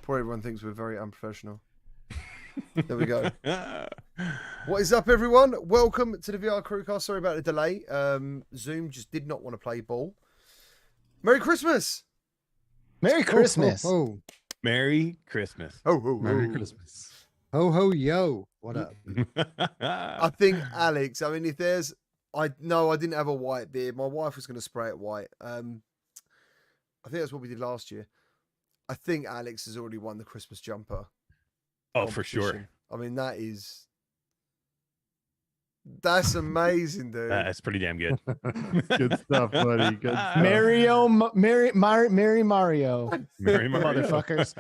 Poor everyone thinks we're very unprofessional. There we go. What is up, everyone? Welcome to the VR CruCast. Sorry about the delay. Zoom just did not want to play ball. Merry Christmas! Merry Christmas! Ho, Merry Christmas! Ho, ho, ho. Merry Christmas! Ho ho yo! What up? I think Alex. I mean, if there's, I didn't have a white beard. My wife was going to spray it white. I think that's what we did last year. I think Alex has already won the Christmas jumper. Oh, for sure. I mean, that's amazing, dude. That's pretty damn good. Good stuff, buddy. Good stuff. Mary Mario, Merry motherfuckers.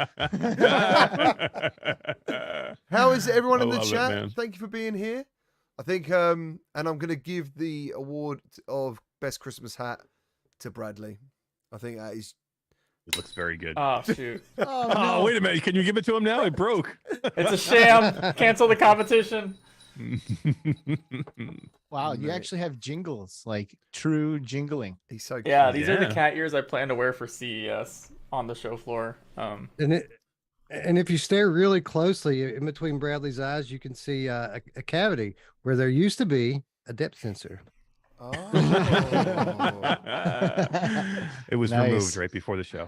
How is everyone in the love it, chat? man. Thank you for being here. I think, and I'm going to give the award of best Christmas hat to Bradley. I think that is. It looks very good. Oh, shoot. Oh, wait a minute. Can you give it to him now? It broke. It's a sham. Cancel the competition. Wow, you actually have jingles, like true jingling. He's so cute. Yeah, these are Yeah. the cat ears I plan to wear for CES on the show floor. And if you stare really closely in between Bradley's eyes, you can see a cavity where there used to be a depth sensor. Oh. It was Nice. removed right before the show.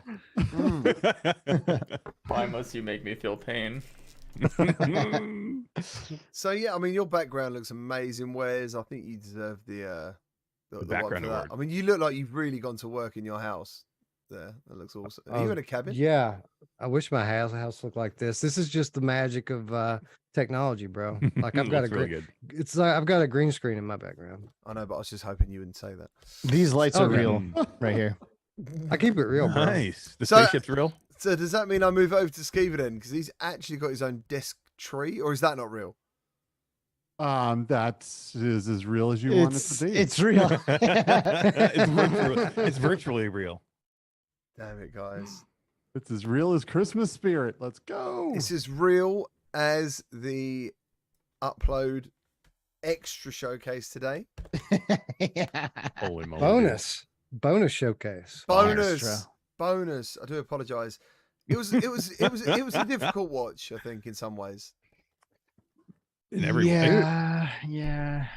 Why must you make me feel pain? So yeah, I mean, your background looks amazing. Wes, I think you deserve the one background for that. award. I mean, you look like you've really gone to work in your house. There, that looks awesome. Are you in a cabin? Yeah, I wish my house looked like this. This is just the magic of technology, bro. Like I've got a Looks really green, good. it's like I've got a green screen in my background. I know, but I was just hoping you wouldn't say that. These lights are Okay. real, right here. I keep it real, bro. Nice. The So- spaceship's real? So does that mean I move over to Skeever then? Because he's actually got his own desk tree, or is that not real? That is as real as you want it to be. It's real. It's virtually real. Damn it, guys! It's as real as Christmas spirit. Let's go. It's as real as the upload extra showcase today. Holy moly. Bonus showcase. Bonus. I do apologize. It was a difficult watch, I think, in some ways. In every way. Yeah.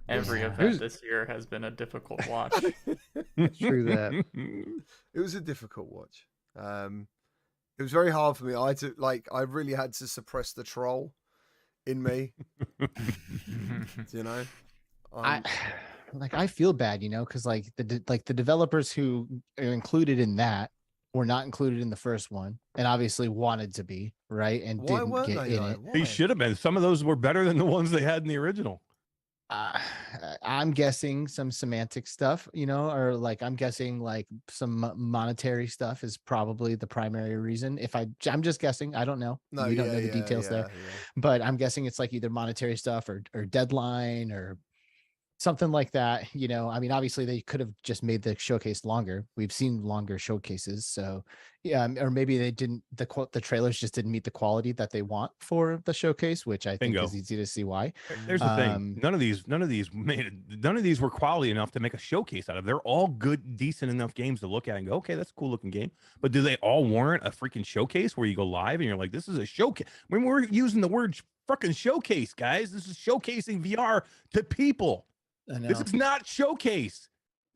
Every Yeah. event this year has been a difficult watch. It's true that. It was a difficult watch. It was very hard for me. I really had to suppress the troll in me. You know, I feel bad, because like the developers who are included in that were not included in the first one, and obviously wanted to be, right, and why didn't weren't get they? in Though? it. Why? He should have been. Some of those were better than the ones they had in the original. I'm guessing some semantic stuff, or like I'm guessing like some monetary stuff is probably the primary reason. I'm just guessing, I don't know. No, We don't know the details there, yeah. but I'm guessing it's like either monetary stuff or deadline or something like that. I mean, obviously they could have just made the showcase longer. We've seen longer showcases, so yeah, or maybe they didn't. The trailers just didn't meet the quality that they want for the showcase, which I think Bingo. is easy to see why. Here's the thing. None of these were quality enough to make a showcase out of. They're all good, decent enough games to look at and go, okay, that's a cool looking game. But do they all warrant a freaking showcase where you go live and you're like, this is a showcase? When we're using the word freaking showcase, guys, this is showcasing VR to people. I know. This is not showcase.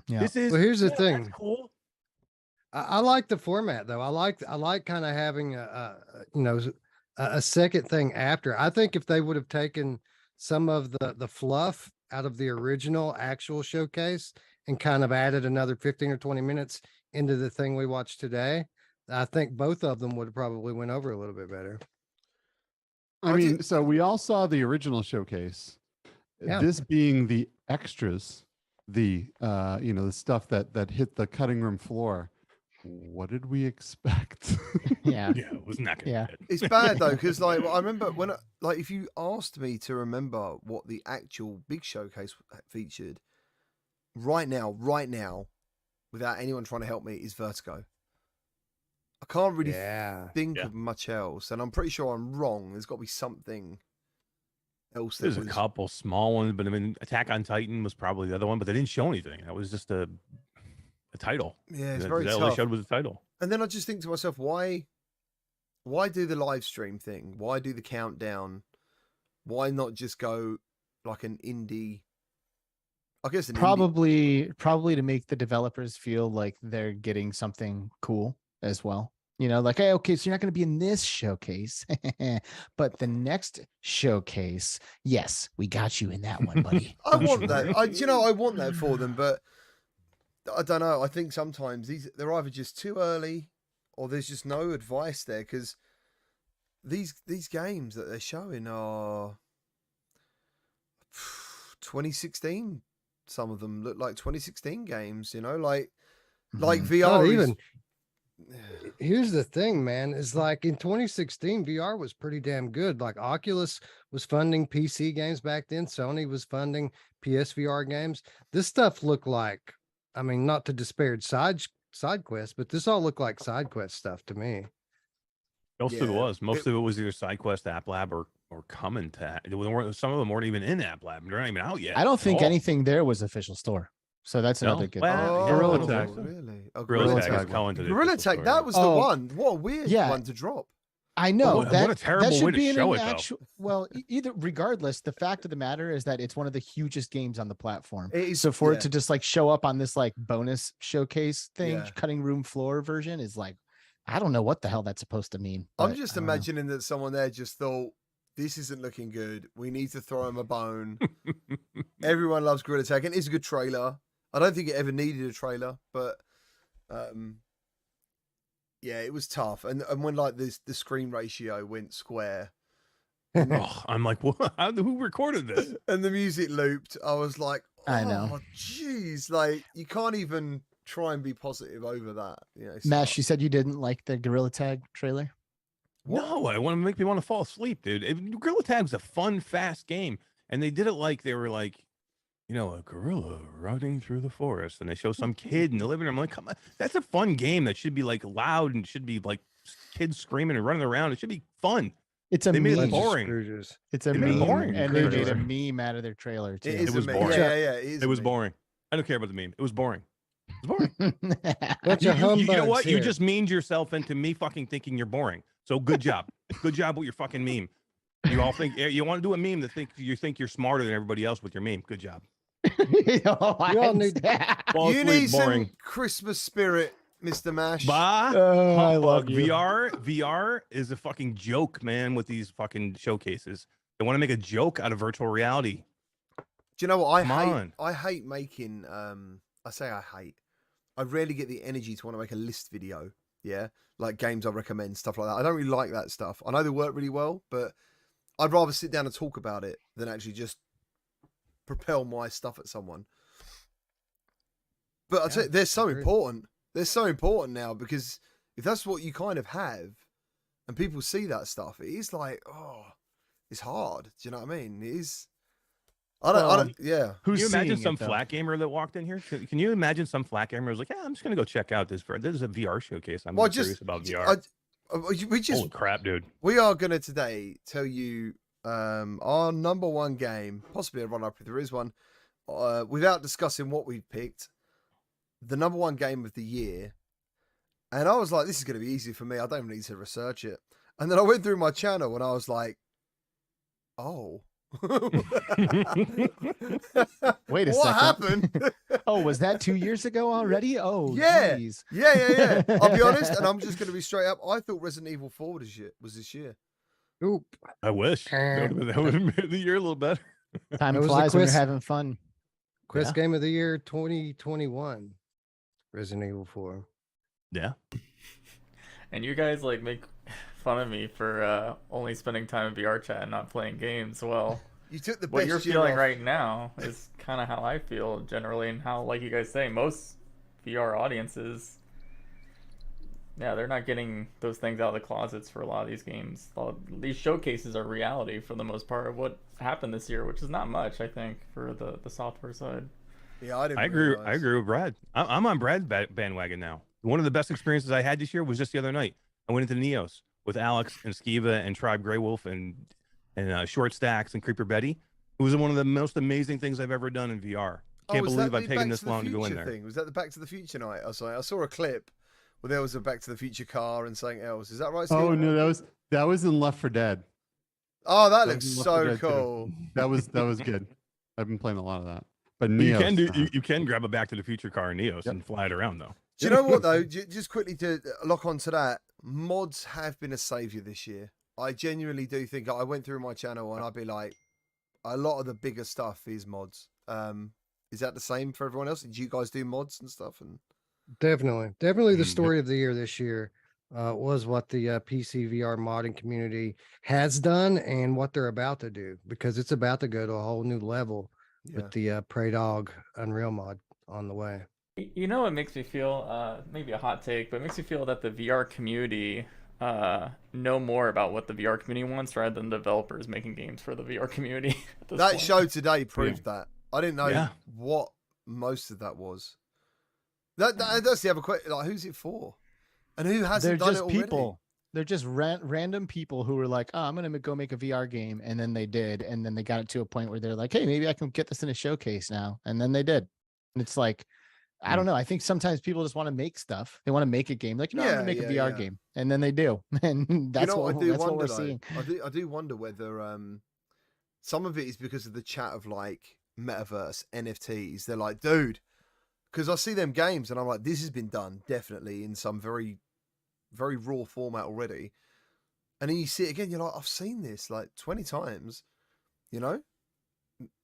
Yeah. This is. Well, here's the yeah, thing. That's cool. I like the format though. I like kind of having a second thing after. I think if they would have taken some of the fluff out of the original actual showcase and kind of added another 15 or 20 minutes into the thing we watched today, I think both of them would have probably went over a little bit better. I mean, so we all saw the original showcase. Yeah. This being the extras, the the stuff that hit the cutting room floor. What did we expect? Yeah. Yeah, it was not good. Yeah. It's bad though, because like I remember when if you asked me to remember what the actual big showcase featured, right now, without anyone trying to help me, is Vertigo. I can't really think of much else, and I'm pretty sure I'm wrong. There's got to be something else. There's a couple small ones, but I mean, Attack on Titan was probably the other one, but they didn't show anything. That was just a title. Yeah, it's That very all they tough. showed was a title. And then I just think to myself, why why do the live stream thing? Why do the countdown? Why not just go like an indie? I guess an indie. Probably to make the developers feel like they're getting something cool as well. You know, like, hey, okay, so you're not going to be in this showcase, but the next showcase, yes, we got you in that one, buddy. I want that. I want that for them, but I don't know. I think sometimes they're either just too early, or there's just no advice there, because these games that they're showing are 2016. Some of them look like 2016 games. You know, like VR. Not is- even. Here's the thing, man, is like in 2016, VR was pretty damn good. Like Oculus was funding PC games back then. Sony was funding PSVR games. This stuff looked like, I mean, not to disparage side quests, but this all looked like side quest stuff to me. Most of it was. Most of it was either side quest, App Lab, or coming to. Some of them weren't even in App Lab. They're not even out yet. I don't think at all. anything there was official store. So that's No? another good Well, thing. Gorilla Oh, Tag. really? Oh, Gorilla Tag is Tag. calling to the Gorilla official Tag. store, That yeah. was the Oh, one. What a weird yeah. one to drop. I know What a that terrible that should way to be in show an it, though. actual. Well, either regardless, the fact of the matter is that it's one of the hugest games on the platform. It is, So for yeah. it to just like show up on this like bonus showcase thing, Yeah. cutting room floor version is like, I don't know what the hell that's supposed to mean. I'm but just I don't know. imagining that someone there just thought, this isn't looking good. We need to throw him a bone. Everyone loves Gorilla Tag, and it's a good trailer. I don't think it ever needed a trailer, but yeah, it was tough. And when like the screen ratio went square Oh, I'm like, what? Who recorded this? and the music looped, I was like, I know. oh, jeez, like you can't even try and be positive over that. You know, Mash, you said you didn't like the Gorilla Tag trailer. No, I want to make me want to fall asleep, dude. Gorilla Tag's a fun, fast game, and they did it like they were like, you know, a gorilla running through the forest, and they show some kid in the living room. I'm like, come on, that's a fun game that should be like loud and should be like kids screaming and running around. It should be fun. It's a They made it meme. boring. It's a They made it meme, boring. and they made Trailer. a meme out of their trailer too. It is was a meme. boring. Yeah, It was boring. I don't care about the meme. It was boring. It was boring. Bunch You of know humbugs what? You here. just memed yourself into me fucking thinking you're boring. So good job. Good job with your fucking meme. You all think you want to do a meme that think you're smarter than everybody else with your meme. Good job. You all need- Fall You asleep, need boring. some Christmas spirit, Mr. Mash. Bah. Oh, I Humbug. love you. VR is a fucking joke, man, with these fucking showcases. They want to make a joke out of virtual reality. Do you know what Come on. I hate making I say I hate. I rarely get the energy to want to make a list video. Yeah. Like games I recommend, stuff like that. I don't really like that stuff. I know they work really well, but I'd rather sit down and talk about it than actually just propel my stuff at someone. But I tell you, they're so agreed. important. They're so important now, because if that's what you kind of have and people see that stuff, it is like, oh, it's hard. Do you know what I mean? It is. I don't, yeah. Who's Can you imagine seeing some it, though? flat gamer that walked in here? Can you imagine some flat gamer was like, yeah, I'm just going to go check out this. This is a VR showcase. I'm Well, curious about VR. We just Holy crap, dude. we are going to today tell you our number one game, possibly a run-up if there is one, without discussing what we've picked, the number one game of the year. And I was like, this is going to be easy for me. I don't even need to research it. And then I went through my channel and I was like, oh. Wait a what second. happened? Oh, was that 2 years ago already? Oh, Yeah. geez. Yeah. I'll be honest, and I'm just going to be straight up. I thought Resident Evil 4 was this year. Oop. I wish. That would have made the year a little better. Time It was the flies when you're quiz- having fun. Quest Yeah. Game of the Year 2021. Resident Evil 4. Yeah. And you guys like make fun of me for only spending time in VR chat and not playing games. Well, You took the what best you're year feeling off. right now is kind of how I feel generally, and how, like you guys say, most VR audiences, yeah, they're not getting those things out of the closets for a lot of these games. These showcases are reality for the most part of what happened this year, which is not much, I think, for the software side. Yeah, I didn't. I agree. realize. I agree with Brad. I'm on Brad's bandwagon now. One of the best experiences I had this year was just the other night. I went into Neos with Alex and Skiva and Tribe Grey Wolf and Short Stacks and Creeper Betty. It was one of the most amazing things I've ever done in VR. Can't was believe that I've the taken Back this to the long to go in Future there. thing? Was that the Back to the Future night? I saw a clip Well, there was a Back to the Future car and something else. Is that right? Oh Steve? no, that was in Left 4 Dead. Oh, that That looks was in Left 4 so Dead 2. cool. That was good. I've been playing a lot of that. But You Neos, can do you can grab a Back to the Future car in Neos Yep. and fly it around though. Do you know what though? Just quickly to lock onto that, mods have been a savior this year. I genuinely do think I went through my channel and I'd be like, a lot of the bigger stuff is mods. Is that the same for everyone else? Did you guys do mods and stuff? And Definitely the story of the year this year was what the PCVR modding community has done and what they're about to do, because it's about to go to a whole new level with the Prey Dog Unreal mod on the way. You know, it makes me feel, maybe a hot take, but it makes me feel that the VR community know more about what the VR community wants rather than developers making games for the VR community. At this that point. show today proved that. I didn't know Yeah. what most of that was. That's the other question. Like, who's it for? And who hasn't They're done it just already? people. They're just random people who were like, oh, I'm going to go make a VR game. And then they did. And then they got it to a point where they're like, hey, maybe I can get this in a showcase now. And then they did. And it's like, I don't know. I think sometimes people just want to make stuff. They want to make a game. Like, I'm going to make a VR game. And then they do. And that's what we're seeing. I do wonder whether some of it is because of the chat of like metaverse, NFTs. They're like, dude, because I see them games and I'm like, this has been done definitely in some very, very raw format already. And then you see it again, you're like, I've seen this like 20 times, you know?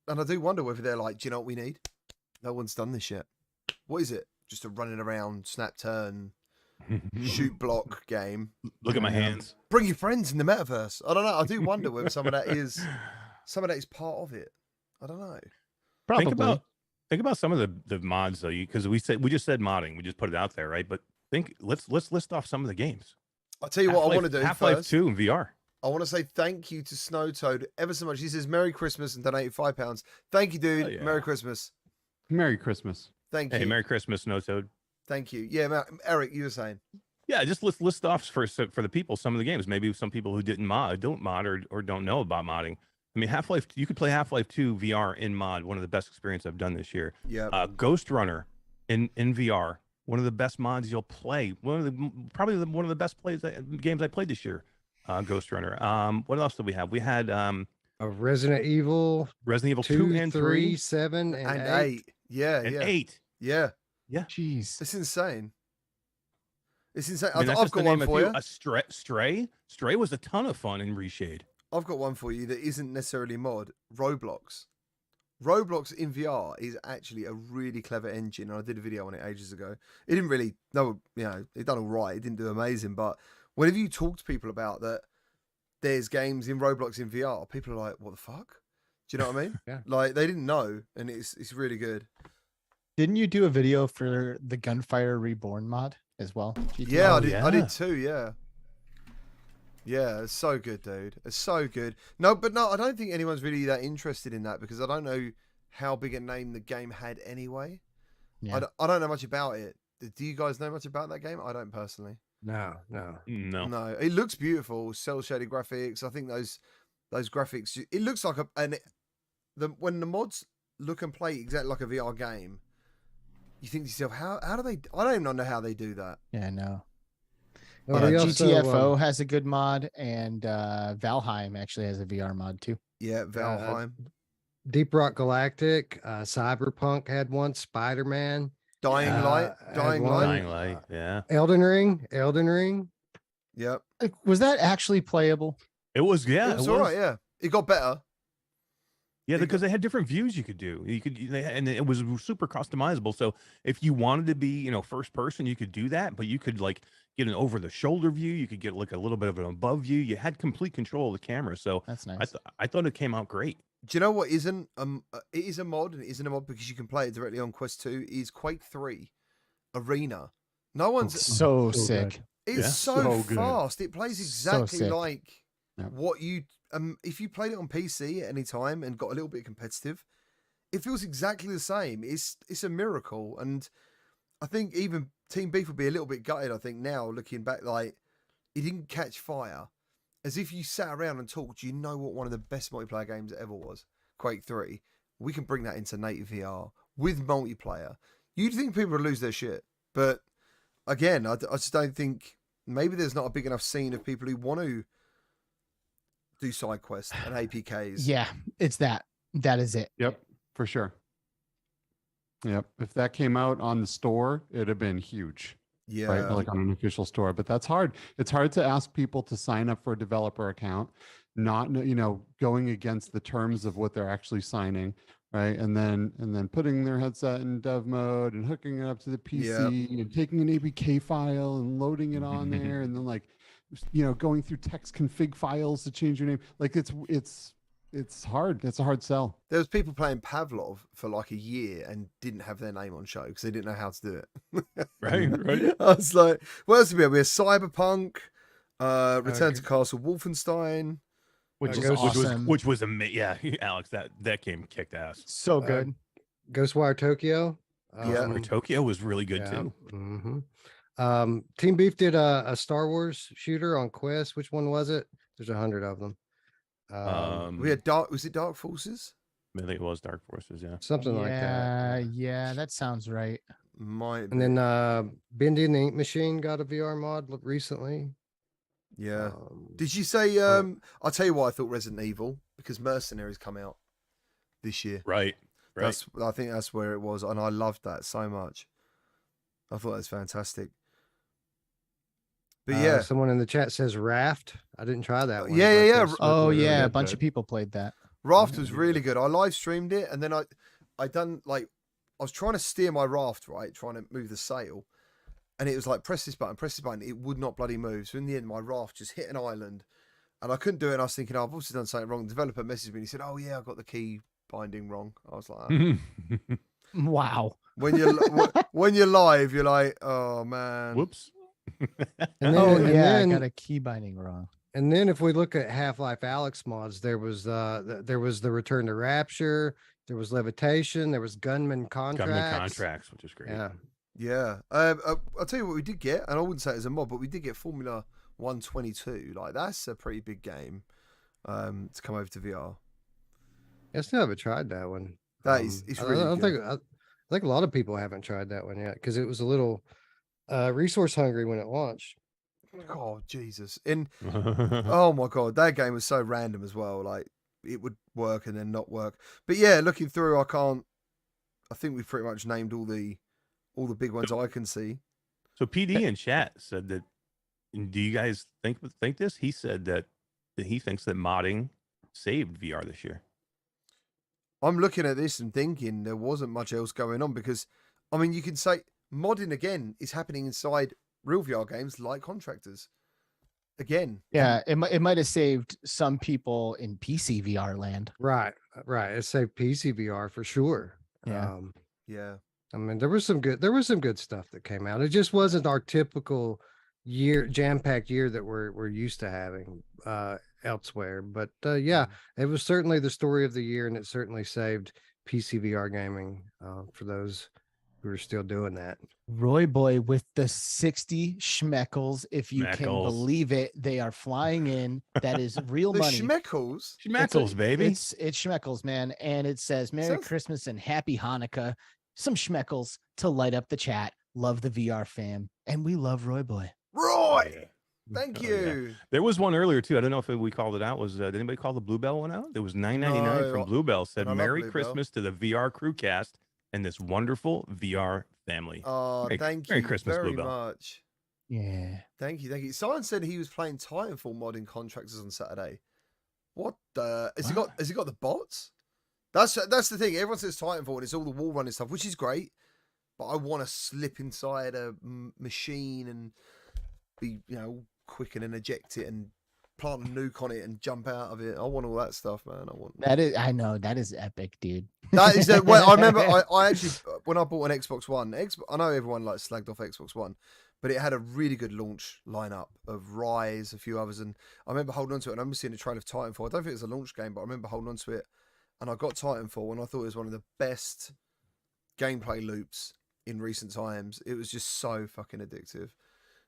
And I do wonder whether they're like, do you know what we need? No one's done this yet. What is it? Just a running around, snap turn, shoot block game. Look at my hands. Bring your friends in the metaverse. I don't know. I do wonder whether some of that is part of it. I don't know. Probably. Think about some of the mods though, because we just said modding. We just put it out there, right? But let's list off some of the games. I'll tell you what I want to do. Half-Life 2 in VR. I want to say thank you to Snowtoad ever so much. He says Merry Christmas and donated £5. Thank you, dude. Oh, yeah. Merry Christmas. Merry Christmas. Thank you. Hey, Merry Christmas, No Toad. Thank you. Yeah, Eric, you were saying. Yeah, just list off for the people some of the games. Maybe some people who don't mod or don't know about modding. I mean, Half-Life. You could play Half-Life 2 VR in mod. One of the best experiences I've done this year. Yeah. Ghost Runner in VR. One of the best mods you'll play. One of the best games I played this year. Ghost Runner. What else did we have? We had A Resident Evil 2 and 3, 7, and 8. Yeah, and yeah. 8. Yeah. Jeez. It's insane. It's insane. I mean, that's I've just to got one name a for few. you. Stray was a ton of fun in Reshade. I've got one for you that isn't necessarily mod. Roblox. Roblox in VR is actually a really clever engine. And I did a video on it ages ago. It didn't really, it done all right. It didn't do amazing. But whenever you talk to people about that, there's games in Roblox in VR, people are like, what the fuck? Do you know what I mean? Yeah. Like, they didn't know. And it's really good. Didn't you do a video for the Gunfire Reborn mod as well? Yeah, I did yeah. too. Yeah. Yeah, it's so good, dude. It's so good. No, I don't think anyone's really that interested in that because I don't know how big a name the game had anyway. Yeah. I don't know much about it. Do you guys know much about that game? I don't personally. No. No, it looks beautiful. Cell shaded graphics. I think those graphics. It looks like when the mods look and play exactly like a VR game. You think to yourself, how do they? I don't even know how they do that. Yeah, no. Well, we also, GTFO has a good mod, and Valheim actually has a VR mod too. Yeah, Valheim. Deep Rock Galactic, Cyberpunk had one, Spider-Man, Dying Light. Dying Light. Dying Light, yeah. Elden Ring. Yep. Was that actually playable? It was, yeah. It was all right. Yeah, it got better. Yeah, because they had different views you could do. And it was super customizable. So if you wanted to be, first person, you could do that. But you could like get an over the shoulder view. You could get like a little bit of an above view. You had complete control of the camera. So That's nice. I thought it came out great. Do you know what isn't? It is a mod, and it isn't a mod because you can play it directly on Quest 2. Is Quake 3 Arena? No one's. So so sick. It's Yeah. so good. fast. It plays exactly sick. like Yep. what you. If you played it on PC at any time and got a little bit competitive, it feels exactly the same. It's a miracle, and I think even Team Beef would be a little bit gutted. I think now looking back, like it didn't catch fire. As if you sat around and talked, you know what one of the best multiplayer games ever was? Quake 3. We can bring that into native VR with multiplayer. You'd think people would lose their shit, but again, I just don't think maybe there's not a big enough scene of people who want to do side quests and APKs. Yeah, it's that. That is it. Yep, for sure. Yep. If that came out on the store, it'd have been huge. Yeah. Right, like on an official store. But that's hard. It's hard to ask people to sign up for a developer account, not going against the terms of what they're actually signing, right? And then putting their headset in dev mode and hooking it up to the PC and taking an APK file and loading it on there, and then going through text config files to change your name. Like it's hard. It's a hard sell. There was people playing Pavlov for like a year and didn't have their name on show because they didn't know how to do it. Right. I was like, what else did we have? We had Cyberpunk, Return to Castle Wolfenstein. Which is awesome. Which was amazing. Yeah, Alex, that game kicked ass. So good. Ghostwire Tokyo. Tokyo was really good too. Mm-hmm. Team Beef did a Star Wars shooter on Quest. Which one was it? There's 100 of them. We had was it Dark Forces? I think it was Dark Forces, yeah. Something like that. Yeah, that sounds right. Might And then Bendy and the Ink Machine got a VR mod recently. Yeah. Did you say I'll tell you why I thought Resident Evil, because Mercenaries come out this year. Right. I think that's where it was, and I loved that so much. I thought that was fantastic. But yeah, someone in the chat says Raft. I didn't try that one. Yeah. Oh yeah, a bunch of people played that. Raft was really good. I live streamed it, and then I was trying to steer my raft, right, trying to move the sail, and it was like press this button. It would not bloody move. So in the end, my raft just hit an island, and I couldn't do it. And I was thinking, I've obviously done something wrong. The developer messaged me and he said, "Oh yeah, I got the key binding wrong." I was like, oh. Wow. When you're live, you're like, oh man, whoops. I got a key binding wrong. And then if we look at Half-Life Alyx mods, there was the Return to Rapture, there was Levitation, there was Gunman Contracts, which is great. Yeah. I'll tell you what we did get, and I wouldn't say it as a mod, but we did get Formula 122. Like that's a pretty big game to come over to VR. I still haven't tried that one. It's really I think a lot of people haven't tried that one yet because it was a little resource hungry when it launched. Oh Jesus! Oh my God, that game was so random as well. Like it would work and then not work. But yeah, looking through, I think we've pretty much named all the big ones I can see. So PD in chat said that. Do you guys think this? He said that he thinks that modding saved VR this year. I'm looking at this and thinking there wasn't much else going on because, I mean, you can say modding again is happening inside real VR games like Contractors. Again. Yeah, it might have saved some people in PC VR land. Right. It saved PC VR for sure. Yeah. Yeah. I mean, there was some good stuff that came out. It just wasn't our typical jam-packed year that we're used to having elsewhere. But yeah, it was certainly the story of the year, and it certainly saved PCVR gaming for those who are still doing that. Roy Boy with the 60 schmeckles, if you can believe it. They are flying in. That is real money. Schmeckles, baby. It's schmeckles, man. And it says Merry Christmas and Happy Hanukkah. Some schmeckles to light up the chat. Love the VR fam. And we love Roy Boy. Roy! Thank you. Yeah. There was one earlier too. I don't know if we called it out. Did anybody call the Bluebell one out? There was $9.99 from Bluebell. Said Merry Christmas to the VR CruCast and this wonderful VR family. Oh, thank you. Merry Christmas, very Bluebell. much. Yeah. Thank you. Someone said he was playing Titanfall modding Contractors on Saturday. What the? Has he got the bots? That's the thing. Everyone says Titanfall and it's all the wall running stuff, which is great. But I want to slip inside a machine and be, quick and then eject it and plant a nuke on it and jump out of it. I want all that stuff, man. I know that is epic, dude. That is well, I remember I actually when I bought an Xbox One, I know everyone slagged off Xbox One, but it had a really good launch lineup of Rise, a few others, and I remember holding on to it. And I remember seeing a trailer of Titanfall. I don't think it was a launch game, but I remember holding on to it, and I got Titanfall, and I thought it was one of the best gameplay loops in recent times. It was just so fucking addictive.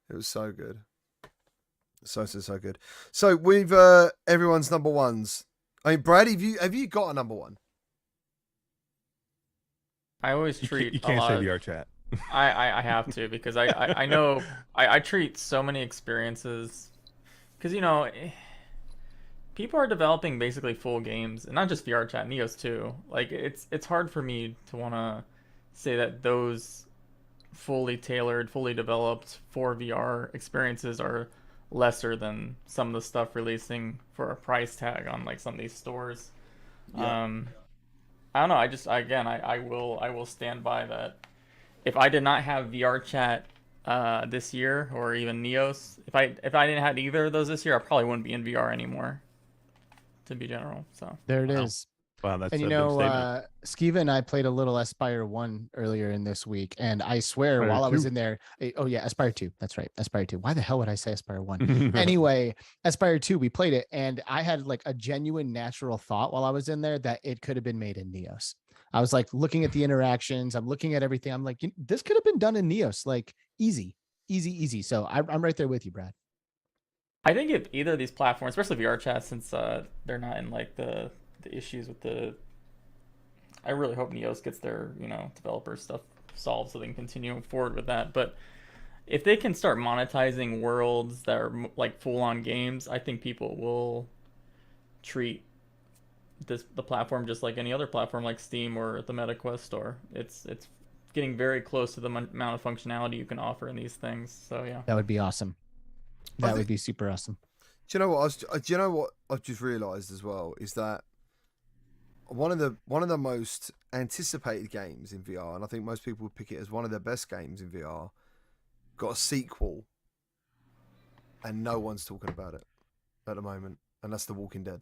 It was so good. So good. So with everyone's number ones. I mean, Brad, have you got a number one? I always treat you can't a lot say of, VR chat. I have to, because I know I treat so many experiences, because people are developing basically full games, and not just VR chat, Neos too. Like it's hard for me to want to say that those fully tailored, fully developed for VR experiences are lesser than some of the stuff releasing for a price tag on like some of these stores. Yeah. I don't know. I will stand by that. If I did not have VR chat this year, or even Neos, if I didn't have either of those this year, I probably wouldn't be in VR anymore. To be general, so There it Wow. is. Wow, that's And a big statement. Skiva and I played a little Aspire 1 earlier in this week. And I swear, Aspire while I was 2. in there, oh yeah, Aspire 2. That's right. Aspire 2. Why the hell would I say Aspire 1? Anyway, Aspire 2, we played it, and I had like a genuine natural thought while I was in there that it could have been made in Neos. I was like looking at the interactions, I'm looking at everything. I'm like, this could have been done in Neos, like easy, easy, easy. So I'm right there with you, Brad. I think if either of these platforms, especially VR chat, since they're not in like the issues with the, I really hope Neos gets their developer stuff solved so they can continue forward with that. But if they can start monetizing worlds that are like full on games, I think people will treat the platform just like any other platform, like Steam or the MetaQuest store. It's getting very close to the amount of functionality you can offer in these things. So yeah. That would be awesome. I That would think- be super awesome. Do you know what? Do you know what I've just realised as well is that one of the most anticipated games in VR, and I think most people would pick it as one of their best games in VR, got a sequel, and no one's talking about it at the moment, and that's The Walking Dead.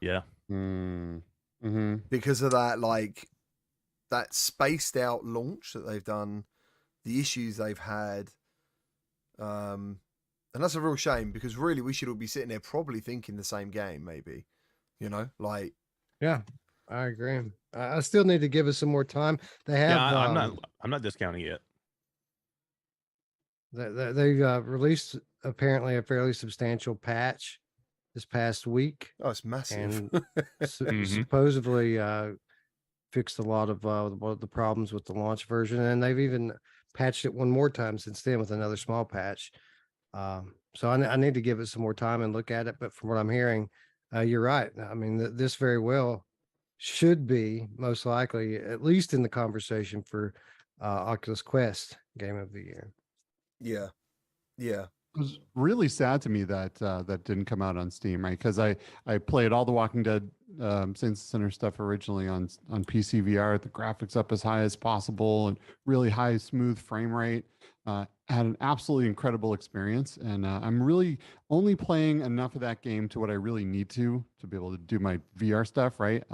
Yeah. Mm-hmm. Because of that, like that spaced out launch that they've done, the issues they've had, and that's a real shame, because really we should all be sitting there probably thinking the same game, maybe, like. Yeah, I agree. I still need to give it some more time. They have. Yeah, I'm not discounting it. They released apparently a fairly substantial patch this past week, Oh, it's massive. and Mhm. supposedly fixed a lot of the problems with the launch version, and they've even patched it one more time since then with another small patch. So I need to give it some more time and look at it. But from what I'm hearing, you're right. I mean, this very well should be most likely at least in the conversation for Oculus Quest Game of the Year. Yeah. Yeah. It was really sad to me that that didn't come out on Steam, right? Because I played all the Walking Dead Saints Center stuff originally on PCVR, the graphics up as high as possible and really high smooth frame rate. Had an absolutely incredible experience, and I'm really only playing enough of that game to what I really need to be able to do my VR stuff, right?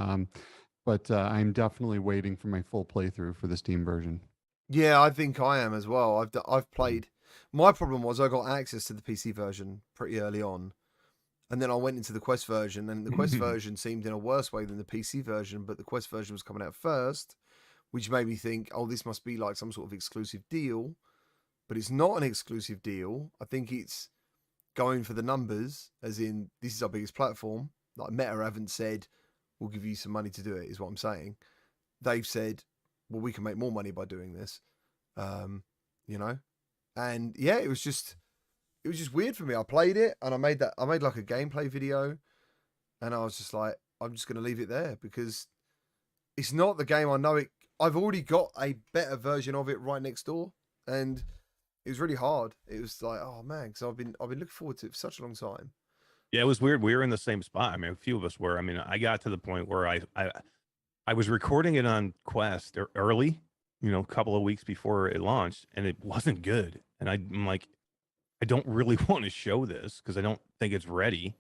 But I'm definitely waiting for my full playthrough for the Steam version. Yeah, I think I am as well. I've played. My problem was I got access to the PC version pretty early on, and then I went into the Quest version, and the Quest version seemed in a worse way than the PC version. But the Quest version was coming out first, which made me think, oh, this must be like some sort of exclusive deal. But it's not an exclusive deal. I think it's going for the numbers, as in this is our biggest platform. Like Meta haven't said we'll give you some money to do it, is what I'm saying. They've said, well, we can make more money by doing this. And yeah, it was just weird for me. I played it and I made like a gameplay video, and I was just like, I'm just gonna leave it there because it's not the game I know it. I've already got a better version of it right next door, and it was really hard. It was like, oh man, because I've been looking forward to it for such a long time. Yeah, it was weird. We were in the same spot. I mean, a few of us were. I mean, I got to the point where I was recording it on Quest early, a couple of weeks before it launched, and it wasn't good. And I'm like, I don't really want to show this because I don't think it's ready.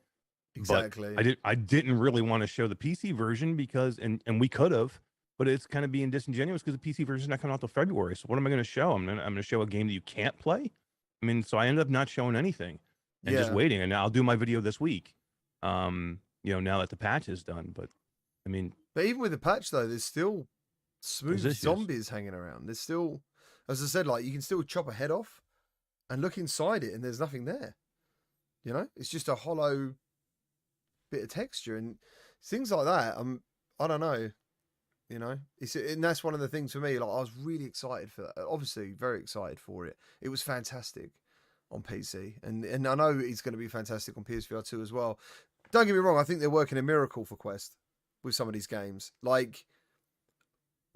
Exactly. But I didn't really want to show the PC version because, and we could have, but it's kind of being disingenuous because the PC version is not coming out till February. So what am I going to show? I'm going to show a game that you can't play. I mean, so I ended up not showing anything and just waiting. And I'll do my video this week. Now that the patch is done. But I mean, but even with the patch though, there's still smooth issues. zombies hanging around. There's still, as I said, like you can still chop a head off and look inside it, and there's nothing there. It's just a hollow bit of texture and things like that. I don't know. You know, and that's one of the things for me. Like, I was really excited for that. Obviously, very excited for it. It was fantastic on PC, and I know it's going to be fantastic on PSVR2 as well. Don't get me wrong. I think they're working a miracle for Quest with some of these games. Like,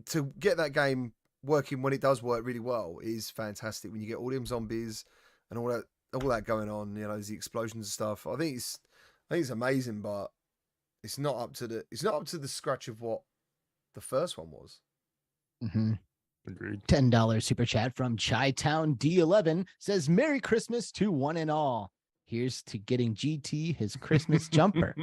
to get that game working when it does work really well is fantastic. When you get all them zombies and all that going on, you know, there's the explosions and stuff. I think it's amazing, but it's not up to the scratch of what the first one was. Mm-hmm. Agreed. $10 super chat from Chi-Town D11 says, Merry Christmas to one and all. Here's to getting GT his Christmas jumper.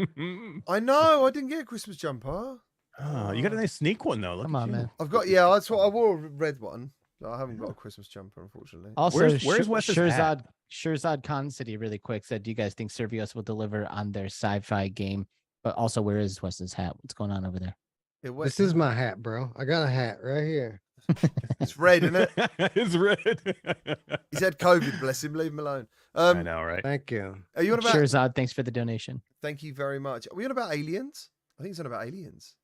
I know, I didn't get a Christmas jumper. Oh, you got a nice sneak one though. Look Come at on, you. man. I've got, yeah, that's what I wore, a red one. I haven't got a Christmas jumper, unfortunately. Also, Where's Wes's hat? Shirzad Khan City really quick said, do you guys think Servios will deliver on their sci-fi game? But also, where is Wes's hat? What's going on over there? This is my hat, bro. I got a hat right here. It's red, isn't it? It's red. He's had COVID, bless him. Leave him alone. I know, right? Thank you. Are you on about? Shirzad, thanks for the donation. Thank you very much. Are we on about aliens? I think it's on about aliens.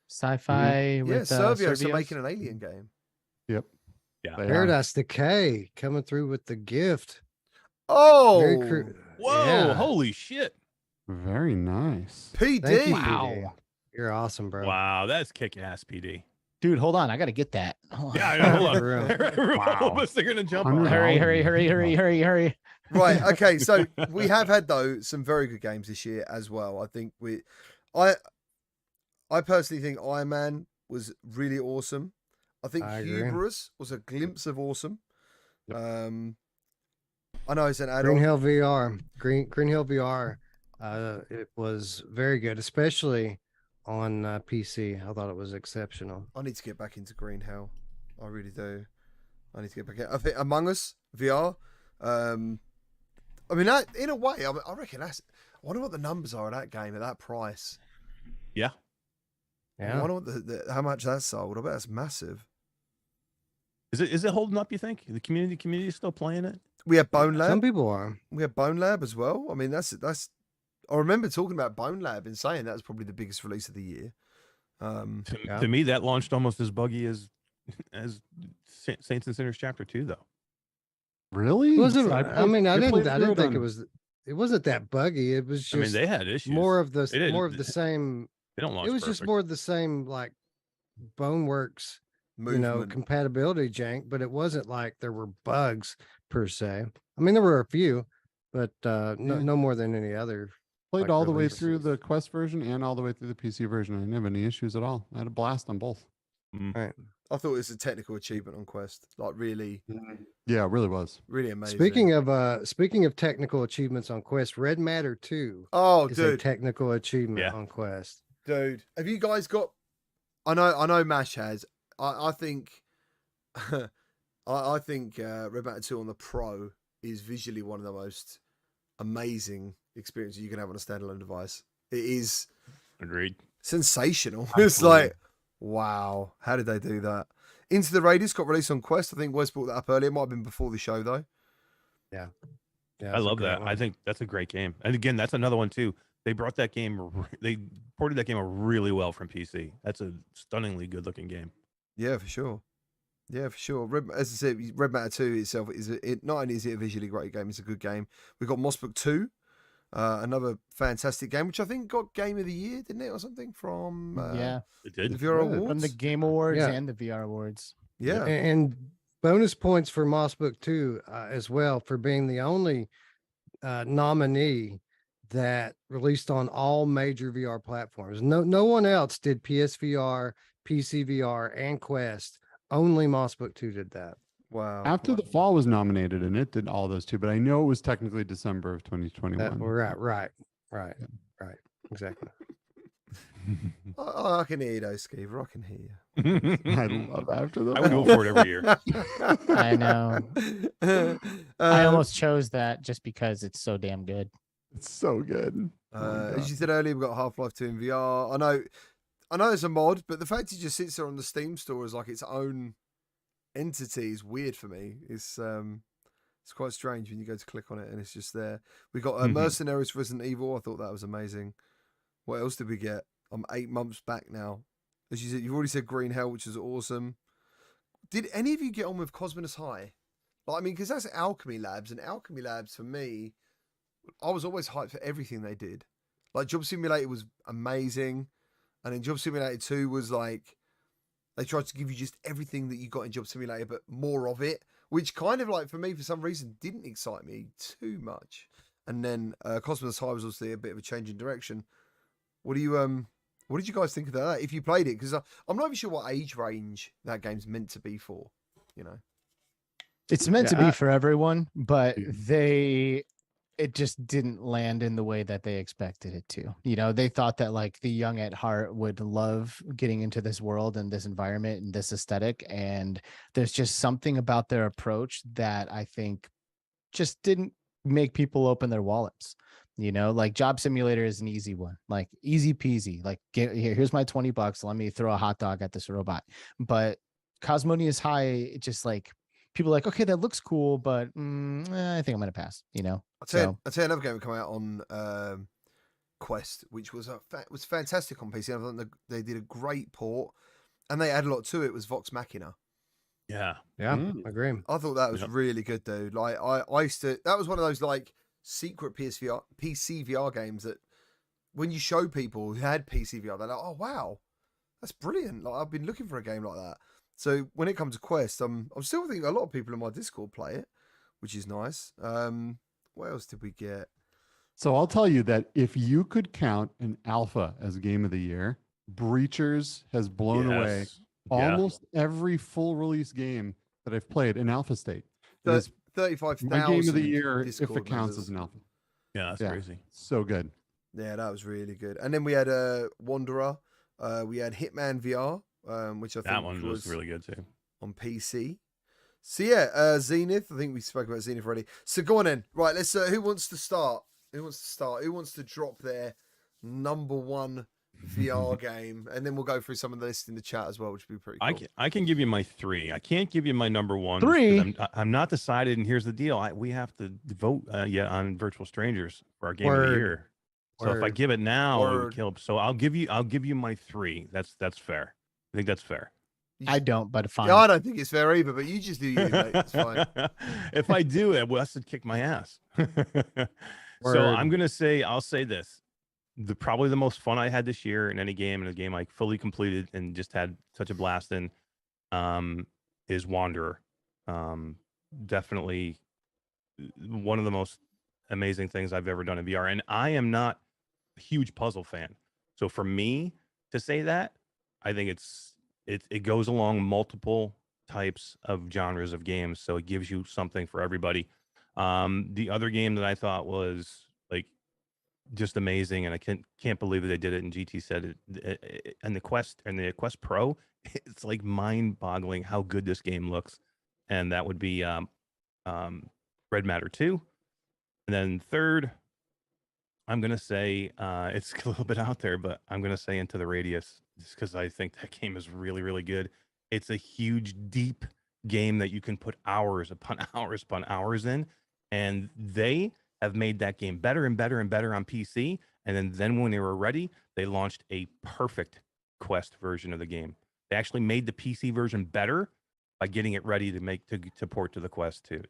Sci-fi with Servios are Servios. making an alien game. Yep. Yeah. They are. Paradise Decay coming through with the gift. Oh, Whoa! Yeah. Holy shit! Very nice. PD. Thank you, Wow. PD. You're awesome, bro. Wow, that's kick ass, PD. Dude, hold on. I got to get that. Yeah, I know, hold For on. Wow. All of us are gonna jump on. $100. Hurry. Right. Okay. So we have had though some very good games this year as well. I think I personally think Iron Man was really awesome. I think I agree. Hubris was a glimpse of awesome. Yep. I know it's an Green add-on. Hill VR. Green Hill VR. It was very good, especially on PC. I thought it was exceptional. I need to get back into Green Hell. I really do. I need to get back in. I think Among Us VR. I mean, that, in a way, I reckon that's. I wonder what the numbers are of that game at that price. Yeah. I Yeah. wonder what how much that sold. I bet that's massive. Is it holding up? You think the community is still playing it? We have BoneLab. Some people are. We have BoneLab as well. I mean, that's. I remember talking about BoneLab and saying that was probably the biggest release of the year. Yeah. To me, that launched almost as buggy as Saints and Sinners Chapter 2, though. Really? It wasn't. I I mean, I played didn't through think on- it was. It wasn't that buggy. It was just I mean, they had issues. more of They did. the same. They don't launch. It was just perfect. more of the same, like Boneworks, Movement. compatibility jank, but it wasn't like there were bugs per se. I mean, there were a few, but no more than any other. Played like all the way through releases. the Quest version and all the way through the PC version. I didn't have any issues at all. I had a blast on both. Right. I thought it was a technical achievement on Quest. Like really, Yeah, it really was. really amazing. Speaking of technical achievements on Quest, Red Matter 2 oh, is a dude, technical achievement Yeah. on Quest. dude, have you guys got? I know. Mash has. I think. I think Red Matter 2 on the Pro is visually one of the most amazing experiences you can have on a standalone device. It is Agreed. sensational. It's like, wow, how did they do that? Into the Radius got released on Quest. I think Wes brought that up earlier. It might have been before the show though. Yeah, I that's a love great that. one. I think that's a great game. And again, that's another one too. They brought that game. They ported that game really well from PC. That's a stunningly good looking game. Yeah, for sure. Yeah, for sure. As I said, Red Matter 2 itself not only is it a visually great game, it's a good game. We've got Mossbook 2, another fantastic game, which I think got Game of the Year, didn't it, or something from Yeah, It the did. VR Good. Awards? from the Game Awards Yeah. and the VR Awards. Yeah. And bonus points for Mossbook 2 as well for being the only nominee that released on all major VR platforms. No one else did PSVR, PCVR, and Quest. Only Mossbook 2 did that. Wow. After the Fall was nominated, and it did all those too, but I know it was technically December of 2021. Right. Exactly. I can hear you though, Skeever. I can hear you. I love After the I would Fall. go for it every year. I know. I almost chose that just because it's so damn good. It's so good. As you said earlier, we've got Half-Life 2 in VR. I know it's a mod, but the fact it just sits there on the Steam store as like its own entity is weird for me. It's quite strange when you go to click on it and it's just there. We got Mercenaries for Resident Evil. I thought that was amazing. What else did we get? I'm 8 months back now. as you said, you've already said Green Hell, which is awesome. Did any of you get on with Cosminus High? Like, I mean, because that's Alchemy Labs, and Alchemy Labs for me, I was always hyped for everything they did. Like Job Simulator was amazing, and then Job Simulator 2 was like they tried to give you just everything that you got in Job Simulator, but more of it, which kind of like for me for some reason didn't excite me too much. And then Cosmos High was also a bit of a change in direction. What did you guys think of that if you played it? Because I'm not even sure what age range that game's meant to be for. You know, it's meant to be for everyone, but it just didn't land in the way that they expected it to. You know, they thought that like the young at heart would love getting into this world and this environment and this aesthetic. And there's just something about their approach that I think just didn't make people open their wallets. You know, like Job Simulator is an easy one, like easy peasy, like here's my $20. Let me throw a hot dog at this robot. But Cosmonius High, it just like people are like, okay, that looks cool, but I think I'm going to pass, you know? I'll tell you another game that came out on Quest, which was was fantastic on PC. I thought they did a great port, and they added a lot to it. Was Vox Machina. Yeah, agree. I thought that was really good, dude. Like I used to. That was one of those like secret PCVR games that when you show people who had PCVR, they're like, oh wow, that's brilliant. Like I've been looking for a game like that. So when it comes to Quest, I'm still thinking a lot of people in my Discord play it, which is nice. What else did we get? So I'll tell you that if you could count an alpha as game of the year, Breachers has blown away almost every full release game that I've played in alpha state. 35,000. My game of the year, Discord if it counts members. as an alpha. Yeah, that's crazy. So good. Yeah, that was really good. And then we had Wanderer. We had Hitman VR, which I think that one was really good too on PC. So yeah, Zenith. I think we spoke about Zenith already. So go on then. Right, let's. Who wants to start? Who wants to drop their number one VR game? And then we'll go through some of the list in the chat as well, which would be pretty cool. I can give you my 3. I can't give you my number 1. 3. I'm not decided, and here's the deal. We have to vote on Virtual Strangers for our game of the year. So if I give it now, it would kill. So I'll give you my 3. That's fair. I think that's fair. I don't, but fine. Yeah, I don't think it's fair either, but you just do you, mate. It's fine. If I do it, Wes would kick my ass. So I'll say this. Probably the most fun I had this year in any game, and a game I fully completed and just had such a blast in, is Wanderer. Definitely one of the most amazing things I've ever done in VR. And I am not a huge puzzle fan. So for me to say that, I think it goes along multiple types of genres of games. So it gives you something for everybody. The other game that I thought was like just amazing, and I can't believe that they did it, and GT said it, and the Quest Pro, it's like mind-boggling how good this game looks. And that would be Red Matter 2. And then third, I'm gonna say it's a little bit out there, but I'm gonna say Into the Radius, just because I think that game is really, really good. It's a huge, deep game that you can put hours upon hours upon hours in, and they have made that game better and better and better on PC. And then when they were ready, they launched a perfect Quest version of the game. They actually made the PC version better by getting it ready to port to the Quest 2.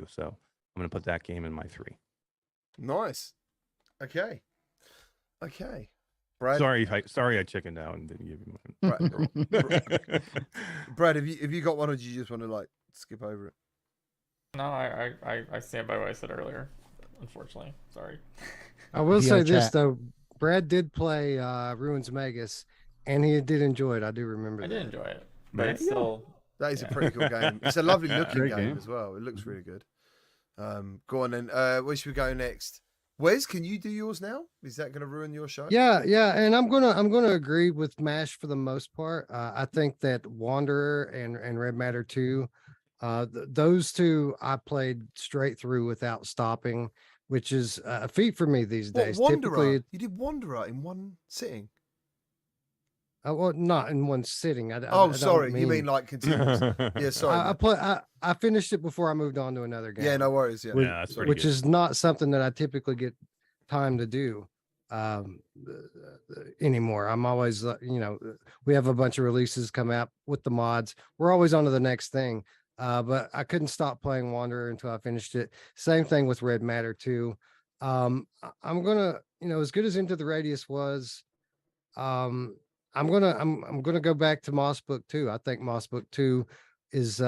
So I'm gonna put that game in my 3. Nice. Okay. Brad. Sorry, I chickened out and didn't give you mine. Brad, have you got one, or do you just want to like skip over it? No, I stand by what I said earlier. Unfortunately, sorry. I will say this though, Brad did play Ruins Magus, and he did enjoy it. I do remember that. I did enjoy it, but it's still. That is a pretty cool game. It's a lovely looking game as well. It looks really good. Go on then. Where should we go next? Wes, can you do yours now? Is that going to ruin your show? Yeah, and I'm gonna agree with Mash for the most part. I think that Wanderer and Red Matter 2, those two I played straight through without stopping, which is a feat for me these days. Wanderer? You did Wanderer in one sitting? Well, not in one sitting. Sorry, you mean like continuous? Yeah, sorry. I finished it before I moved on to another game. Yeah, no worries. Yeah, which is not something that I typically get time to do. anymore. I'm always, we have a bunch of releases come out with the mods. We're always on to the next thing. But I couldn't stop playing Wanderer until I finished it. Same thing with Red Matter 2. I'm gonna, as good as Into the Radius was, I'm gonna go back to Moss Book 2. I think Moss Book 2 is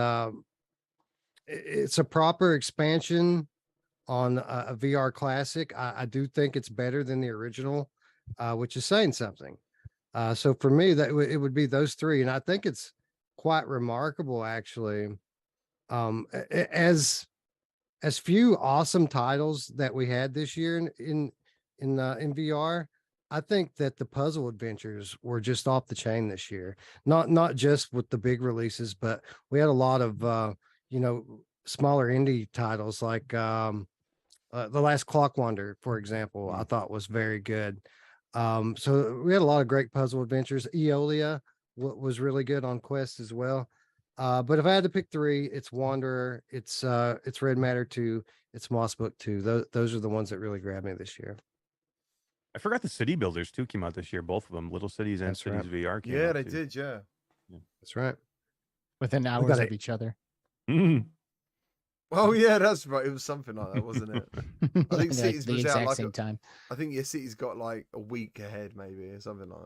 it's a proper expansion on a VR classic. I do think it's better than the original, which is saying something. So for me, it would be those three, and I think it's quite remarkable, actually. As few awesome titles that we had this year in VR, I think that the puzzle adventures were just off the chain this year. Not just with the big releases, but we had a lot of smaller indie titles like The Last Clock Wander, for example. I thought was very good. So we had a lot of great puzzle adventures. Eolia was really good on Quest as well. But if I had to pick three, it's Wanderer, it's Red Matter 2, it's Moss Book 2. Those are the ones that really grabbed me this year. I forgot the City Builders too came out this year. Both of them, Little Cities and That's Cities right. VR. Came Yeah, out they too. did. Yeah. That's right. Within hours got of it. each other. Mhm. Oh yeah, that's right. It was something like that, wasn't it? I think Like Cities the was out exact like same time. I think your City's got like a week ahead, maybe, or something like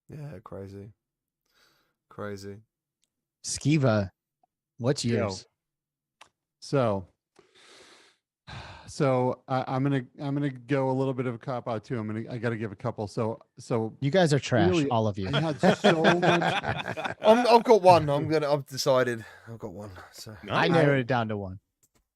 that. Yeah, crazy. Skiva, what's Yo. yours? So I'm gonna go a little bit of a cop out too. I got to give a couple. So You guys are trash, Really, all of you. I had so much. I've got one. I've decided. I've got one. So I narrowed it down to one.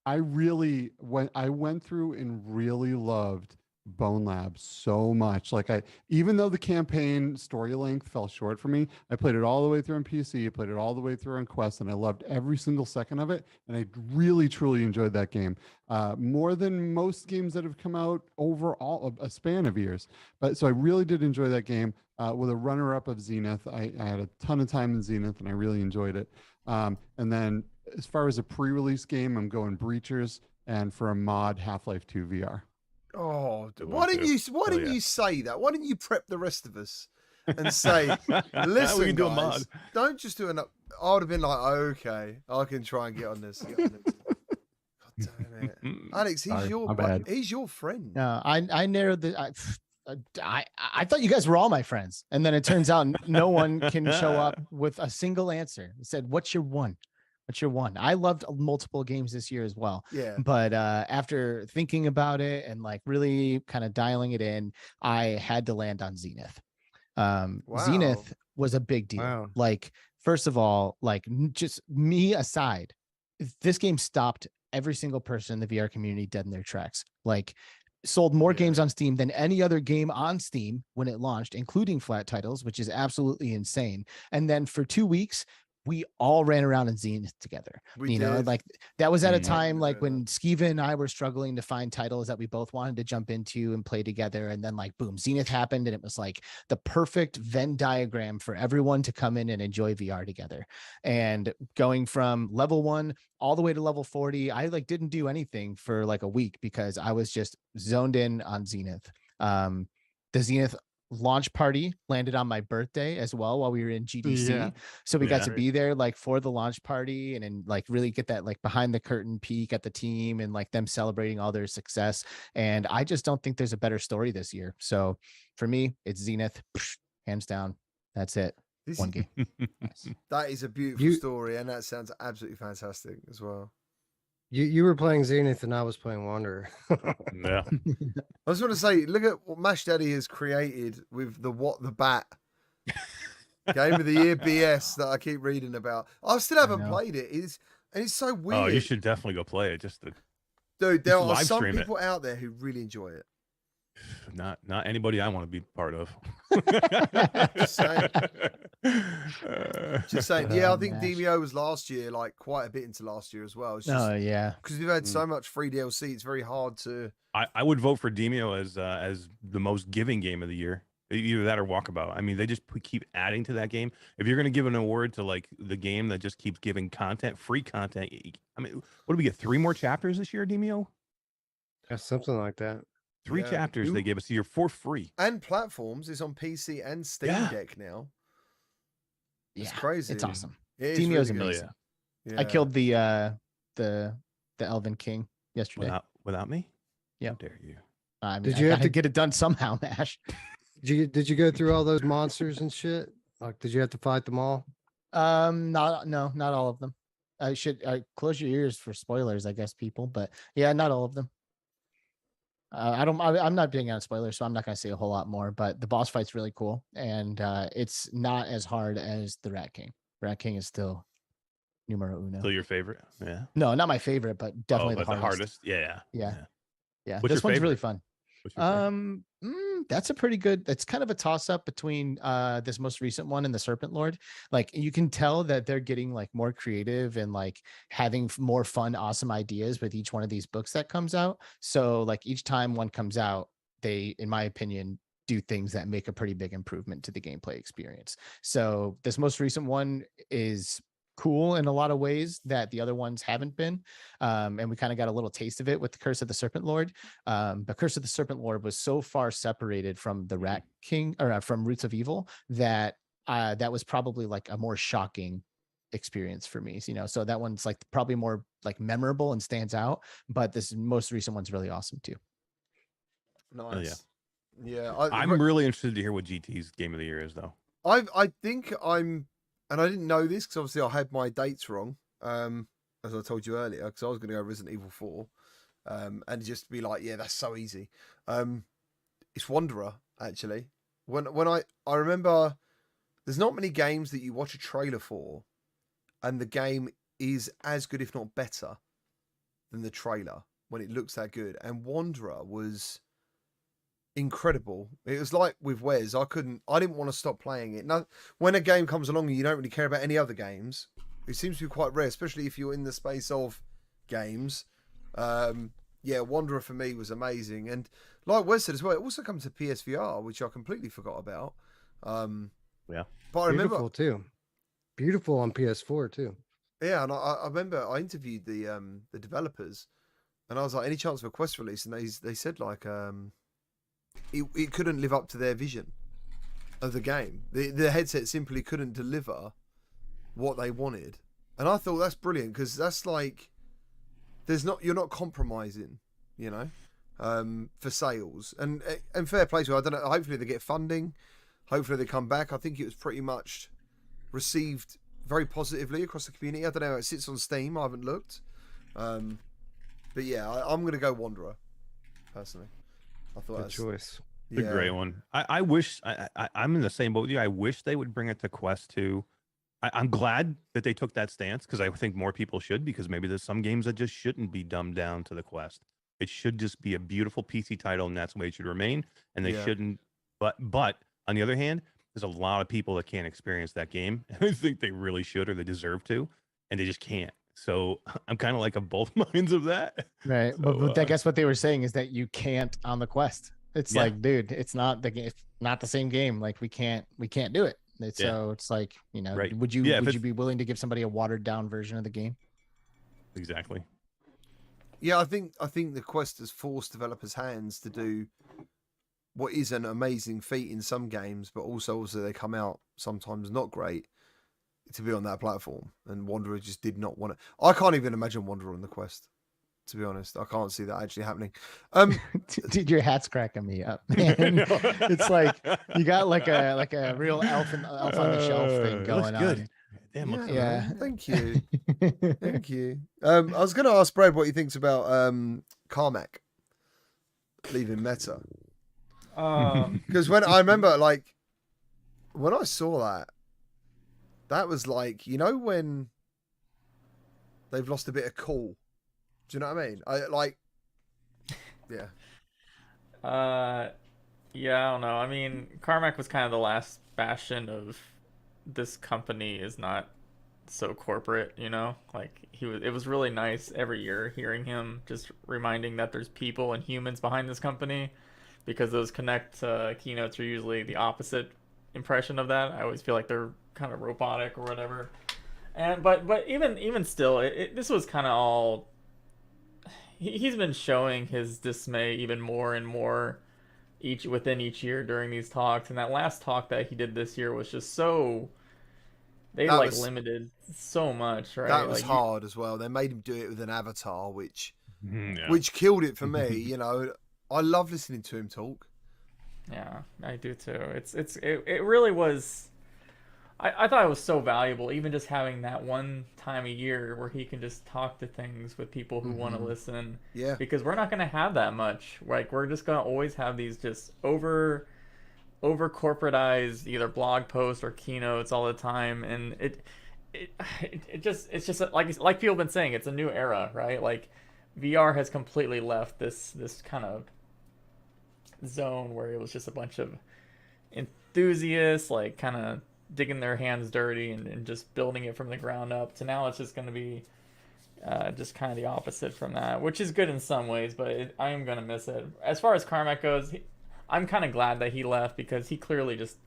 I went through and really loved BoneLab so much. Like even though the campaign story length fell short for me, I played it all the way through on PC, I played it all the way through on Quest, and I loved every single second of it. And I really, truly enjoyed that game. More than most games that have come out over a span of years. But so I really did enjoy that game. With a runner-up of Zenith, I had a ton of time in Zenith, and I really enjoyed it. And then as far as a pre-release game, I'm going Breachers, and for a mod, Half-Life 2 VR. oh, Good why one, didn't too. you? Why Hell didn't yeah. you say that? Why didn't you prep the rest of us and say, we listen, can do a guys, mod. don't just do an. I would have been like, okay, I can try and get on this. God damn it, Alex, he's Sorry, my your bad. he's your friend. No, I narrowed the. I thought you guys were all my friends, and then it turns out no one can show up with a single answer. It said, "What's your one? What's your one?" I loved multiple games this year as well, Yeah, but after thinking about it and like really kind of dialing it in, I had to land on Zenith. Wow. Zenith was a big deal. Wow. Like, first of all, like just me aside, this game stopped every single person in the VR community dead in their tracks. Like, sold more games on Steam than any other game on Steam when it launched, including flat titles, which is absolutely insane. And then for 2 weeks, we all ran around in Zenith together. we You know, did. like that was at a Mm. time like Doing when Skiva and I were struggling to find titles that we both wanted to jump into and play together. And then like, boom, Zenith happened. And it was like the perfect Venn diagram for everyone to come in and enjoy VR together. And going from level 1 all the way to level 40, I like didn't do anything for like a week because I was just zoned in on Zenith. The Zenith launch party landed on my birthday as well while we were in GDC. Yeah. So we got to Yeah. be there like for the launch party and like really get that like behind the curtain peek at the team and like them celebrating all their success. And I just don't think there's a better story this year. So for me, it's Zenith, hands down. That's it. This One is- game. That is a beautiful You- story, and that sounds absolutely fantastic as well. You were playing Zenith and I was playing Wanderer. Yeah. I just want to say, look at what Mash Daddy has created with the What the Bat Game of the Year BS that I keep reading about. I still haven't know. played it. It's so weird. Oh, you should definitely go play it. Just to, Dude, there should are live some stream it. people out there who really enjoy it. not anybody I want to be part of. Just saying. Just saying. Yeah, I think Mash. Demio was last year, like quite a bit into last year as well. It's just Oh yeah. because we've had so much free DLC, it's very hard to. I would vote for Demio as the most giving game of the year. Either that or Walkabout. I mean, they just keep adding to that game. If you're going to give an award to like the game that just keeps giving content, free content. I mean, what do we get? 3 more chapters this year, Demio? Yeah, something like that. 3 Yeah. chapters they gave us a year for free. And platforms is on PC and Steam Yeah. Deck now. Yeah, It's crazy. it's awesome. It is Demio's really good. amazing. Yeah. I killed the Elven King yesterday. Without me? Yeah. How dare you? I mean, Did I you have gotta to- get it done somehow, Nash? Did you go through all those monsters and shit? Like, did you have to fight them all? Not all of them. I should close your ears for spoilers, I guess, people. But yeah, not all of them. I'm not being on spoilers, so I'm not gonna say a whole lot more. But the boss fight's really cool, and it's not as hard as the Rat King. Rat King is still numero uno. Still your favorite? Yeah. No, not my favorite, but definitely but the hardest. Yeah. Yeah. Yeah, What's this your one's really favorite? fun. What's your favorite? That's a pretty good. It's kind of a toss up between this most recent one and the Serpent Lord. Like you can tell that they're getting like more creative and like having more fun, awesome ideas with each one of these books that comes out. So like each time one comes out, they, in my opinion, do things that make a pretty big improvement to the gameplay experience. So this most recent one is cool in a lot of ways that the other ones haven't been, and we kind of got a little taste of it with the Curse of the Serpent Lord. But Curse of the Serpent Lord was so far separated from the Rat King or from Roots of Evil that that was probably like a more shocking experience for me, you know. So that one's like probably more like memorable and stands out, but this most recent one's really awesome too. Nice. Yeah. I'm really interested to hear what GT's game of the year is, though. I think I'm, and I didn't know this because obviously I had my dates wrong, as I told you earlier, because I was going to go Resident Evil 4, and just be like, yeah, that's so easy. It's Wanderer, actually. When I remember, there's not many games that you watch a trailer for, and the game is as good, if not better, than the trailer when it looks that good. And Wanderer was incredible. It was like with Wes, I didn't want to stop playing it. Now, when a game comes along and you don't really care about any other games, it seems to be quite rare, especially if you're in the space of games. Yeah, Wanderer for me was amazing. And like Wes said as well, it also comes to PSVR, which I completely forgot about. Yeah. But I remember, Beautiful too. Beautiful on PS4 too. yeah, and I remember I interviewed the developers, and I was like, any chance of a Quest release? And they said like it couldn't live up to their vision of the game. The headset simply couldn't deliver what they wanted, and I thought that's brilliant because that's like you're not compromising, you know, for sales and fair play to it. I don't know. Hopefully they get funding. Hopefully they come back. I think it was pretty much received very positively across the community. I don't know how it sits on Steam. I haven't looked, but yeah, I'm gonna go Wanderer personally. I thought Good that's choice. The great one. I wish I'm in the same boat with you. I wish they would bring it to Quest 2. I'm glad that they took that stance because I think more people should, because maybe there's some games that just shouldn't be dumbed down to the Quest. It should just be a beautiful PC title, and that's the way it should remain. And they shouldn't. But on the other hand, there's a lot of people that can't experience that game, and I think they really should, or they deserve to, and they just can't. So I'm kind of like of both minds of that. Right. So, But I guess what they were saying is that you can't on the Quest. It's like, dude, it's not it's not the same game. Like we can't do it. So it's like, you know, Right. would you be willing to give somebody a watered down version of the game? Exactly. Yeah, I think the Quest has forced developers' hands to do what is an amazing feat in some games, but also they come out sometimes not great to be on that platform. And Wanderer just did not want to. I can't even imagine Wanderer on the Quest. To be honest, I can't see that actually happening. Dude, your hat's cracking me up, man. It's like you got like a real elf on the shelf thing going on. Damn, looks yeah. Thank you. Thank you. I was going to ask Brad what he thinks about Carmack leaving Meta. Because when I remember, like, when I saw that was like, you know, when they've lost a bit of cool. Do you know what I mean? Yeah. Yeah, I don't know. I mean, Carmack was kind of the last bastion of this company is not so corporate, you know? Like it was really nice every year hearing him just reminding that there's people and humans behind this company, because those Connect keynotes are usually the opposite impression of that. I always feel like they're kind of robotic or whatever. And but even still, this was kind of all, he's been showing his dismay even more and more within each year during these talks, and that last talk that he did this year was just so they That like was- limited so much, right? That was Like, hard as well. They made him do it with an avatar, which Yeah. which killed it for me. You know, I love listening to him talk. Yeah, I do too. It really was. I thought it was so valuable, even just having that one time a year where he can just talk to things with people who want to listen. Yeah. Because we're not going to have that much. Like, we're just going to always have these just over corporatized either blog posts or keynotes all the time, and it's just like people have been saying, it's a new era, right? Like, VR has completely left this kind of zone where it was just a bunch of enthusiasts, like, kind of digging their hands dirty and just building it from the ground up, to now it's just going to be just kind of the opposite from that, which is good in some ways, but I am going to miss it. As far as Carmack goes, I'm kind of glad that he left, because he clearly just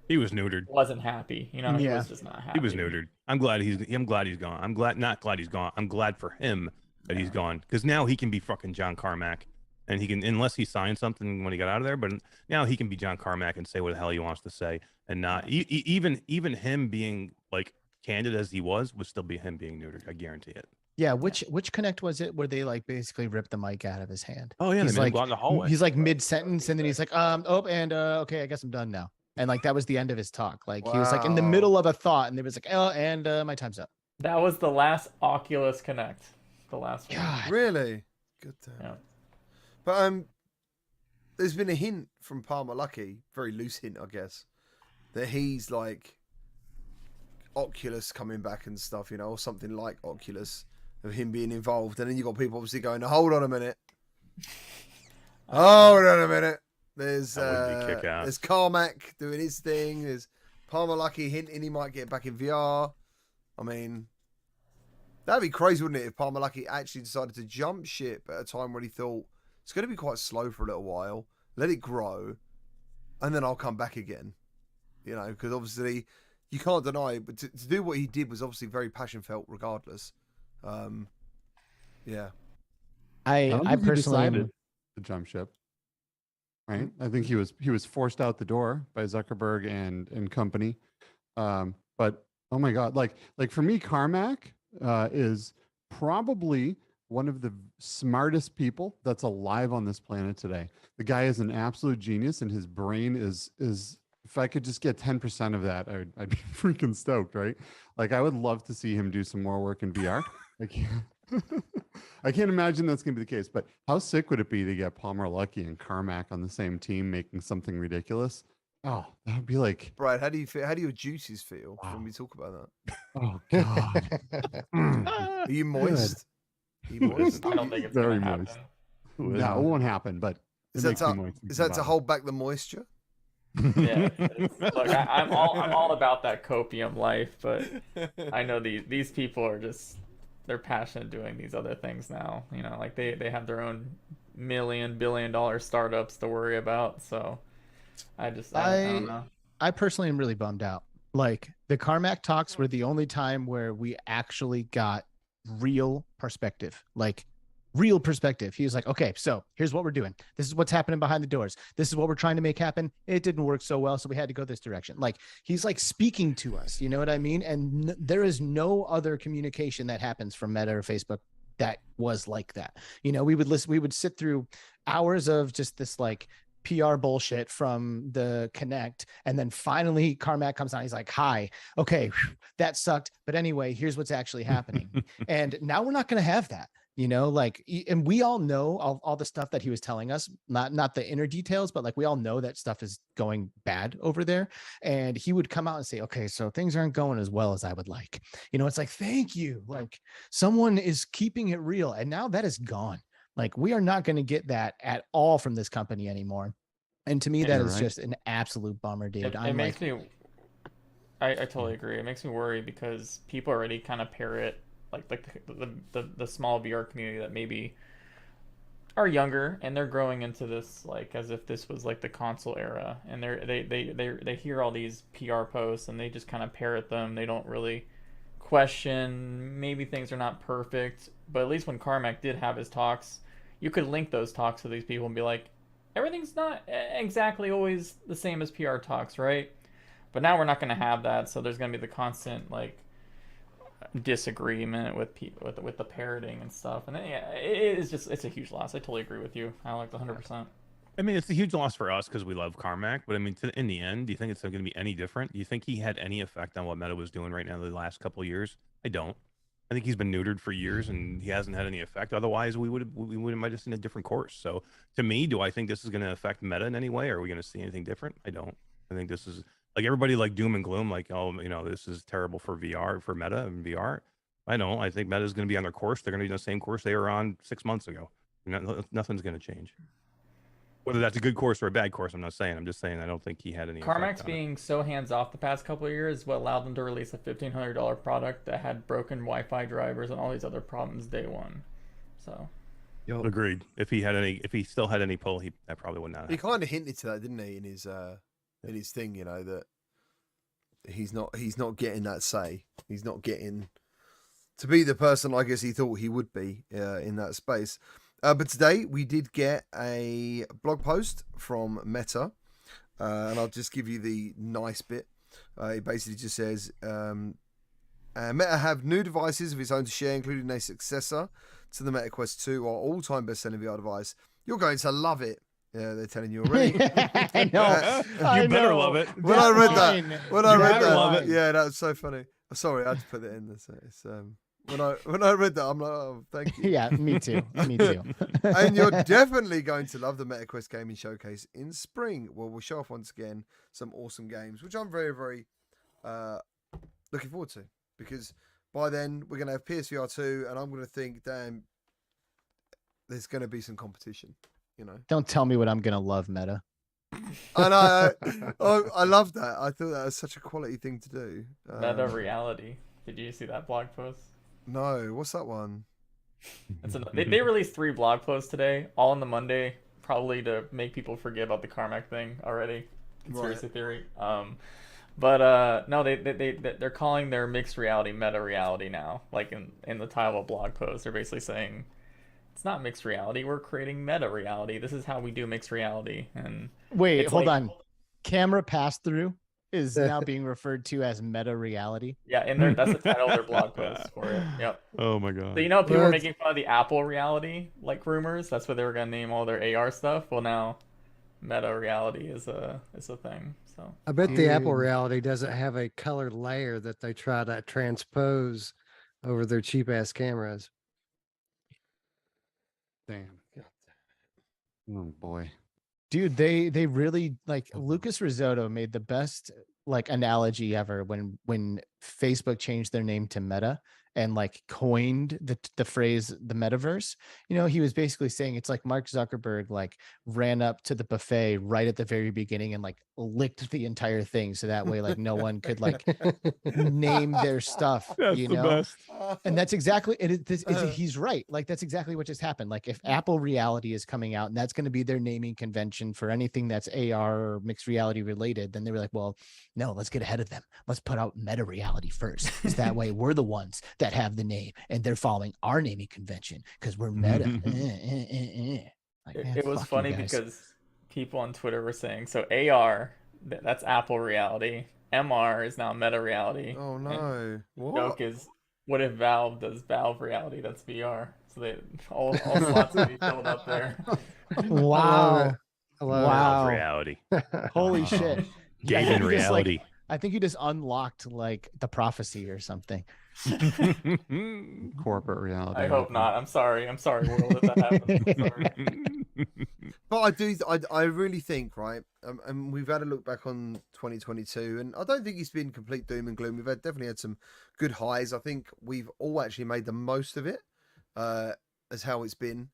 He was neutered. wasn't happy. You know, he Yeah. was just not happy. He was neutered. I'm glad he's gone. Not glad he's gone. I'm glad for him that he's gone, because now he can be fucking John Carmack, and he can, unless he signed something when he got out of there, but now he can be John Carmack and say what the hell he wants to say, and not even him being like candid as he was, would still be him being neutered. I guarantee it. Yeah, which Connect was it where they like basically ripped the mic out of his hand? Oh yeah, He's they made him like- go out in the hallway. He's like mid sentence, and then he's like, okay, I guess I'm done now. And like that was the end of his talk. Like he was like in the Wow. middle of a thought, and they was like, oh, and my time's up. That was the last Oculus Connect. The last one. God. Really? Good. Yeah. But there's been a hint from Palmer Lucky, very loose hint, I guess, that he's like Oculus coming back and stuff, you know, or something like Oculus, of him being involved. And then you got people obviously going, hold on a minute. Hold on a minute. There's That would be kick-ass. there's Carmack doing his thing. There's Palmer Lucky hinting he might get back in VR. I mean, that'd be crazy, wouldn't it, if Palmer Lucky actually decided to jump ship at a time when he thought it's going to be quite slow for a little while, let it grow, and then I'll come back again. You know, because obviously you can't deny it, but to do what he did was obviously very passion felt regardless. Yeah. I don't I think he personally decided to jump ship. Right. I think he was forced out the door by Zuckerberg and company. But oh my God, like for me, Carmack is probably one of the smartest people that's alive on this planet today. The guy is an absolute genius, and his brain is if I could just get 10% of that, I'd be freaking stoked, right? Like I would love to see him do some more work in VR. I can't imagine that's going to be the case, but how sick would it be to get Palmer Lucky and Carmack on the same team making something ridiculous? Oh, that would be like, Brad, how do you feel? How do your juices feel Wow. when we talk about that? oh God. Mm. Are you moist? Are you moist? I don't think it's Very going to happen. moist. Who is No, it? it won't happen, but it Is that makes me to, moist is thinking that to about it. hold back the moisture? Yeah. Look, I'm all about that copium life, but I know these people are just, they're passionate doing these other things now. You know, like they have their own billion-dollar startups to worry about. So I don't know. I personally am really bummed out. Like the Carmack talks were the only time where we actually got real perspective. Like real perspective. He was like, okay, so here's what we're doing. This is what's happening behind the doors. This is what we're trying to make happen. It didn't work so well, so we had to go this direction. Like he's like speaking to us, you know what I mean? And there is no other communication that happens from Meta or Facebook that was like that. You know, we would sit through hours of just this like PR bullshit from the Connect, and then finally Carmack comes on. He's like, hi, okay, that sucked, but anyway, here's what's actually happening. And now we're not going to have that. You know, like, and we all know all the stuff that he was telling us, not the inner details, but like we all know that stuff is going bad over there. And he would come out and say, okay, so things aren't going as well as I would like. You know, it's like, thank you. Like someone is keeping it real. And now that is gone. Like we are not going to get that at all from this company anymore. And to me, that You're is right. just an absolute bummer, dude. It makes me. I totally agree. It makes me worry because people already kind of parrot like the small VR community that maybe are younger and they're growing into this like as if this was like the console era, and they hear all these PR posts and they just kind of parrot them. They don't really question. Maybe things are not perfect, but at least when Carmack did have his talks, you could link those talks to these people and be like, everything's not exactly always the same as PR talks, right? But now we're not going to have that, so there's going to be the constant like disagreement with people with the parroting and stuff, and yeah, it's a huge loss. I totally agree with you, Alex, 100%. I mean, it's a huge loss for us because we love Carmack, but I mean, in the end, do you think it's going to be any different? Do you think he had any effect on what Meta was doing right now the last couple of years? I don't. I think he's been neutered for years and he hasn't had any effect. Otherwise, we might have seen a different course. So to me, do I think this is going to affect Meta in any way? Are we going to see anything different? I don't. I think this is like everybody like doom and gloom, like, oh, you know, this is terrible for VR, for Meta and VR. I don't. I think Meta is going to be on their course. They're going to be on the same course they were on 6 months ago. Nothing's going to change. Whether that's a good course or a bad course, I'm not saying. I'm just saying I don't think he had any. Carmack's being so hands off the past couple of years what allowed them to release a $1,500 product that had broken Wi-Fi drivers and all these other problems day one. So, agreed. If he still had any pull, that probably would not. He kind of hinted to that, didn't he, in his thing? You know, that he's not getting that say. He's not getting to be the person I guess he thought he would be in that space. But today we did get a blog post from Meta, and I'll just give you the nice bit. It basically just says, Meta have new devices of its own to share, including a successor to the Meta Quest 2, our all-time best-selling VR device. You're going to love it. Yeah, they're telling you already. I know. You better love it. When I read that, love it. yeah, that was so funny. Sorry, I had to put it in this. When I read that, I'm like, oh, thank you. Yeah, me too. Me too. And you're definitely going to love the MetaQuest Gaming Showcase in spring. Well, we'll show off once again some awesome games, which I'm very, very looking forward to. Because by then, we're going to have PSVR 2, and I'm going to think, damn, there's going to be some competition, you know? Don't tell me what I'm going to love, Meta. And I love that. I thought that was such a quality thing to do. Meta reality. Did you see that blog post? No, what's that one? They released 3 blog posts today, all on the Monday, probably to make people forget about the Carmack thing already, conspiracy theory. But no, they're calling their mixed reality meta reality now. Like in the title of blog post, they're basically saying it's not mixed reality. We're creating meta reality. This is how we do mixed reality. And wait, hold on. Camera pass through is now being referred to as meta reality. Yeah, and that's the title of their blog post for it. Yep. Oh my god. So you know people were making fun of the Apple reality like rumors. That's what they were gonna name all their AR stuff. Well, now meta reality is a thing. So I bet the Apple reality doesn't have a colored layer that they try to transpose over their cheap ass cameras. Damn. Oh boy. Dude, they really like Lucas Risotto made the best like analogy ever when Facebook changed their name to Meta and like coined the phrase the metaverse. You know, he was basically saying it's like Mark Zuckerberg like ran up to the buffet right at the very beginning and like licked the entire thing so that way like no one could like name their stuff. That's you the know, best. and that's exactly he's right. Like that's exactly what just happened. Like if Apple Reality is coming out and that's going to be their naming convention for anything that's AR or mixed reality related, then they were like, well, no, let's get ahead of them. Let's put out Meta Reality first, because that way we're the ones that have the name and they're following our naming convention because we're Meta. Like, it was funny because people on Twitter were saying, so AR, that's Apple Reality. MR is now Meta Reality. Oh no! The joke is, what if Valve does Valve Reality? That's VR. So they all slots will be filled up there. Wow! Valve Reality. Holy shit! Gaming reality. I think you just unlocked like the prophecy or something. Corporate reality. I hope not. I'm sorry, world, if that happens. But I really think, right, and we've had a look back on 2022, and I don't think it's been complete doom and gloom. We've definitely had some good highs. I think we've all actually made the most of it, as how it's been.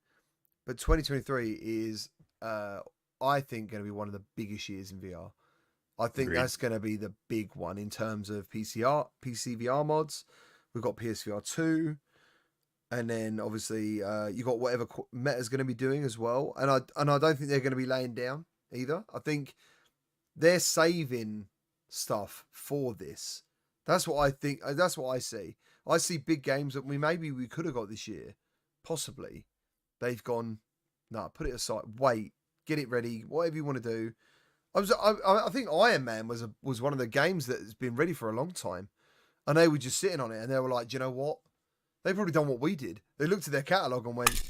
But 2023 is, I think, going to be one of the biggest years in VR. I think that's going to be the big one in terms of PCVR mods. We've got PSVR 2, and then obviously you got whatever Meta's going to be doing as well. And I don't think they're going to be laying down either. I think they're saving stuff for this. That's what I think. That's what I see. I see big games that we could have got this year, possibly. They've gone, no, put it aside. Wait, get it ready. Whatever you want to do. I think Iron Man was one of the games that has been ready for a long time, and they were just sitting on it, and they were like, do you know what? They've probably done what we did. They looked at their catalog and went,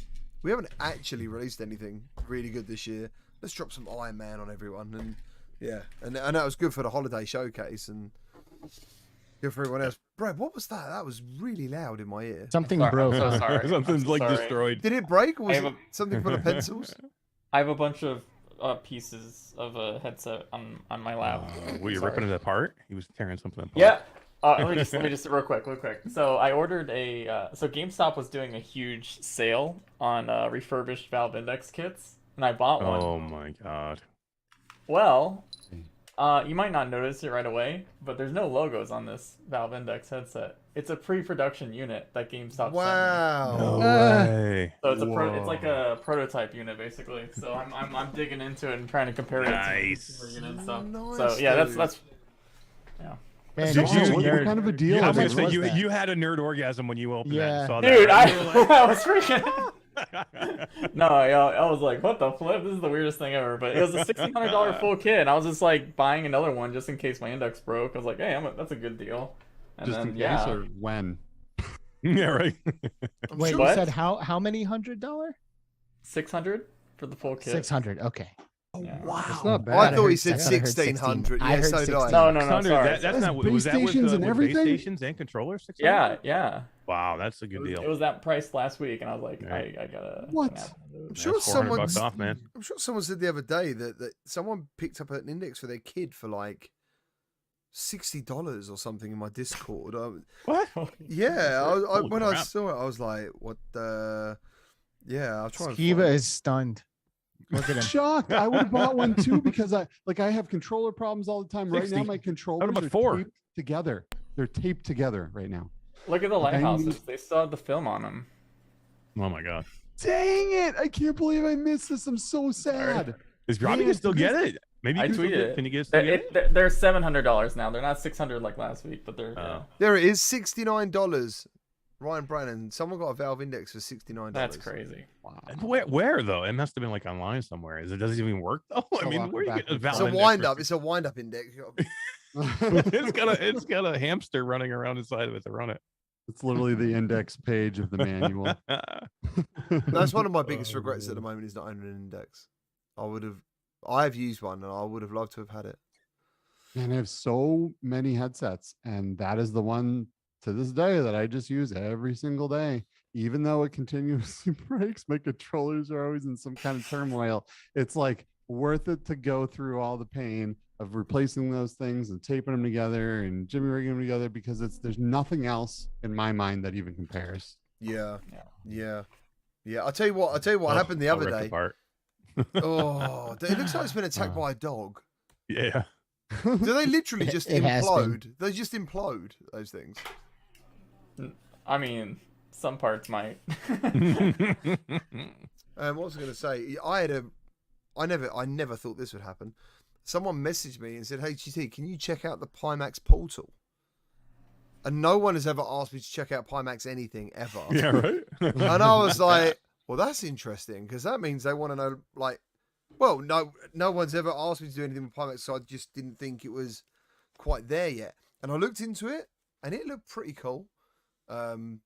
we haven't actually released anything really good this year. Let's drop some Iron Man on everyone, and yeah, and that was good for the holiday showcase and good for everyone else. Brad, what was that? That was really loud in my ear. Something Sorry, broke. I'm so sorry. Something's I'm so like sorry. destroyed. Did it break, or was I have it something for the pencils? I have a bunch of pieces of a headset on my lap. Were you Sorry. ripping it apart? He was tearing something apart. Yeah. Let me just real quick. So I ordered so GameStop was doing a huge sale on refurbished Valve Index kits, and I bought one. Oh my god. Well, you might not notice it right away, but there's no logos on this Valve Index headset. It's a pre-production unit that GameStop Wow. No way. sent me. So it's like a prototype unit basically. So I'm digging into it and trying to compare it Nice. to consumer unit and stuff. Nice, so yeah, dude. that's yeah. Man, Did you're you- such a what nerd. kind of a deal? I was gonna is say it? was that? you had a nerd orgasm when you opened that Yeah. and saw Dude, that. right? I was freaking. No, I was like, what the flip? This is the weirdest thing ever. But it was a $1,600 full kit, and I was just like buying another one just in case my index broke. I was like, hey, that's a good deal. And Just then in case, yeah, or when? Yeah, right. I'm Wait, sure- you What? said how many $100? 600 for the full kit. 600. Okay. Yeah. It's not bad. I I thought he heard said 16. 1600. I Yeah, heard so did I. 16. No, Thunder, sorry. that's That's not. base Was that with stations and with everything? base stations and controllers? 600? Yeah. Wow, that's a good deal. It was that price last week, and I was like, Right. I gotta. What? I'm sure That's $400 someone. off, man. I'm sure someone said the other day that someone picked up an index for their kid for like $60 or something in my Discord. What? Yeah, Holy when I crap. saw it, I was like, "What the?" Yeah, I'll try. and Skiva find it. is stunned. Look at him. Shocked. I would have bought one too because I have controller problems all the time. Right now, 60. my controllers about are 4? taped together. They're taped together right now. Look at the Like, I lighthouses. need- They still have the film on them. Oh my god. Dang it! I can't believe I missed this. I'm so sad. Is Robbie Man, can still get this- it? Maybe I you can still tweeted get it. it. Can you get it? They're $700 now. They're not 600 like last week, but they're. Yeah. There it is, $69. Ryan Brannon. Someone got a Valve Index for $69. That's crazy. Wow. And where though? It must have been like online somewhere. Does it even work though? I So mean, walk where you back get a and It's Valve a Index wind for up. It's a wind up index. it's got a hamster running around inside of it to run It's literally the index page of the manual. it. That's one of my biggest regrets at the moment is not owning an index. I have used one and I would have loved to have had it. And I have so many headsets, and that is the one to this day that I just use every single day. Even though it continuously breaks, my controllers are always in some kind of turmoil. It's like worth it to go through all the pain of replacing those things and taping them together and jimmy rigging them together because there's nothing else in my mind that even compares. Yeah. Yeah. I'll tell you what happened the All other ripped day. apart. Oh, it looks like it's been attacked by a dog. Yeah. Do they literally just It has been. implode? They just implode those things. I mean, some parts might. What was I going to say? I never thought this would happen. Someone messaged me and said, "Hey GT, can you check out the Pimax portal?" And no one has ever asked me to check out Pimax anything ever. Yeah, right. And I was like, "Well, that's interesting because that means they want to know." Like, well, no one's ever asked me to do anything with Pimax, so I just didn't think it was quite there yet. And I looked into it, and it looked pretty cool. And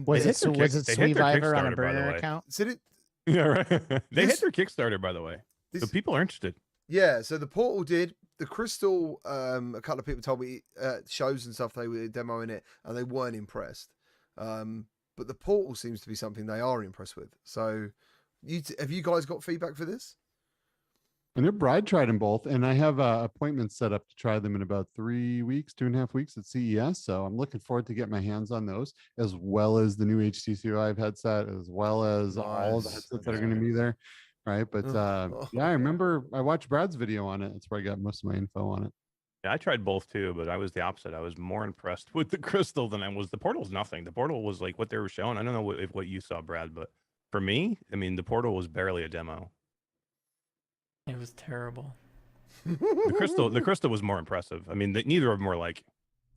Was They it hit their was it they hit their Sweeviver on a Kickstarter, by the burner way. account? so it, Yeah, right. They This- hit their Kickstarter, by the way. So this, people are interested. yeah, so the portal did. The Crystal, a couple of people told me shows and stuff they were demoing it and they weren't impressed. But the portal seems to be something they are impressed with. So, have you guys got feedback for this? I know Bride tried them both, and I have appointments set up to try them in about 3 weeks, 2.5 weeks at CES. So I'm looking forward to get my hands on those, as well as the new HTC Vive headset, as well as all the Nice. headsets that are going to be there. Right. But yeah, I remember I watched Brad's video on it. That's where I got most of my info on it. Yeah, I tried both too, but I was the opposite. I was more impressed with the Crystal than I was. The Portal's nothing. The Portal was like what they were showing. I don't know what you saw, Brad, but for me, I mean, the Portal was barely a demo. It was terrible. The Crystal was more impressive. I mean, neither of them were like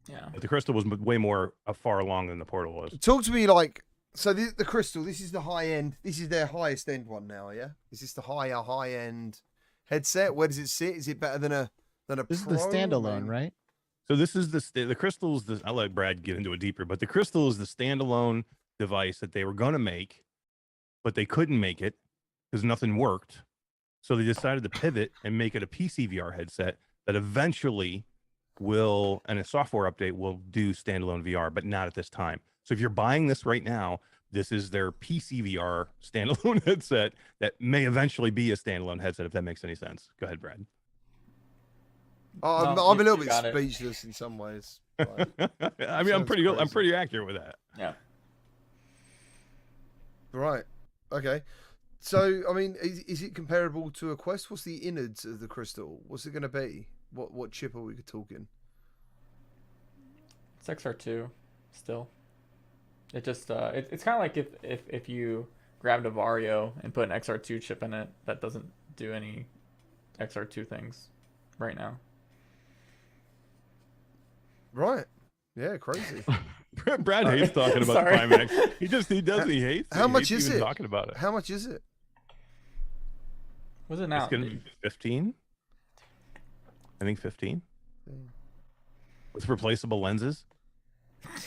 Yeah. But the crystal was way more far along than the portal was. Talk to me like, so the crystal, this is the high end, this is their highest end one now, yeah? Is this the high end headset? Where does it sit? Is it better than a This is Pro? the standalone, I mean, right? So this is the crystal is the. I'll let Brad get into it deeper, but the crystal is the standalone device that they were going to make, but they couldn't make it because nothing worked. So they decided to pivot and make it a PCVR headset that eventually will, and a software update will do standalone VR, but not at this time. So if you're buying this right now, this is their PCVR standalone headset that may eventually be a standalone headset, if that makes any sense. Go ahead, Brad. I'm No, a little you bit got it. speechless in some ways. Like, I mean, I'm Sounds pretty crazy. accurate with that. Yeah. right. Okay. So, I mean, is it comparable to a Quest? What's the innards of the crystal? What's it going to be? What chip are we talking? It's XR2 still. It just it's kind of like if you grabbed a Vario and put an XR2 chip in it that doesn't do any XR2 things right now. Right. Yeah, crazy. Brad hates talking about Sorry. the Pimax. He hates. How he much hates is even it? talking about it. How much is it? Was it now? It's gonna be 15. I think 15. With replaceable lenses,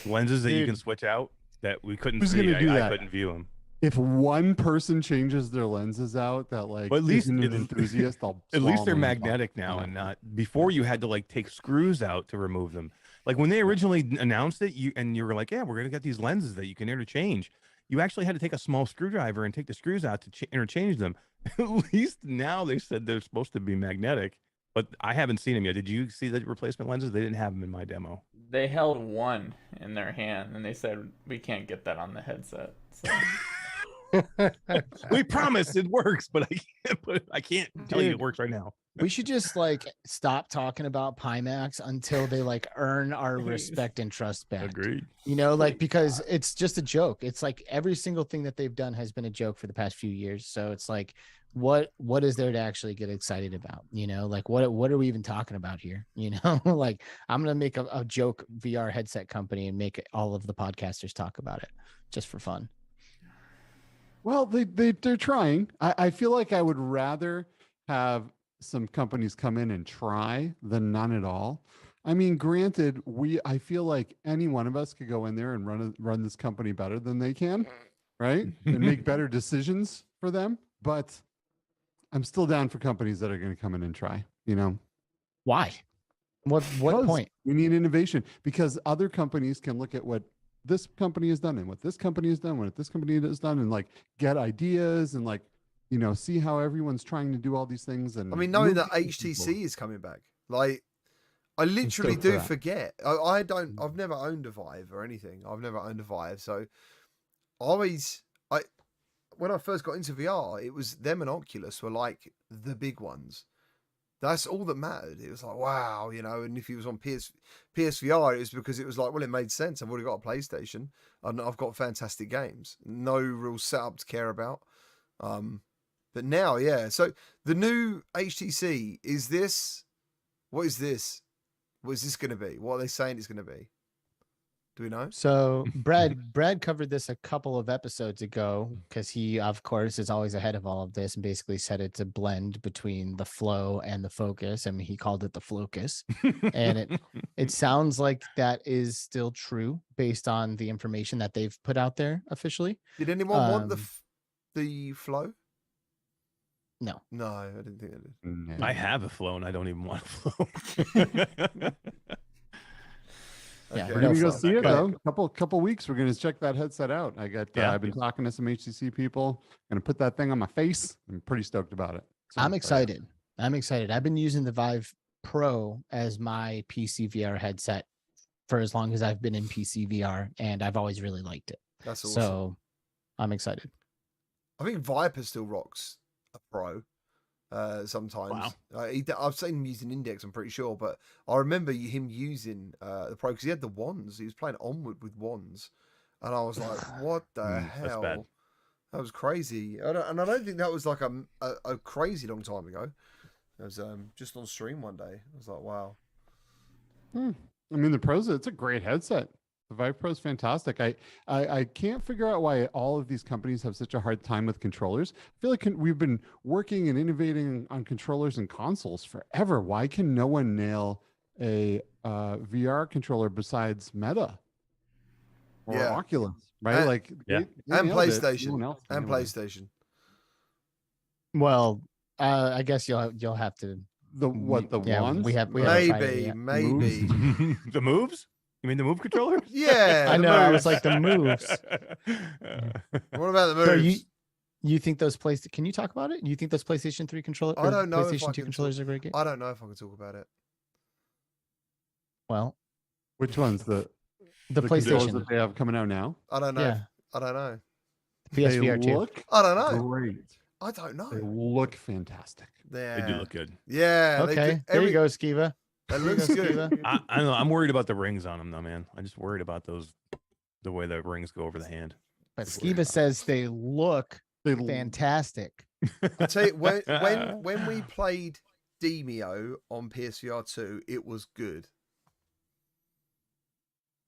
lenses that you Dude. can switch out that we couldn't Who's see. gonna do I that? couldn't view them. If one person changes their lenses out, that like But at least isn't an it- enthusiast, I'll At least swallow they're them. magnetic now and not. Before you had to like take screws out to remove them. Like when they originally announced it, you were like, yeah, we're gonna get these lenses that you can interchange. You actually had to take a small screwdriver and take the screws out to interchange them. At least now they said they're supposed to be magnetic, but I haven't seen them yet. Did you see the replacement lenses? They didn't have them in my demo. They held one in their hand and they said we can't get that on the headset. So We promise it works, but I can't tell you it Dude. works right now. We should just like stop talking about Pimax until they like earn our respect and trust back. Agreed. You know, like because it's just a joke. It's like every single thing that they've done has been a joke for the past few years. So it's like, what is there to actually get excited about? You know, like what are we even talking about here? You know, like I'm gonna make a joke VR headset company and make all of the podcasters talk about it just for fun. Well, they're trying. I feel like I would rather have some companies come in and try than none at all. I mean, granted, I feel like any one of us could go in there and run this company better than they can, right? And make better decisions for them. But I'm still down for companies that are going to come in and try, you know. Why? What Because point? We need innovation because other companies can look at what this company has done and what this company has done, what this company has done, and like get ideas and like, you know, see how everyone's trying to do all these things. And I mean, knowing move that people. HTC is coming back, like, I literally stoked for do that. forget. I've never owned a Vive or anything. I've never owned a Vive. So when I first got into VR, it was them and Oculus were like the big ones. That's all that mattered. It was like, wow, you know, and if he was on PSVR, it was because it was like, well, it made sense. I've already got a PlayStation and I've got fantastic games. No real setup to care about. But now, yeah. So the new HTC, what is this? What is this going to be? What are they saying it's going to be? Do we know? So Brad covered this a couple of episodes ago because he, of course, is always ahead of all of this and basically said it's a blend between the flow and the focus. I mean, he called it the flocus, and it sounds like that is still true based on the information that they've put out there officially. Did anyone want the flow? No. No, I didn't think they did. No. I have a flow and I don't even want a flow. Yeah, Okay. We're no gonna go flow, see it but- though. Couple weeks. We're gonna check that headset out. Yeah. I've been talking to some HTC people. Gonna put that thing on my face. I'm pretty stoked about it. So, I'm excited. I've been using the Vive Pro as my PC VR headset for as long as I've been in PC VR, and I've always really liked it. That's awesome. So I'm excited. I think Viper still rocks a Pro sometimes. I've seen him using Index, I'm pretty sure, but I remember him using the Pro because he had the wands. He was playing Onward with wands, and I was like, "What the That's hell?" bad. That was crazy, and I don't think that was like a crazy long time ago. It was just on stream one day. I was like, "Wow." I mean, the Pros, it's a great headset. The Vive Pro is fantastic. I can't figure out why all of these companies have such a hard time with controllers. I feel like we've been working and innovating on controllers and consoles forever. Why can no one nail a VR controller besides Meta or Yeah. Oculus? Right? And- like Yeah. they And nailed it. No PlayStation. one else can And nail it. PlayStation. Well, I guess you'll have to. The what? The Yeah, ones? we haven't tried it Maybe, yet. maybe. The moves? You mean the move controller? Yeah. I the know. I was moves. like the moves. What about the So moves? you think those Can you talk about it? You think those PlayStation 3 controllers? I don't know if I PlayStation 2 can controllers are great. I don't know if I can talk about it. Well, Which ones? The controllers PlayStation. that they have coming out now. I don't know. Yeah. I don't know. PSVR 2. They look I don't know. great. I don't know. They look fantastic. Yeah. They do look good. Yeah. they Okay, do- there you go, Skiva. It looks There you good. go, I don't know. I'm worried about the rings on them though, man. I'm just worried about the way the rings go over the hand. But Skiva says they look They fantastic. I tell you, when we played Demio on PSVR 2, it was good.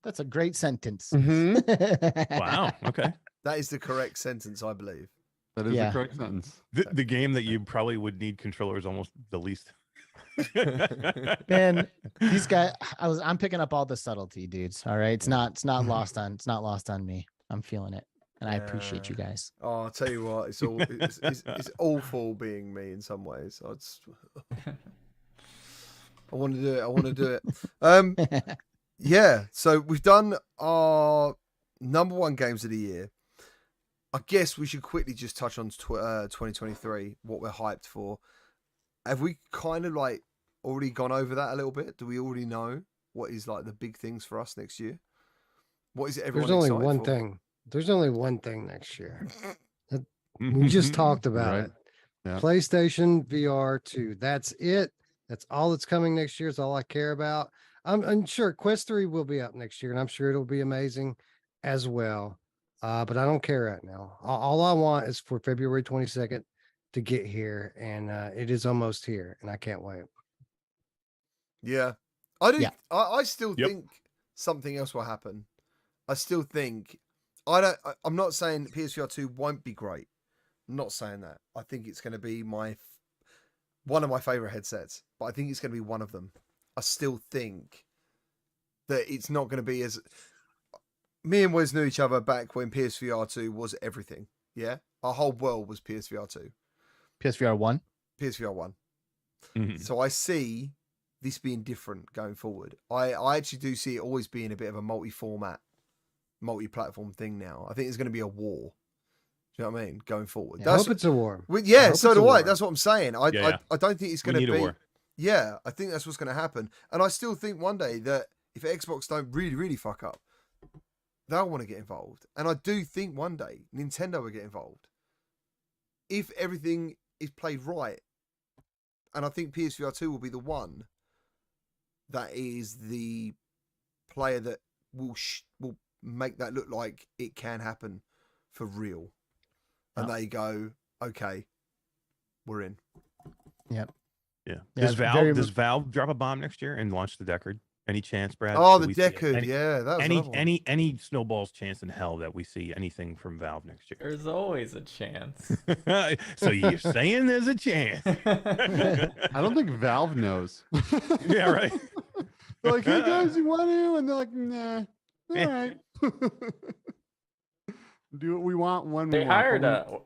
That's a great sentence. Mhm. Wow. Okay. That is the correct sentence, I believe. That is Yeah. the correct sentence. The game that you probably would need controllers almost the least. Man, these guys, I'm picking up all the subtlety, dudes. All right, it's not lost on me. I'm feeling it, and I appreciate you guys. Oh, I'll tell you what, it's awful being me in some ways. I want to do it. I want to do it. Yeah. So we've done our number one games of the year. I guess we should quickly just touch on 2023, what we're hyped for. Have we kind of like already gone over that a little bit? Do we already know what is like the big things for us next year? What is it everyone There's only excited one for? thing. There's only one thing next year. We just talked about Right. it. Yeah. PlayStation VR 2. That's it. That's all that's coming next year. It's all I care about. I'm sure Quest 3 will be up next year, and I'm sure it'll be amazing as well. But I don't care right now. All I want is for February 22nd to get here, and it is almost here, and I can't wait. Yeah, I do. Yeah. I still Yep. think something else will happen. I still think I'm not saying PSVR 2 won't be great. I'm not saying that. I think it's going to be one of my favorite headsets, but I think it's going to be one of them. I still think that it's not going to be as. Me and Wes knew each other back when PSVR 2 was everything. Yeah, our whole world was PSVR 2, PSVR 1. PSVR 1. Mhm. So I see this being different going forward. I actually do see it always being a bit of a multi-format, multi-platform thing now. I think it's going to be a war. Do you know what I mean? Going forward. I hope it's a war. Well, I yeah, hope so it's a do I. war. That's what I'm saying. I Yeah. I don't think it's We going need to a be. war. Yeah, I think that's what's going to happen. And I still think one day that if Xbox don't really, really fuck up, they'll want to get involved. And I do think one day Nintendo will get involved. If everything is played right. And I think PSVR 2 will be the one that is the player that will make that look like it can happen for real. And they go, okay, we're in. Yep. Yeah. Yeah, Does Valve drop a bomb next year and launch the Deckard? Any chance, Brad? Oh, that the we see it? Deckard, yeah, that was another one. any snowball's chance in hell that we see anything from Valve next year? There's always a chance. So you're saying there's a chance? I don't think Valve knows. Yeah, right. They're like, hey guys, you want to? And they're like, nah. All right. Do what we want when we They want. hired but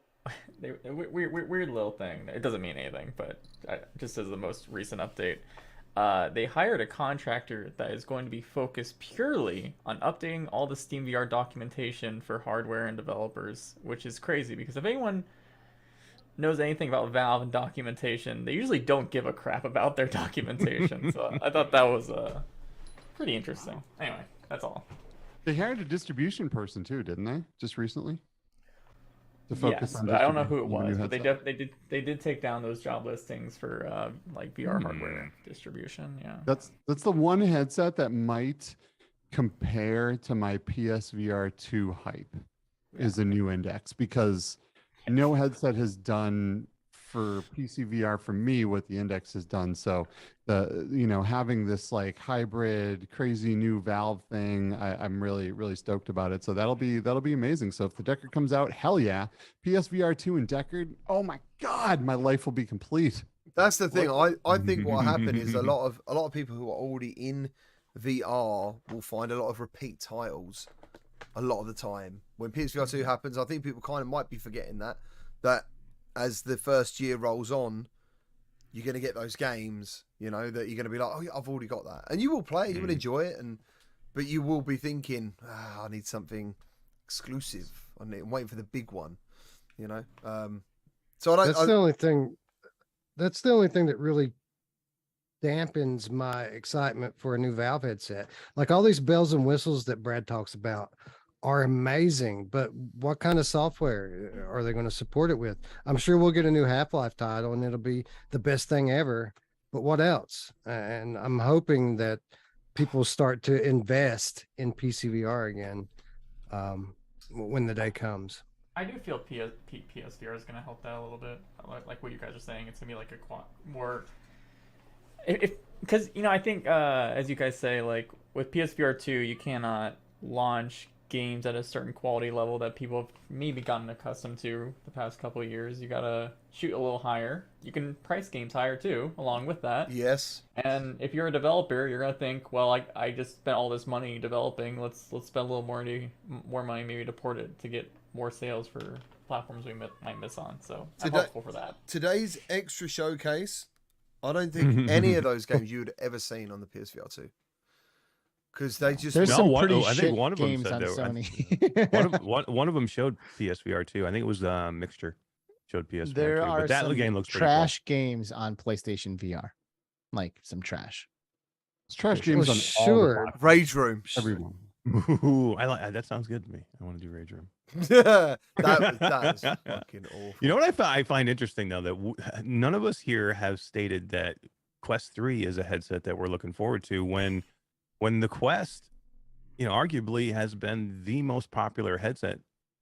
a weird little thing. It doesn't mean anything, but just as the most recent update, they hired a contractor that is going to be focused purely on updating all the SteamVR documentation for hardware and developers, which is crazy because if anyone knows anything about Valve and documentation, they usually don't give a crap about their documentation. So I thought that was pretty interesting. Anyway, that's all. They hired a distribution person too, didn't they? Just recently. To focus Yes, on but I don't know who it distributing was, the but new headset. they did take down those job listings for like VR hardware distribution. Yeah. That's the one headset that might compare to my PSVR 2 hype is a new index because no headset has done for PCVR for me what the Index has done. So having this like hybrid crazy new Valve thing, I'm really stoked about it. So that'll be amazing. So if the Deckard comes out, hell yeah. PSVR2 and Deckard, oh my god, my life will be complete. That's the thing. I think what happened is a lot of people who are already in VR will find a lot of repeat titles a lot of the time. When PSVR2 happens, I think people kind of might be forgetting that as the first year rolls on, you're going to get those games, that you're going to be like, oh yeah, I've already got that. And you will play it, you will enjoy it, but you will be thinking, I need something exclusive. I'm waiting for the big one, So That's the only thing that really dampens my excitement for a new Valve headset. Like all these bells and whistles that Brad talks about are amazing, but what kind of software are they going to support it with? I'm sure we'll get a new Half-Life title and it'll be the best thing ever, but what else? And I'm hoping that people start to invest in PCVR again when the day comes. I do feel PSVR is going to help that a little bit. Like what you guys are saying, it's going to be like a more... Because, I think, as you guys say, like with PSVR 2, you cannot launch games at a certain quality level that people have maybe gotten accustomed to the past couple of years. You got to shoot a little higher. You can price games higher too, along with that. Yes. And if you're a developer, you're going to think, well, I just spent all this money developing. Let's spend a little more money maybe to port it to get more sales for platforms we might miss on. So I'm hopeful for that. Today's extra showcase, I don't think any of those games you would have ever seen on the PSVR 2. Because they just... There's some pretty I think one of them games said on they Sony. one of them showed PSVR 2. I think it was Mixture showed PSVR 2. There are but that some game looks trash games on PlayStation VR. Like some trash. It's trash games on sure. Rage Room. Everyone. Ooh, I like that. Sounds good to me. I want to do Rage Room. that was fucking awful. You know what I find interesting though, that none of us here have stated that Quest 3 is a headset that we're looking forward to when the Quest, arguably has been the most popular headset.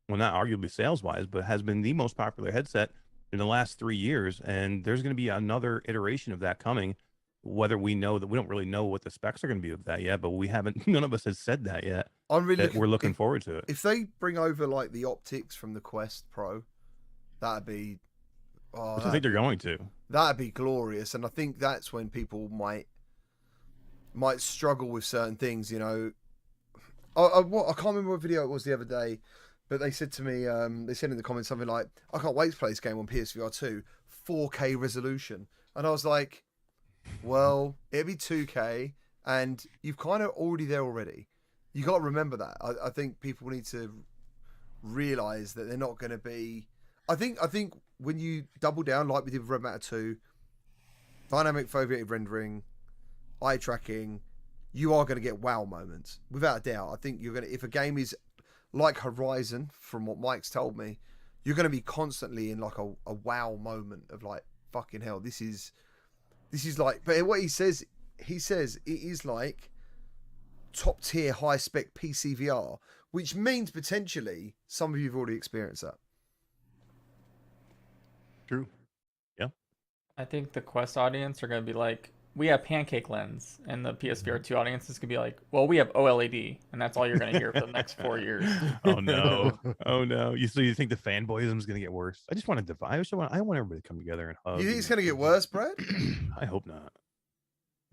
Well, not arguably sales wise, but has been the most popular headset in the last 3 years. And there's going to be another iteration of that coming. Whether we know that, we don't really know what the specs are going to be of that yet, but none of us has said that yet. We're looking forward to it. If they bring over like the optics from the Quest Pro, that'd be... I think they're going to. That'd be glorious. And I think that's when people might struggle with certain things, I can't remember what video it was the other day, but they said to me, they said in the comments something like, I can't wait to play this game on PSVR 2, 4K resolution. And I was like, well, it'll be 2K, and you've kind of already there already. You got to remember that. I think people need to realize that they're not going to be... I think when you double down, like we did with Red Matter 2, dynamic foveated rendering, eye tracking, you are going to get wow moments without a doubt. I think you're going to, if a game is like Horizon, from what Mike's told me, you're going to be constantly in like a wow moment of like, fucking hell, this is like, but what he says it is like top tier high spec PCVR, which means potentially some of you have already experienced that. True. Yeah. I think the Quest audience are going to be like, we have pancake lens, and the PSVR 2 audience is going to be like, well, we have OLED, and that's all you're going to hear for the next 4 years. Oh no. Oh no. You think the fanboyism is going to get worse? I just want to divide. I want everybody to come together and hug. You think it's going to get worse, Brad? I hope not.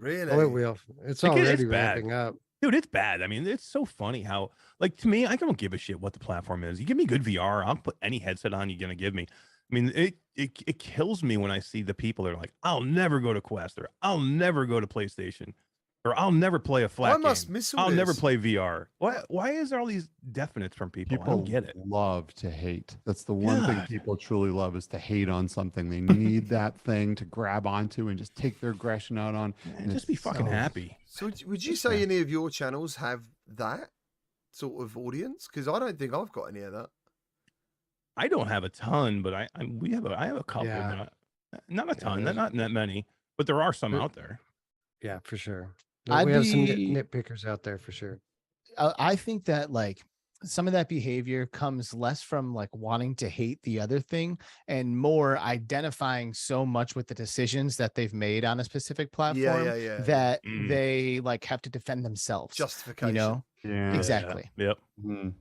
Really? Oh, it will. It's already ramping up. Dude, it's bad. I mean, it's so funny how, like, to me, I don't give a shit what the platform is. You give me good VR, I'll put any headset on you're going to give me. I mean, it kills me when I see the people that are like, I'll never go to Quest, or I'll never go to PlayStation, or I'll never play a flat game. I'll never play VR. Why is there all these definites from people? I don't get it. Love to hate. That's the one thing people truly love, is to hate on something. They need that thing to grab onto and just take their aggression out on. And just be fucking happy. So would you say any of your channels have that sort of audience? Because I don't think I've got any of that. I don't have a ton, but I have a couple, Yeah. but not a ton, not that many, but there are some out there. Yeah, for sure. I'd We have some be- nitpickers out there for sure. I think that like some of that behavior comes less from like wanting to hate the other thing and more identifying so much with the decisions that they've made on a specific platform yeah. that Mm. they like have to defend themselves. Justification. You know, Yeah. exactly. Yep. Mhm.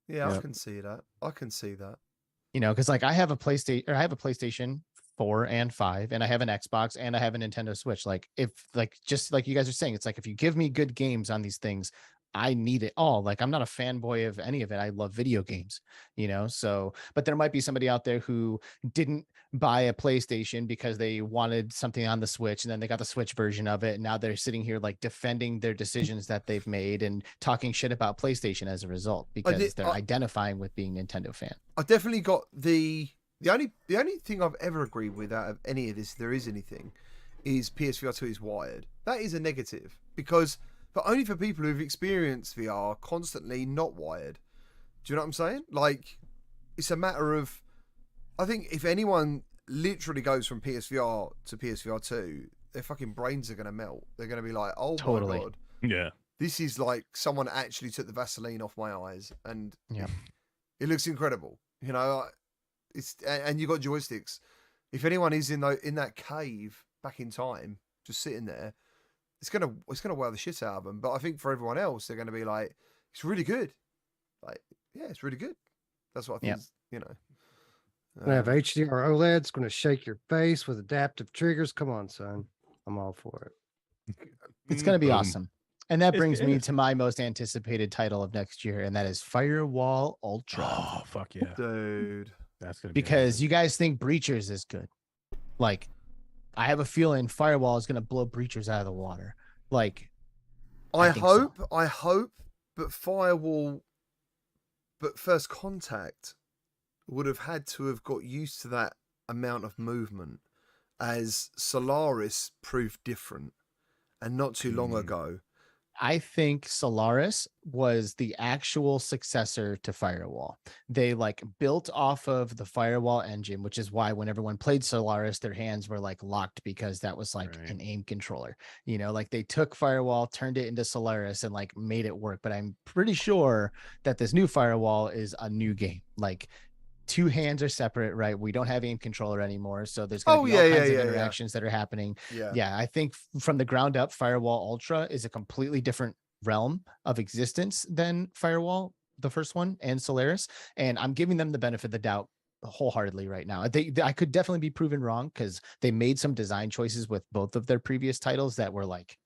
Yeah, I Yep. can see that. I can see that. You know, because like I have a PlayStation 4 and 5, and I have an Xbox and I have a Nintendo Switch. Like if like just like you guys are saying, it's like if you give me good games on these things, I need it all. Like I'm not a fanboy of any of it. I love video games, you know. So, but there might be somebody out there who didn't buy a PlayStation because they wanted something on the Switch, and then they got the Switch version of it, and now they're sitting here like defending their decisions that they've made and talking shit about PlayStation as a result because they're identifying with being Nintendo fan. I definitely got the only thing I've ever agreed with out of any of this, if there is anything, is PSVR2 is wired. That is a negative because, but only for people who've experienced VR constantly not wired. Do you know what I'm saying? Like, it's a matter of, I think if anyone literally goes from PSVR to PSVR2, their fucking brains are going to melt. They're going to be like, oh Totally. my God. Yeah. This is like someone actually took the Vaseline off my eyes and Yeah. it looks incredible. You know, and you got joysticks. If anyone is in that cave back in time, just sitting there, it's gonna wow the shit out of them. But I think for everyone else, they're gonna be like, it's really good. Like, yeah, it's really good. That's what I think. You know, Gonna have HDR OLED. It's gonna shake your face with adaptive triggers. Come on, son. I'm all for it. It's going to be Boom. awesome. And that brings me it is. to my most anticipated title of next year, and that is Firewall Ultra. Oh fuck yeah, dude. that's gonna be Because amazing. you guys think Breachers is good. Like, I have a feeling Firewall is going to blow Breachers out of the water. Like, I think so. hope, but Firewall, but First Contact would have had to have got used to that amount of movement, as Solaris proved different, and not too long ago. I think Solaris was the actual successor to Firewall. They like built off of the Firewall engine, which is why when everyone played Solaris, their hands were like locked because that was like Right. an aim controller. You know, like they took Firewall, turned it into Solaris, and like made it work. But I'm pretty sure that this new Firewall is a new game. Like, two hands are separate, right? We don't have aim controller anymore, so there's going to be all kinds of interactions that are happening. Yeah, I think from the ground up, Firewall Ultra is a completely different realm of existence than Firewall, the first one, and Solaris, and I'm giving them the benefit of the doubt wholeheartedly right now. I could definitely be proven wrong because they made some design choices with both of their previous titles that were like,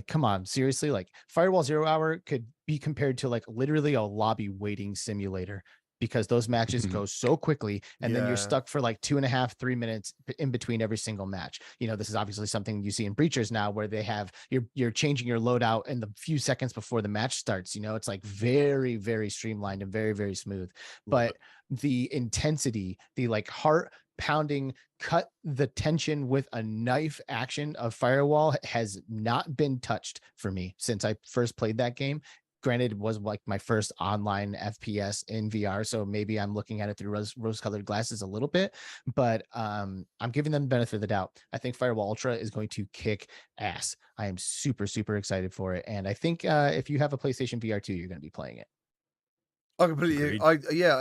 come on, seriously? Like Firewall 0 Hour could be compared to like literally a lobby waiting simulator, because those matches go so quickly, and then you're stuck for like 2.5, 3 minutes in between every single match. You know, this is obviously something you see in Breachers now, where they have you're changing your loadout in the few seconds before the match starts. You know, it's like very, very streamlined and very, very smooth. But the intensity, the like heart pounding, cut the tension with a knife action of Firewall has not been touched for me since I first played that game. Granted, it was like my first online FPS in VR, so maybe I'm looking at it through rose-colored glasses a little bit, but I'm giving them the benefit of the doubt. I think Firewall Ultra is going to kick ass. I am super, super excited for it, and I think if you have a PlayStation VR2, you're going to be playing it. I completely.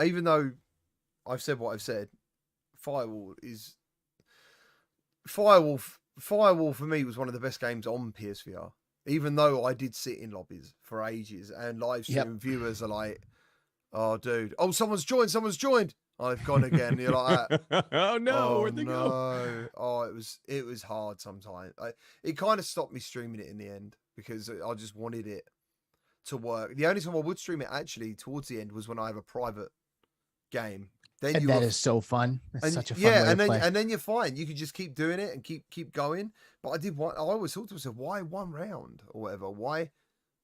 Even though I've said what I've said, Firewall for me was one of the best games on PSVR. Even though I did sit in lobbies for ages, and live stream viewers are like, "Oh, dude, someone's joined. I've gone again." You're like, "Oh no, oh, where'd they go?" Oh, it was hard sometimes. It kind of stopped me streaming it in the end because I just wanted it to work. The only time I would stream it actually towards the end was when I have a private game. Then and that is so fun. It's such a fun way to play. And then you're fine. You can just keep doing it and keep going. But I always thought to myself, why one round or whatever? Why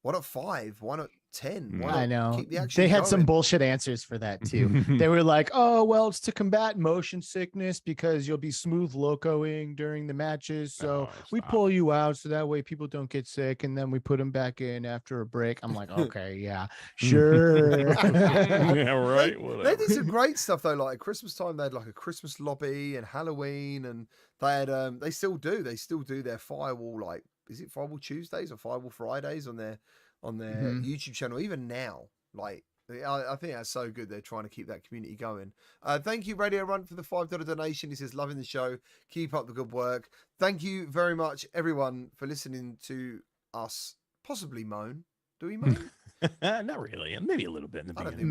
not 5? Why not 10? Why not I know keep the action they had going? some bullshit answers for that too. They were like, "Oh, well, it's to combat motion sickness because you'll be smooth locoing during the matches. So we pull you out so that way people don't get sick, and then we put them back in after a break." I'm like, okay, yeah, sure. Yeah, right. They did some great stuff though. Like at Christmas time, they had like a Christmas lobby and Halloween, and they had they still do their Firewall, like, is it Firewall Tuesdays or Firewall Fridays on their YouTube channel. Even now, like, I think that's so good. They're trying to keep that community going. Thank you, Radio Run, for the $5 donation. He says, loving the show. Keep up the good work. Thank you very much, everyone, for listening to us possibly moan. Do we moan? Not really. Maybe a little bit in the I don't beginning.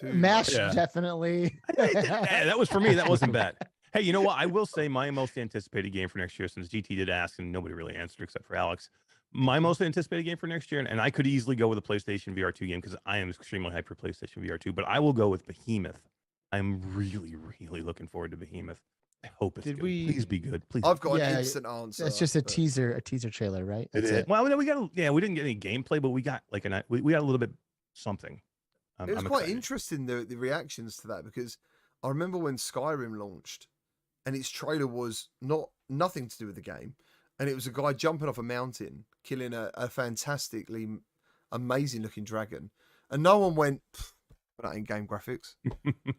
think Mash, Yeah. definitely. That was for me. That wasn't bad. Hey, you know what? I will say my most anticipated game for next year, since GT did ask and nobody really answered except for Alex. My most anticipated game for next year, and I could easily go with a PlayStation VR2 game because I am extremely hyped for PlayStation VR2, but I will go with Behemoth. I'm really, really looking forward to Behemoth. I hope it's good. Please be good. Please. I've got Yeah, an instant answer. That's just a but- teaser trailer, right? That's it. Well, no, we didn't get any gameplay, but we got we got a little bit something. It was I'm quite excited. interesting, the reactions to that, because I remember when Skyrim launched and its trailer was nothing to do with the game. And it was a guy jumping off a mountain, killing a fantastically amazing looking dragon. And no one went, that ain't game graphics.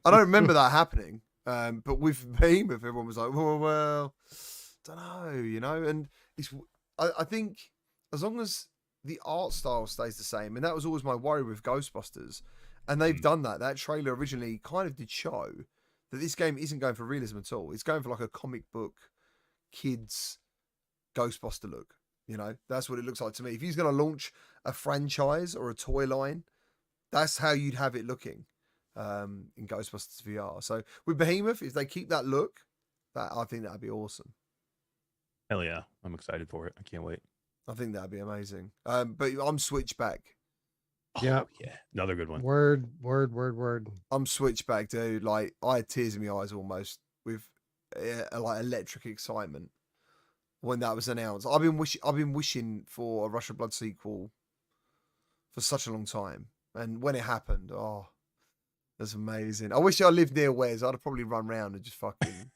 I don't remember that happening. But with Behemoth, everyone was like, well, don't know, and I think as long as the art style stays the same, and that was always my worry with Ghostbusters, and they've done that. That trailer originally kind of did show that this game isn't going for realism at all. It's going for like a comic book kids Ghostbuster look. That's what it looks like to me. If he's going to launch a franchise or a toy line, that's how you'd have it looking in Ghostbusters VR. So with Behemoth, if they keep that look, I think that'd be awesome. Hell yeah, I'm excited for it. I can't wait. I think that'd be amazing. But I'm Switchback. Yeah. Yeah, another good one. Word. I'm Switchback, dude. Like, I had tears in my eyes almost with like electric excitement when that was announced. I've been wishing for a Rush of Blood sequel for such a long time, and when it happened, that's amazing. I wish I lived near Wes. I'd have probably run around and just fucking.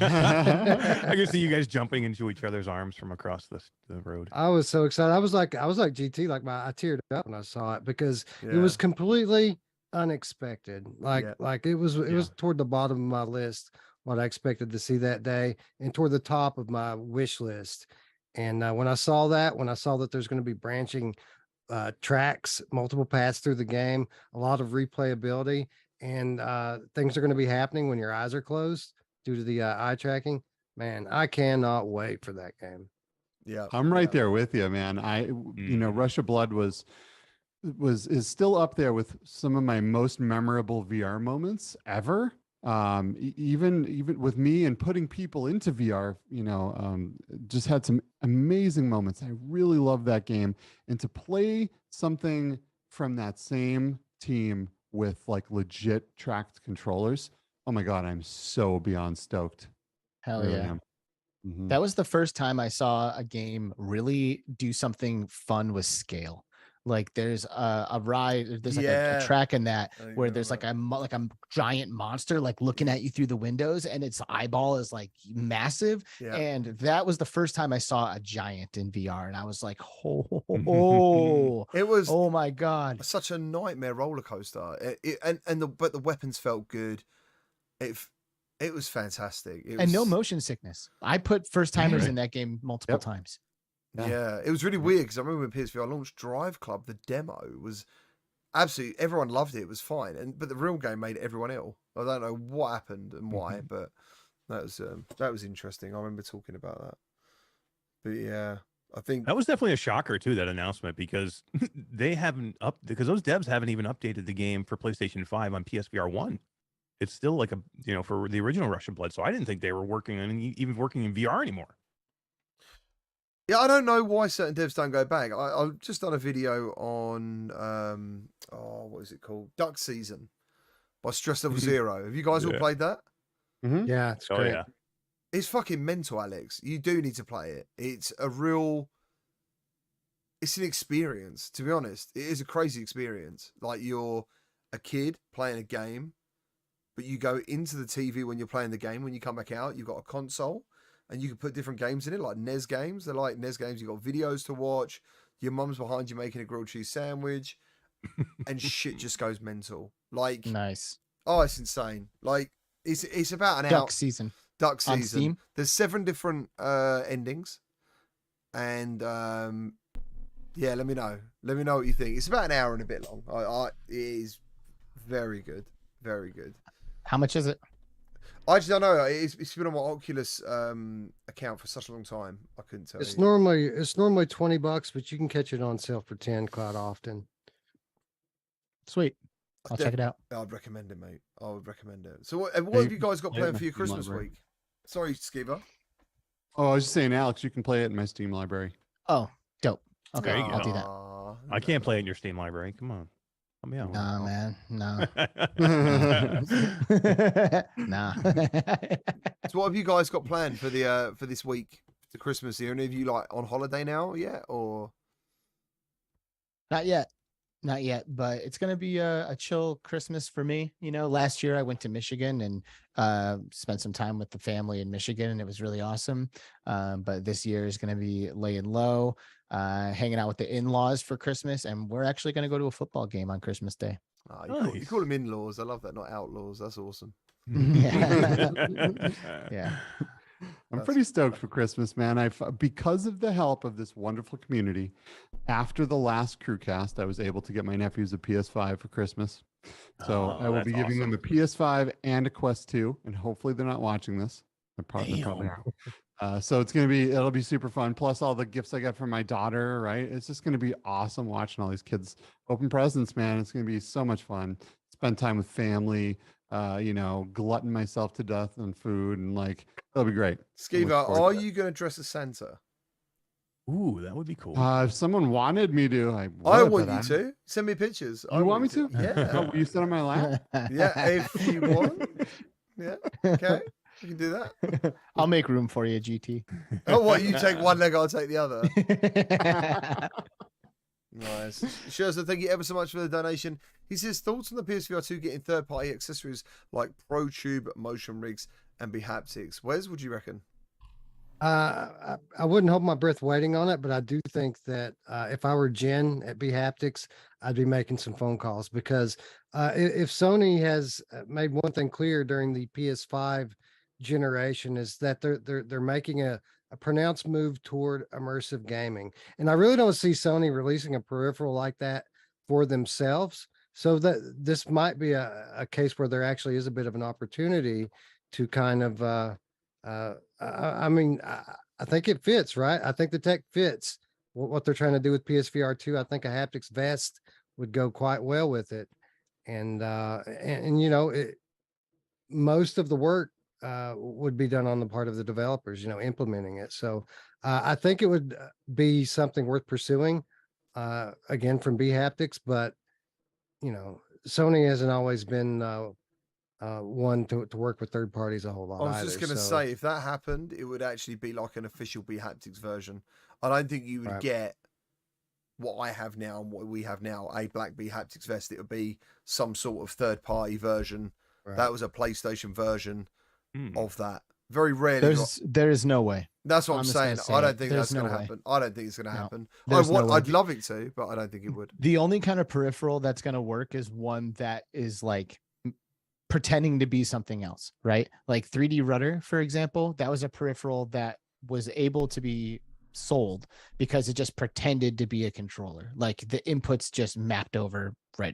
I can see you guys jumping into each other's arms from across the road. I was so excited. I was like GT, I teared up when I saw it because it was completely unexpected. Like it was toward the bottom of my list, what I expected to see that day, and toward the top of my wish list. And when I saw that there's going to be branching tracks, multiple paths through the game, a lot of replayability, and things are going to be happening when your eyes are closed due to the eye tracking. Man, I cannot wait for that game. Yeah, I'm right there with you, man. Rush of Blood is still up there with some of my most memorable VR moments ever. Even with me and putting people into VR, just had some amazing moments. I really love that game, and to play something from that same team with like legit tracked controllers. Oh my God, I'm so beyond stoked. Hell Really yeah. am. Mhm. That was the first time I saw a game really do something fun with scale. Like there's a ride, there's like a track in that where there's like a giant monster like looking at you through the windows, and its eyeball is like massive. Yeah. And that was the first time I saw a giant in VR, and I was like, oh, it was. Oh my God, such a nightmare roller coaster. But the weapons felt good. It was fantastic. And no motion sickness. I put first timers in that game multiple times. Yeah, it was really weird because I remember when PSVR launched Drive Club, the demo was absolutely, everyone loved it. It was fine, but the real game made everyone ill. I don't know what happened and why, but that was interesting. I remember talking about that. But yeah, I think that was definitely a shocker too, that announcement, because they haven't because those devs haven't even updated the game for PlayStation 5 on PSVR 1. It's still like for the original Rush of Blood. So I didn't think they were working in VR anymore. Yeah, I don't know why certain devs don't go back. I've just done a video on what is it called? Duck Season by Stress Level Zero. Have you guys all played that? Mm-hmm. Yeah, it's great. Yeah. It's fucking mental, Alex. You do need to play it. It's an experience, to be honest. It is a crazy experience. Like, you're a kid playing a game, but you go into the TV when you're playing the game. When you come back out, you've got a console, and you can put different games in it, like NES games. They're like NES games. You've got videos to watch. Your mum's behind you making a grilled cheese sandwich, and shit just goes mental. Like, nice. Oh, it's insane. Like, it's about an hour. Duck Season. Duck On Season. Steam? There's 7 different endings, and yeah, let me know. Let me know what you think. It's about an hour and a bit long. It is Very good. Very good. How much is it? I actually don't know. It's been on my Oculus account for such a long time. I couldn't tell It's you. normally $20, but you can catch it on sale for 10 quite often. Sweet. I'll check it out. I'd recommend it, mate. I would recommend it. So what have you guys got play it in planned my for your Steam Christmas library. week? Sorry, Skiva. Oh, I was just saying, Alex, you can play it in my Steam library. Oh, dope. Okay, There you I'll go. do that. I can't play it in your Steam library. Come on. Help me out. Nah, man. No. Nah. So what have you guys got planned for the for this week, the Christmas? Are any of you like on holiday now yet, or? Not yet. Not yet, but it's going to be a chill Christmas for me. You know, last year I went to Michigan and spent some time with the family in Michigan, and it was really awesome. But this year is going to be laying low, hanging out with the in-laws for Christmas, and we're actually going to go to a football game on Christmas Day. You call them in-laws. I love that, not outlaws. That's awesome. Yeah. Yeah. I'm pretty stoked for Christmas, man. Because of the help of this wonderful community, after the last CruCast, I was able to get my nephews a PS5 for Christmas. So I will be giving them a PS5 and a Quest 2, and hopefully they're not watching this. They probably are. So it'll be super fun. Plus all the gifts I got from my daughter, right? It's just going to be awesome watching all these kids open presents, man. It's going to be so much fun. Spend time with family, glutton myself to death on food, and like, it'll be great. Skiva, are you going to dress as Santa? Ooh, that would be cool. If someone wanted me to, I want you to. Send me pictures. You want me to? Yeah. Oh, will you sit on my lap? Yeah, if you want. Yeah. Okay. You can do that. I'll make room for you, GT. Oh, what? You take one leg, I'll take the other. Nice. Scherzer, thank you ever so much for the donation. He says, thoughts on the PSVR2 getting third-party accessories like ProTube, motion rigs, and Behaptics. Wes, would you reckon? I wouldn't hold my breath waiting on it, but I do think that if I were Jen at Behaptics, I'd be making some phone calls, because if Sony has made one thing clear during the PS5 generation, is that they're making a pronounced move toward immersive gaming, and I really don't see Sony releasing a peripheral like that for themselves. So that this might be a case where there actually is a bit of an opportunity to kind of I think it fits, right? I think the tech fits what they're trying to do with PSVR2. I think a haptics vest would go quite well with it, and most of the work would be done on the part of the developers, implementing it. So I think it would be something worth pursuing, again, from Behaptics, but Sony hasn't always been one to work with third parties a whole lot. I was just going to say, if that happened, it would actually be like an official Behaptics version. I don't think you would get what I have now and what we have now, a black Behaptics vest. It would be some sort of third party version. Right. That was a PlayStation version of that. Very rarely. There is no way. That's what I'm saying. I don't think that's going to happen. I don't think it's going to happen. I'd love it to, but I don't think it would. The only kind of peripheral that's going to work is one that is like pretending to be something else, right? Like 3D Rudder, for example, that was a peripheral that was able to be sold because it just pretended to be a controller. Like the inputs just mapped over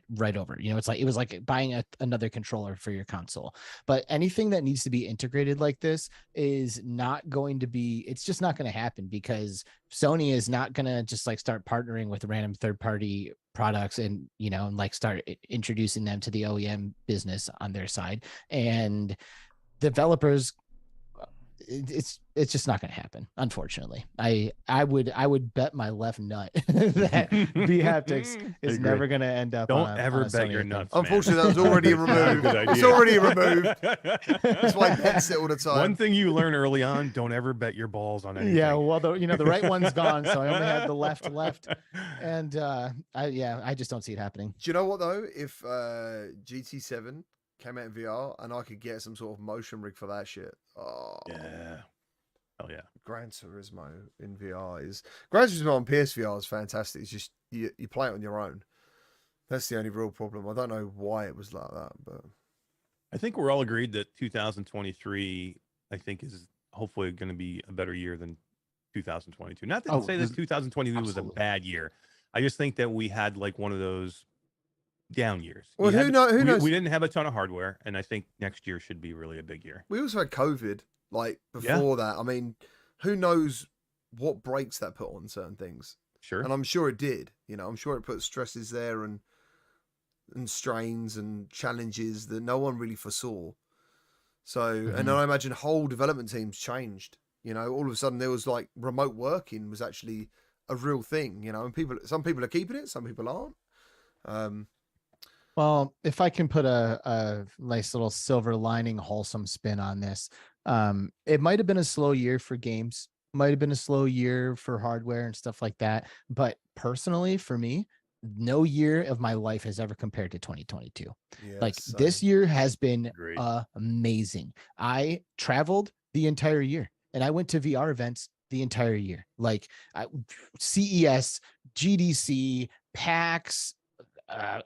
right over. It's like it was like buying another controller for your console. But anything that needs to be integrated like this is not going to be. It's just not going to happen, because Sony is not going to just like start partnering with random third-party products and and like start introducing them to the OEM business on their side, and developers. It's just not going to happen, unfortunately. I would bet my left nut that Behaptics is never going to end up. Don't ever bet your nuts. Unfortunately, that was already removed. It's already removed. That's why pets it all the time. One thing you learn early on: don't ever bet your balls on anything. Yeah, well, the right one's gone, so I only had the left, and I just don't see it happening. Do you know what though? If GT7 came out in VR and I could get some sort of motion rig for that shit. Oh yeah. Hell yeah. Gran Turismo in VR is Gran Turismo on PSVR is fantastic. It's just you play it on your own. That's the only real problem. I don't know why it was like that, but I think we're all agreed that 2023 I think is hopefully going to be a better year than 2022. Not to say that 2022 was a bad year. I just think that we had like one of those down years. Well, You who had- knows? We didn't have a ton of hardware, and I think next year should be really a big year. We also had COVID, like Yeah. before that. I mean, who knows what brakes that put on certain things? Sure. And I'm sure it did. I'm sure it put stresses there and strains and challenges that no one really foresaw. So, and I imagine whole development teams changed. All of a sudden there was like remote working was actually a real thing. And some people are keeping it, some people aren't. Well, if I can put a nice little silver lining, wholesome spin on this, it might have been a slow year for games, might have been a slow year for hardware and stuff like that. But personally, for me, no year of my life has ever compared to 2022. Like this year has been Agreed. amazing. I traveled the entire year and I went to VR events the entire year. Like CES, GDC, PAX,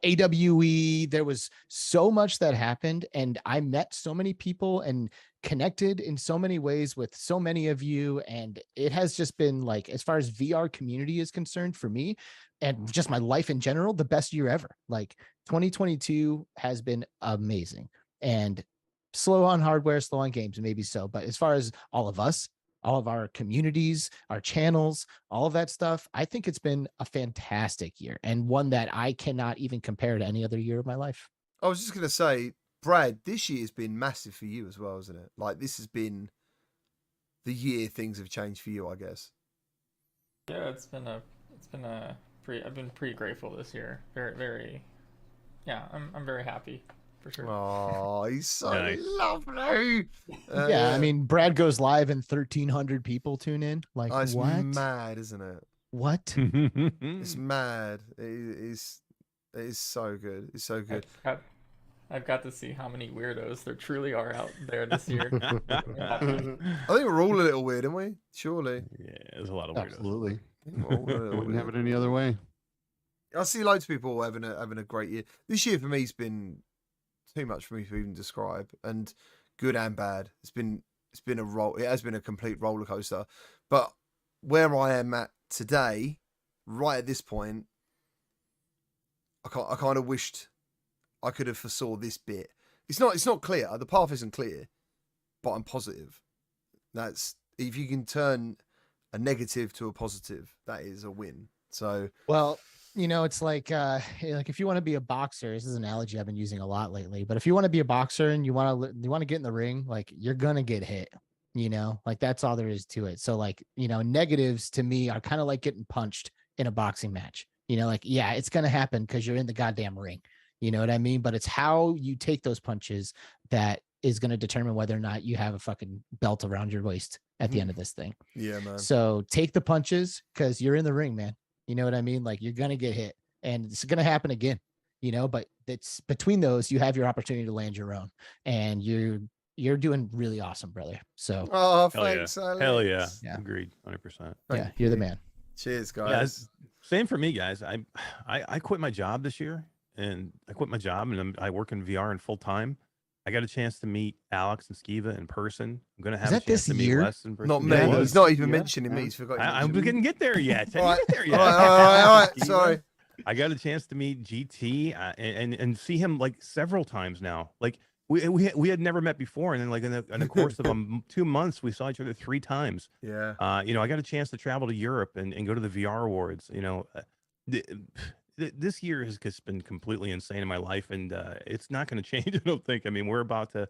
AWE. There was so much that happened, and I met so many people and connected in so many ways with so many of you. And it has just been, like, as far as VR community is concerned, for me and just my life in general, the best year ever. Like 2022 has been amazing, and slow on hardware, slow on games, maybe so. But as far as all of us, all of our communities, our channels, all of that stuff, I think it's been a fantastic year, and one that I cannot even compare to any other year of my life. I was just going to say, Brad, this year's been massive for you as well, isn't it? Like, this has been the year things have changed for you, I guess. Yeah, I've been pretty grateful this year. Very, very, yeah, I'm very happy for sure. Oh, he's so Nice. lovely. Yeah, I mean, Brad goes live and 1,300 people tune in. Like, it's what? mad, isn't it? What? It's mad. It is so good. It's so good. I've got to see how many weirdos there truly are out there this year. I think we're all a little weird, aren't we? Surely. Yeah, there's a lot of weirdos. Absolutely. I think we're all a little Wouldn't have weird. it any other way. I see loads of people having a great year. This year for me has been too much for me to even describe, and good and bad. It's been a roll. It has been a complete roller coaster. But where I am at today, right at this point, I kind of wished I could have foresaw this bit. It's not clear. The path isn't clear, but I'm positive. That's, if you can turn a negative to a positive, that is a win. So, Well, it's like if you want to be a boxer, this is an analogy I've been using a lot lately, but if you want to be a boxer and you want to get in the ring, like, you're going to get hit, like, that's all there is to it. So, like, negatives to me are kind of like getting punched in a boxing match, like, yeah, it's going to happen because you're in the goddamn ring. You know what I mean? But it's how you take those punches that is going to determine whether or not you have a fucking belt around your waist at the end of this thing. yeah, man. So take the punches because you're in the ring, man. You know what I mean? Like, you're going to get hit and it's going to happen again, but it's between those, you have your opportunity to land your own, and you're doing really awesome, brother. So Oh, Hell yeah. thanks, Alex. Hell yeah. Yeah. Agreed. 100%. yeah, Thank you're the you. man. Cheers, Yeah, guys. same for me, guys. I quit my job this year, and I work in VR and full time. I got a chance to meet Alex and Skiva in person. I'm gonna have that a chance this to meet year? Wes in person. Not me. Yeah, it He's was. not even Yeah, mentioning me. yeah. He's forgot. I didn't get there yet. I All right, didn't get there yet. all right. Skiva. Sorry. I got a chance to meet GT and see him like several times now. Like we had never met before, and then like in the course of 2 months, we saw each other 3 times. Yeah. I got a chance to travel to Europe and go to the VR awards. This year has just been completely insane in my life, and it's not going to change. I don't think. I mean, we're about to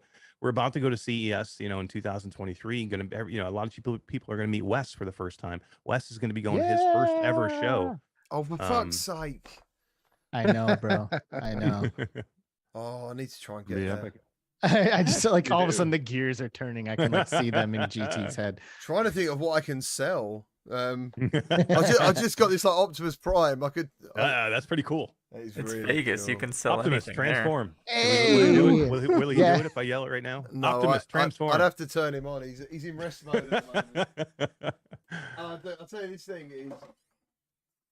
go to CES, in 2023. A lot of people are going to meet Wes for the first time. Wes is going to be going his first ever show. Oh, for fuck's sake. I know, bro. I know. Oh, I need to try and get Be there. epic. I just like You all of a do. sudden the gears are turning. I can like see them in GT's head. Trying to think of what I can sell. I just got this like Optimus Prime. I could. That's pretty cool. That is It's really Vegas. You cool. can sell Optimus, anything there. transform. Hey! Will he do it? Will he Yeah. do it if I yell it right now? No, Optimus, transform. I'd have to turn him on. He's in rest mode at the moment. I'll tell you, this thing is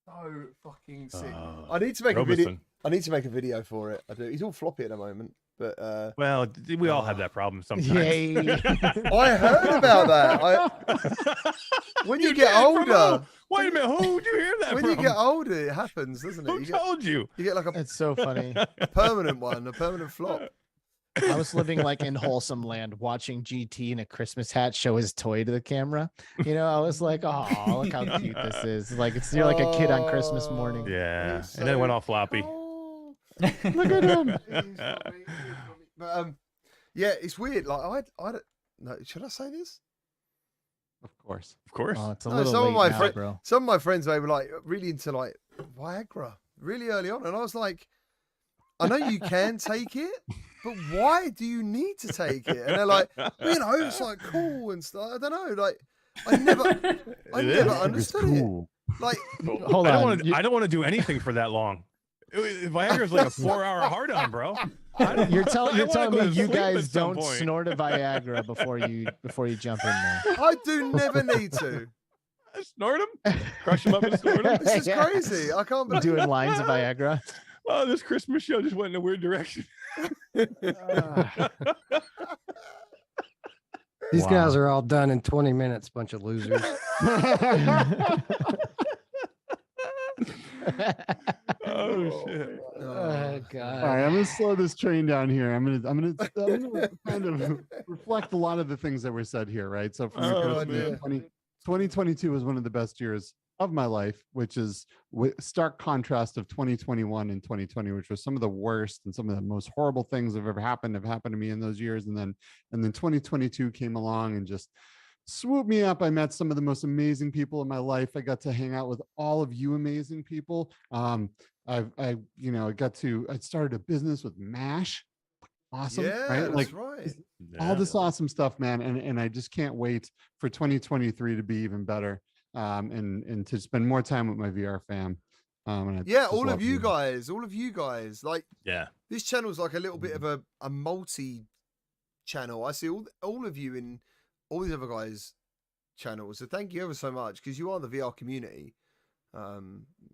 so fucking sick. I need to make a video. Robeson. I need to make a video for it. I do. He's all floppy at the moment, but Well, we all have that problem sometimes. Yay. I heard about that. When you get did, older, Wait a minute, who would you hear that when from? you get older, it happens, doesn't it? Who told you? You get like It's so funny. a permanent one, a permanent flop. I was living like in wholesome land, watching GT in a Christmas hat show his toy to the camera. You know, I was like, "Oh, look how cute this is!" Like you're like a kid on Christmas morning. Yeah, He's and then it went so all floppy. cool. Look at him. He's funny. But yeah, it's weird. Like I don't know. Should I say this? Of course. Of course. Oh, it's a No, little some of late my now, friends, bro. some of my friends, they were like really into like Viagra really early on, and I was like, I know you can take it, but why do you need to take it? And they're like, well, you know, it's like cool and stuff. I don't know, like I never is. understood it. Like, Hold on. I don't want to do anything for that long. Viagra's like a 4-hour hard on, bro. You're telling I wanna me go to you sleep guys at some don't point. snort a Viagra before you jump in there. I do never need to. Snort them, crush them up and snort them. This is Yeah. crazy. I can't believe Doing lines of Viagra. Oh, this Christmas show just went in a weird direction. These Wow. guys are all done in 20 minutes, bunch of losers. Oh shit! Oh God. All right, I'm gonna slow this train down here. I'm gonna kind of reflect a lot of the things that were said here, right? So from Oh, Christmas, dear. 2022 was one of the best years of my life, which is stark contrast of 2021 and 2020, which was some of the worst and some of the most horrible things that have happened to me in those years. And then 2022 came along and just swooped me up. I met some of the most amazing people in my life. I got to hang out with all of you amazing people. I started a business with MASH. Awesome, Yeah, right? that's Like right. all this awesome stuff, man. And I just can't wait for 2023 to be even better. And to spend more time with my VR fam. And I Yeah, just all love of you guys. Like Yeah. this channel's like a little bit of a multi channel. I see all of you in all these other guys' channels. So thank you ever so much because you are the VR community.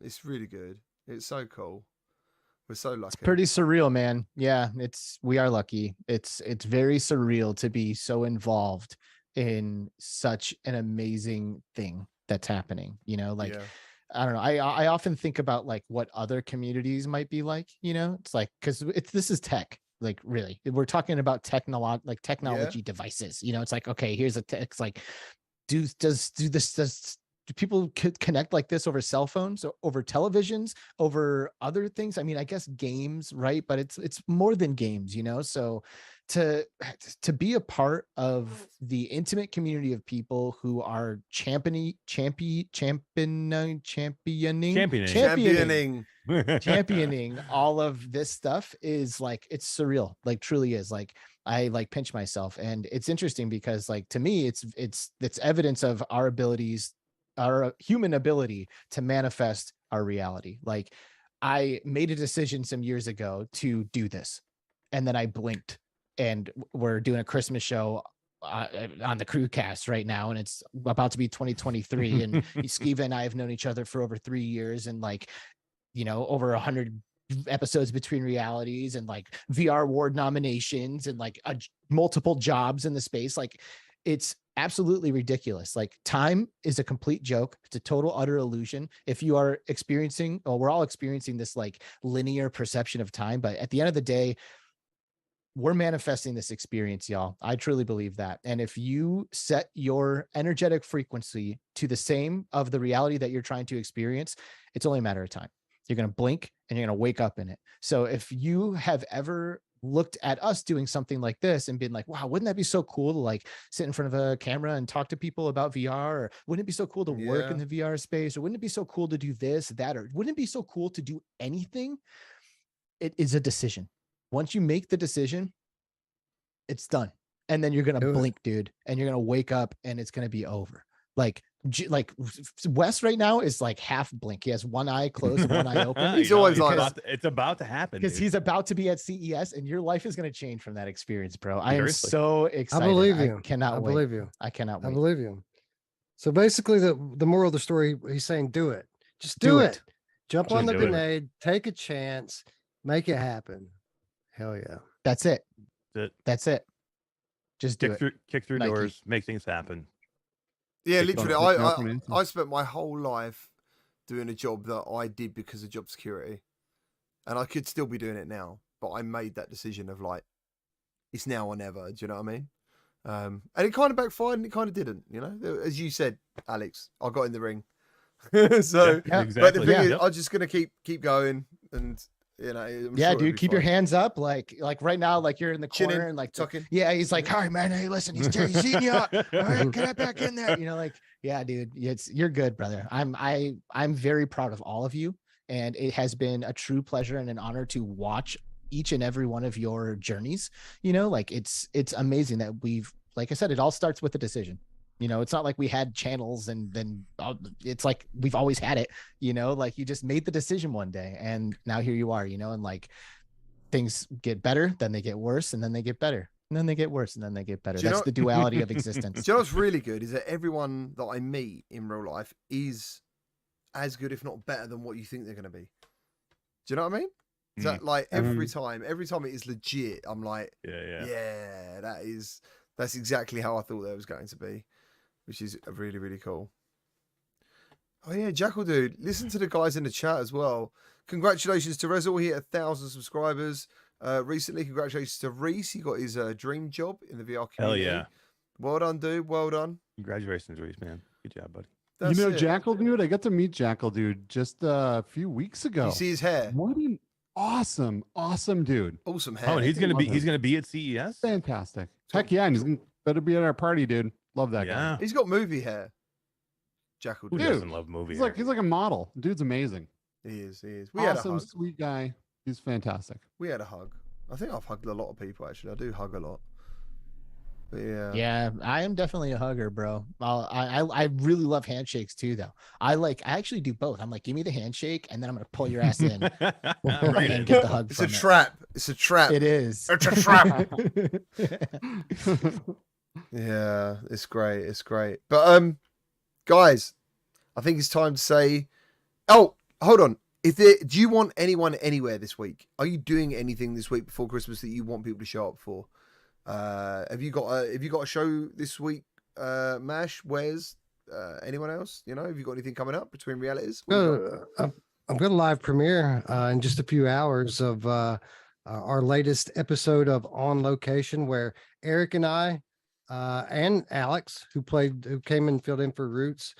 It's really good. It's so cool. We're so lucky. It's pretty surreal, man. Yeah, we are lucky. It's very surreal to be so involved in such an amazing thing that's happening. You know, like Yeah. I don't know. I often think about like what other communities might be like. You know, it's like because this is tech. Like really, we're talking about technology devices. You know, it's like okay, here's it's like, do people connect like this over cell phones, over televisions, over other things? I mean, I guess games, right? But it's more than games, you know. So to be a part of the intimate community of people who are championing all of this stuff is like it's surreal, like truly is. Like I like pinch myself, and it's interesting because like to me it's evidence of our abilities, our human ability to manifest our reality. Like I made a decision some years ago to do this, and then I blinked, and we're doing a Christmas show on the CruCast right now, and it's about to be 2023. And Skiva and I have known each other for over 3 years, and like, you know, over 100 episodes between realities, and like VR award nominations, and like multiple jobs in the space. Like it's absolutely ridiculous. Like time is a complete joke. It's a total utter illusion. If you are experiencing, well, we're all experiencing this like linear perception of time, but at the end of the day, we're manifesting this experience, y'all. I truly believe that. And if you set your energetic frequency to the same of the reality that you're trying to experience, it's only a matter of time. You're going to blink and you're going to wake up in it. So if you have ever looked at us doing something like this and been like, wow, wouldn't that be so cool to like sit in front of a camera and talk to people about VR? Or wouldn't it be so cool to work in the VR space? Or wouldn't it be so cool to do this, that, or wouldn't it be so cool to do anything? It is a decision. Once you make the decision, it's done. And then you're going to blink, dude, and you're going to wake up and it's going to be over. Like Wes right now is like half blink. He has one eye closed and one eye open. He's always like, it's about to happen because he's about to be at CES, and your life is going to change from that experience, bro. I am Seriously. so excited. I believe you. I cannot wait. Believe you. I cannot wait. I believe you. So basically, the moral of the story, he's saying, do it. Just do it. Jump on the grenade. Take a chance. Make it happen. Hell yeah. That's it. That's it. That's it. Just do it. Kick through Nike. doors. Make things happen. Yeah, Take it on literally. a quick note. I spent my whole life doing a job that I did because of job security, and I could still be doing it now, but I made that decision of like, it's now or never. Do you know what I mean? And it kind of backfired, and it kind of didn't. You know, as you said, Alex, I got in the ring. So, Yeah, but exactly. the thing is, Yep. I'm just gonna keep going, and you know, I'm yeah, sure it'll dude, be keep your fine. hands up, like right now, like you're in the Chin in, corner and like tucking. yeah, he's like, all right, man, hey, listen, he's eating you up. All right, get back in there. You know, like, yeah, dude, you're good, brother. I'm very proud of all of you, and it has been a true pleasure and an honor to watch each and every one of your journeys. You know, like it's amazing that we've, like I said, it all starts with a decision. You know, it's not like we had channels and then it's like we've always had it, you know, like you just made the decision one day and now here you are, you know, and like things get better, then they get worse, and then they get better, and then they get worse, and then they get better. Do you That's know- the duality of Do existence. you know what's really good is that everyone that I meet in real life is as good, if not better, than what you think they're going to be. Do you know what I mean? Is that like every time it is legit? I'm like, Yeah. that's exactly how I thought that was going to be, which is really, really cool. Oh yeah, Jackal dude, listen to the guys in the chat as well. Congratulations to Rezal, he hit 1,000 subscribers recently. Congratulations to Reese, he got his dream job in the VR Hell community. yeah. Well done, dude. Well done. Congratulations, Reese, man. Good job, buddy. That's you know, it. Jackal Dude, I got to meet Jackal Dude just a few weeks ago. You see his hair? What an awesome dude. Awesome hair. Oh, and he's gonna Love him. be at CES. Fantastic. Heck yeah, and he's gonna better be at our party, dude. Love that guy. Yeah. He's got movie hair. Jackal Who dude. Dude, doesn't love movies? He's like a model. Dude's amazing. He is. We had a Awesome, hug. sweet guy. He's fantastic. We had a hug. I think I've hugged a lot of people actually. I do hug a lot. But yeah. Yeah, I am definitely a hugger, bro. I really love handshakes too, though. I actually do both. I'm like, give me the handshake, and then I'm gonna pull your ass in Right and in. get the hug. It's a from it. trap. It's a trap. It is. It's a trap. Yeah, it's great. It's great. But guys, I think it's time to say. Oh, hold on. Do you want anyone anywhere this week? Are you doing anything this week before Christmas that you want people to show up for? Have you got a show this week? Mash, Wes, anyone else? You know, have you got anything coming up between realities? What do you got? I'm going to live premiere in just a few hours of our latest episode of On Location, where Eric and I and Alex, who came and filled in for Roots,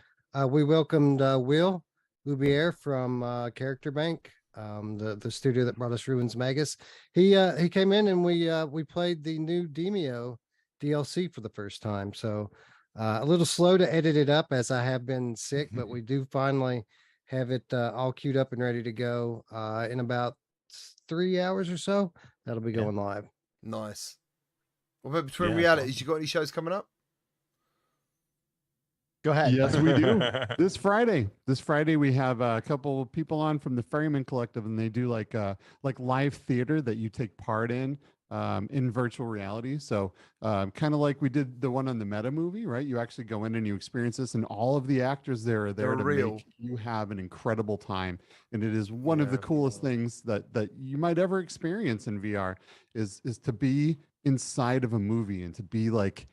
we welcomed Will Loubier from Character Bank, the studio that brought us Ruins Magus. He came in and we played the new Demio DLC for the first time. So a little slow to edit it up as I have been sick, but we do finally have it all queued up and ready to go in about 3 hours or so. That'll be going live. Nice. What about between Yeah, realities? awesome. You got any shows coming up? Go ahead. Yes, we do. This Friday we have a couple of people on from the Ferryman Collective, and they do like live theater that you take part in virtual reality. So kind of like we did the one on the Meta movie, right? You actually go in and you experience this, and all of the actors there are there They're to real. make you have an incredible time. And it is one of the Yeah. coolest things that you might ever experience in VR is to be inside of a movie and to be like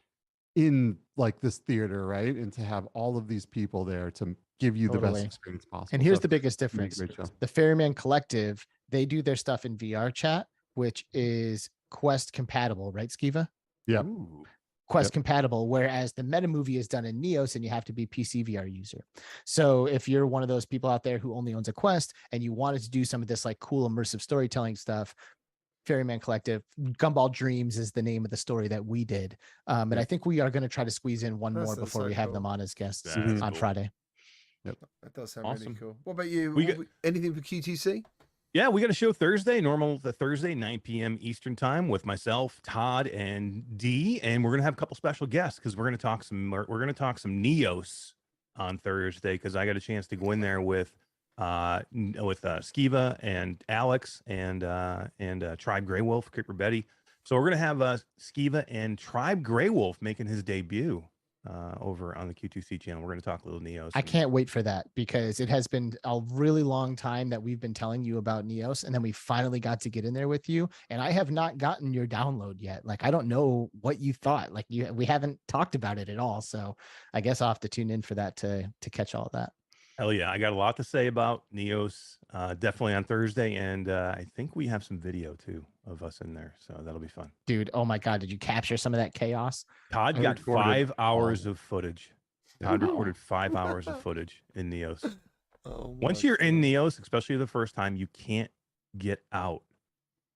in like this theater, right? And to have all of these people there to give you the Totally. best experience possible. And here's So the biggest it's gonna be a difference. great show. The Ferryman Collective, they do their stuff in VR chat, which is Quest compatible, right, Skiva? Yep. Ooh. Quest Yep. compatible, whereas the meta movie is done in Neos and you have to be PCVR user. So if you're one of those people out there who only owns a Quest and you wanted to do some of this like cool immersive storytelling stuff, Ferryman Collective, Gumball Dreams is the name of the story that we did. And I think we are going to try to squeeze in one That more sounds before so we have cool. them on as guests That's on cool. Friday. That does sound Awesome. really cool. What about you? We got- Anything for QTC? Yeah, we got a show Thursday, the Thursday, 9 p.m. Eastern time with myself, Todd, and Dee, and we're gonna have a couple special guests because we're gonna talk some Neos on Thursday because I got a chance to go in there with Skiva and Alex and Tribe Grey Wolf, Kicker Betty. So we're gonna have Skiva and Tribe Grey Wolf making his debut over on the Q2C channel. We're going to talk a little Neos. I can't wait for that because it has been a really long time that we've been telling you about Neos, and then we finally got to get in there with you. And I have not gotten your download yet. Like, I don't know what you thought. Like, we haven't talked about it at all. So I guess I'll have to tune in for that to catch all of that. Hell yeah. I got a lot to say about Neos, definitely on Thursday. And I think we have some video too of us in there. So that'll be fun. Dude, oh my God, did you capture some of that chaos? Todd I got recorded 5 hours all. of footage. Todd recorded 5 hours of footage in Neos. Oh Once my you're in God. Neos, especially the first time, you can't get out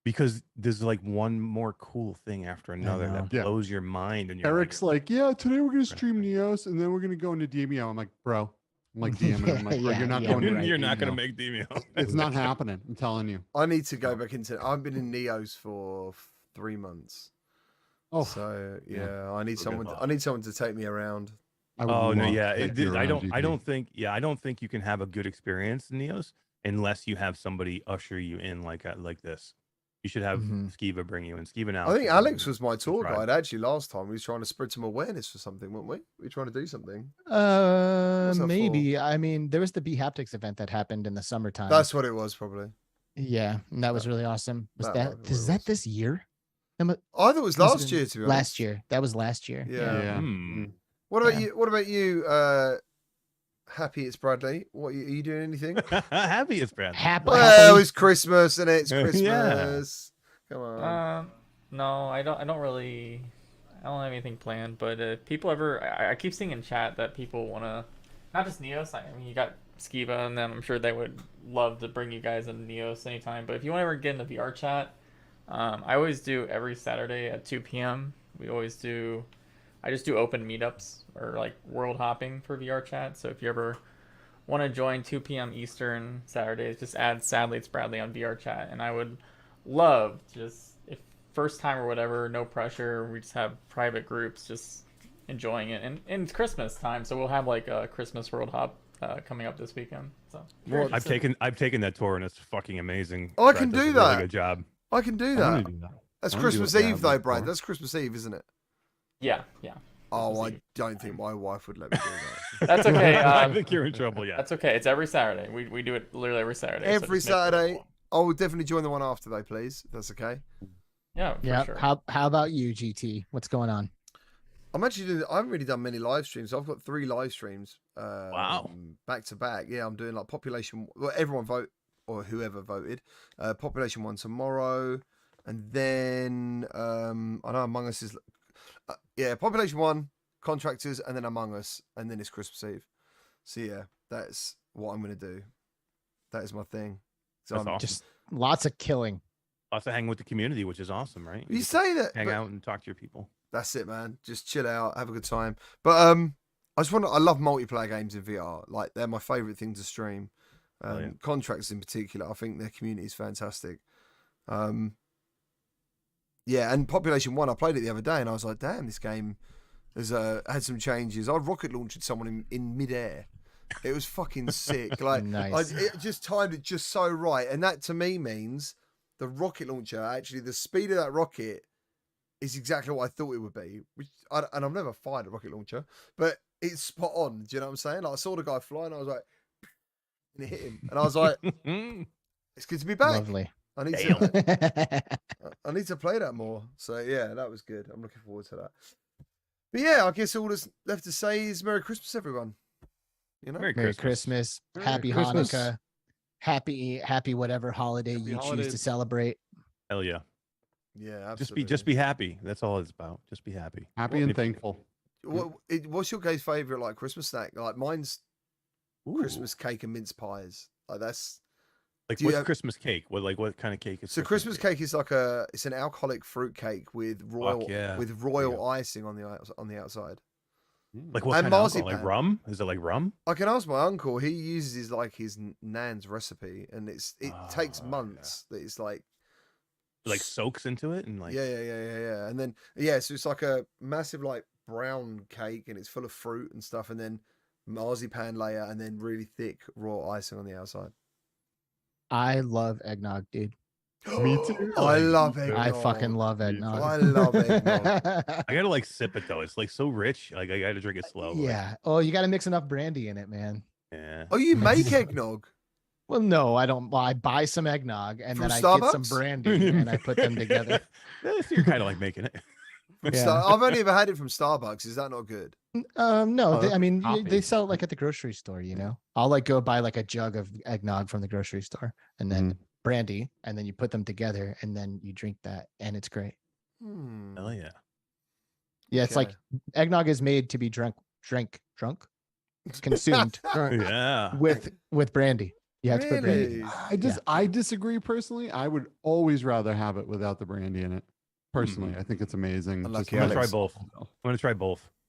because there's like one more cool thing after another know. that Yeah. blows your mind. And you're Eric's like, yeah, today we're gonna stream Neos, and then we're gonna go into Demio. I'm like, bro, I'm like DMing. I'm like, bro, Yeah, you're not yeah, going. right. to you're not going to Demio. make Demio. It's not happening. I'm telling you. I need to go back into. I've been in Neos for 3 months. Oh, So yeah, I need We're someone. good. I need someone to take me around. I would Oh no, love yeah. to take you I around, don't. I GP. don't think. Yeah, I don't think you can have a good experience in Neos unless you have somebody usher you in like this. You should have Mhm. Skiva bring you in. Skiva now. I think Alex was my tour tried. guide actually last time. We was trying to spread some awareness for something, weren't we? We were trying to do something. What's that for? Maybe. I mean, there was the B Haptics event that happened in the summertime. That's what it was, probably. Yeah, and that was really awesome. Was that that might be is what it that was. this year? I thought it was Must have last been year, to be honest. Last year. That was last year. Yeah. Yeah. Hmm. What about Yeah. you? What about you? Happy it's Bradley. What are you doing? Anything? Happy it's Brad. Happily. Well, it's Christmas, and it's Yeah. Christmas. Come Uh, on. No, I don't have anything planned, but people ever, I keep seeing in chat that people want to, not just Neos, I mean, you got Skiva, and then I'm sure they would love to bring you guys into Neos anytime, but if you want to ever get in the VR chat, I always do every Saturday at 2 p.m. I just do open meetups or like world hopping for VR chat, so if you ever want to join 2 p.m. Eastern Saturdays, just add Sadly It's Bradley on VR chat, and I would love just, if first time or whatever, no pressure, we just have private groups just enjoying it, and it's Christmas time, so we'll have like a Christmas world hop coming up this weekend. So I've taken that tour and it's fucking amazing. Oh, I Brad can does do a really that. good job. I can do I that. wanna do that. That's I wanna do Christmas what Eve, Brad though, did Brad. for. That's Christmas Eve, isn't it? yeah. Oh, Christmas I Eve. don't think my wife would let me do that. That's okay. I think you're in trouble. Yeah. That's okay. It's every Saturday. We do it literally every Saturday. so Every just make sure- Saturday. I will definitely join the one after, though, please. If that's okay. Yeah, for Yeah. sure. How about you, GT? What's going on? I'm actually doing. I haven't really done many live streams. I've got 3 live streams. Wow. Back to back. Yeah, I'm doing like population. Well, everyone vote or whoever voted. Population 1 tomorrow, and then I know Among Us is. Yeah, population 1, contractors, and then Among Us, and then it's Christmas Eve. So yeah, that's what I'm gonna do. That is my thing. So That's I'm, awesome. Just lots of killing. Lots of hang with the community, which is awesome, right? you get to say that. hang but- out and talk to your people. That's it, man. Just chill out, have a good time. But I just want. I love multiplayer games in VR. Like they're my favorite thing to stream. Oh, yeah. Contracts in particular, I think their community is fantastic. Yeah, and Population 1, I played it the other day, and I was like, damn, this game has had some changes. I rocket launched someone in midair. It was fucking sick. Like, Nice. it just timed it just so right, and that to me means the rocket launcher. Actually, the speed of that rocket is exactly what I thought it would be. And I've never fired a rocket launcher, but it's spot on. Do you know what I'm saying? Like, I saw the guy fly, and I was like, and it hit him, and I was like, it's good to be back. Lovely. I need Damn. to. I need to play that more. So yeah, that was good. I'm looking forward to that. But yeah, I guess all that's left to say is Merry Christmas, everyone. You know, Merry Merry Christmas. Christmas. Merry Happy Christmas. Hanukkah. Happy whatever holiday Happy you choose holidays. to celebrate. Hell yeah. yeah, Just absolutely. be happy. That's all it's about. Just be happy. Happy and If- thankful. What's your guys' favorite like Christmas snack? Like mine's Ooh. Christmas cake and mince pies. Like that's Like Do you what's have- Christmas cake? What kind of cake is so. Christmas cake is like it's an alcoholic fruit cake with royal yeah. icing on the outside. Like what And kind of alcohol? Like marzipan. rum? Is it like rum? I can ask my uncle. He uses like his nan's recipe, and it takes Oh, months. That it's like It, like soaks into it and like yeah. And then so it's like a massive like brown cake, and it's full of fruit and stuff, and then marzipan layer, and then really thick raw icing on the outside. I love eggnog, dude. Me too. I Like, love I it. I fucking love Me eggnog. I love eggnog. I gotta like sip it though. It's like so rich. Like I gotta drink it slow. Like, Yeah. Oh, you got to mix enough brandy in it, man. yeah. Oh, you make eggnog? Well, no, I don't. Well, I buy some eggnog and From then I get some Starbucks? brandy and I put them together. So you're kind of like making it. From Yeah. I've only ever had it from Starbucks. Is that not good? No, Oh, they, I that's mean, coffee. they sell it like at the grocery store, I'll like go buy like a jug of eggnog from the grocery store and then brandy, and then you put them together and then you drink that and it's great. Hell yeah. Yeah, it's like eggnog is made to be drunk, consumed Yeah. with brandy. You have to put brandy. Really? I disagree personally. I would always rather have it without the brandy in it. Personally, I think it's amazing. Unlucky I'm gonna try Alex. both.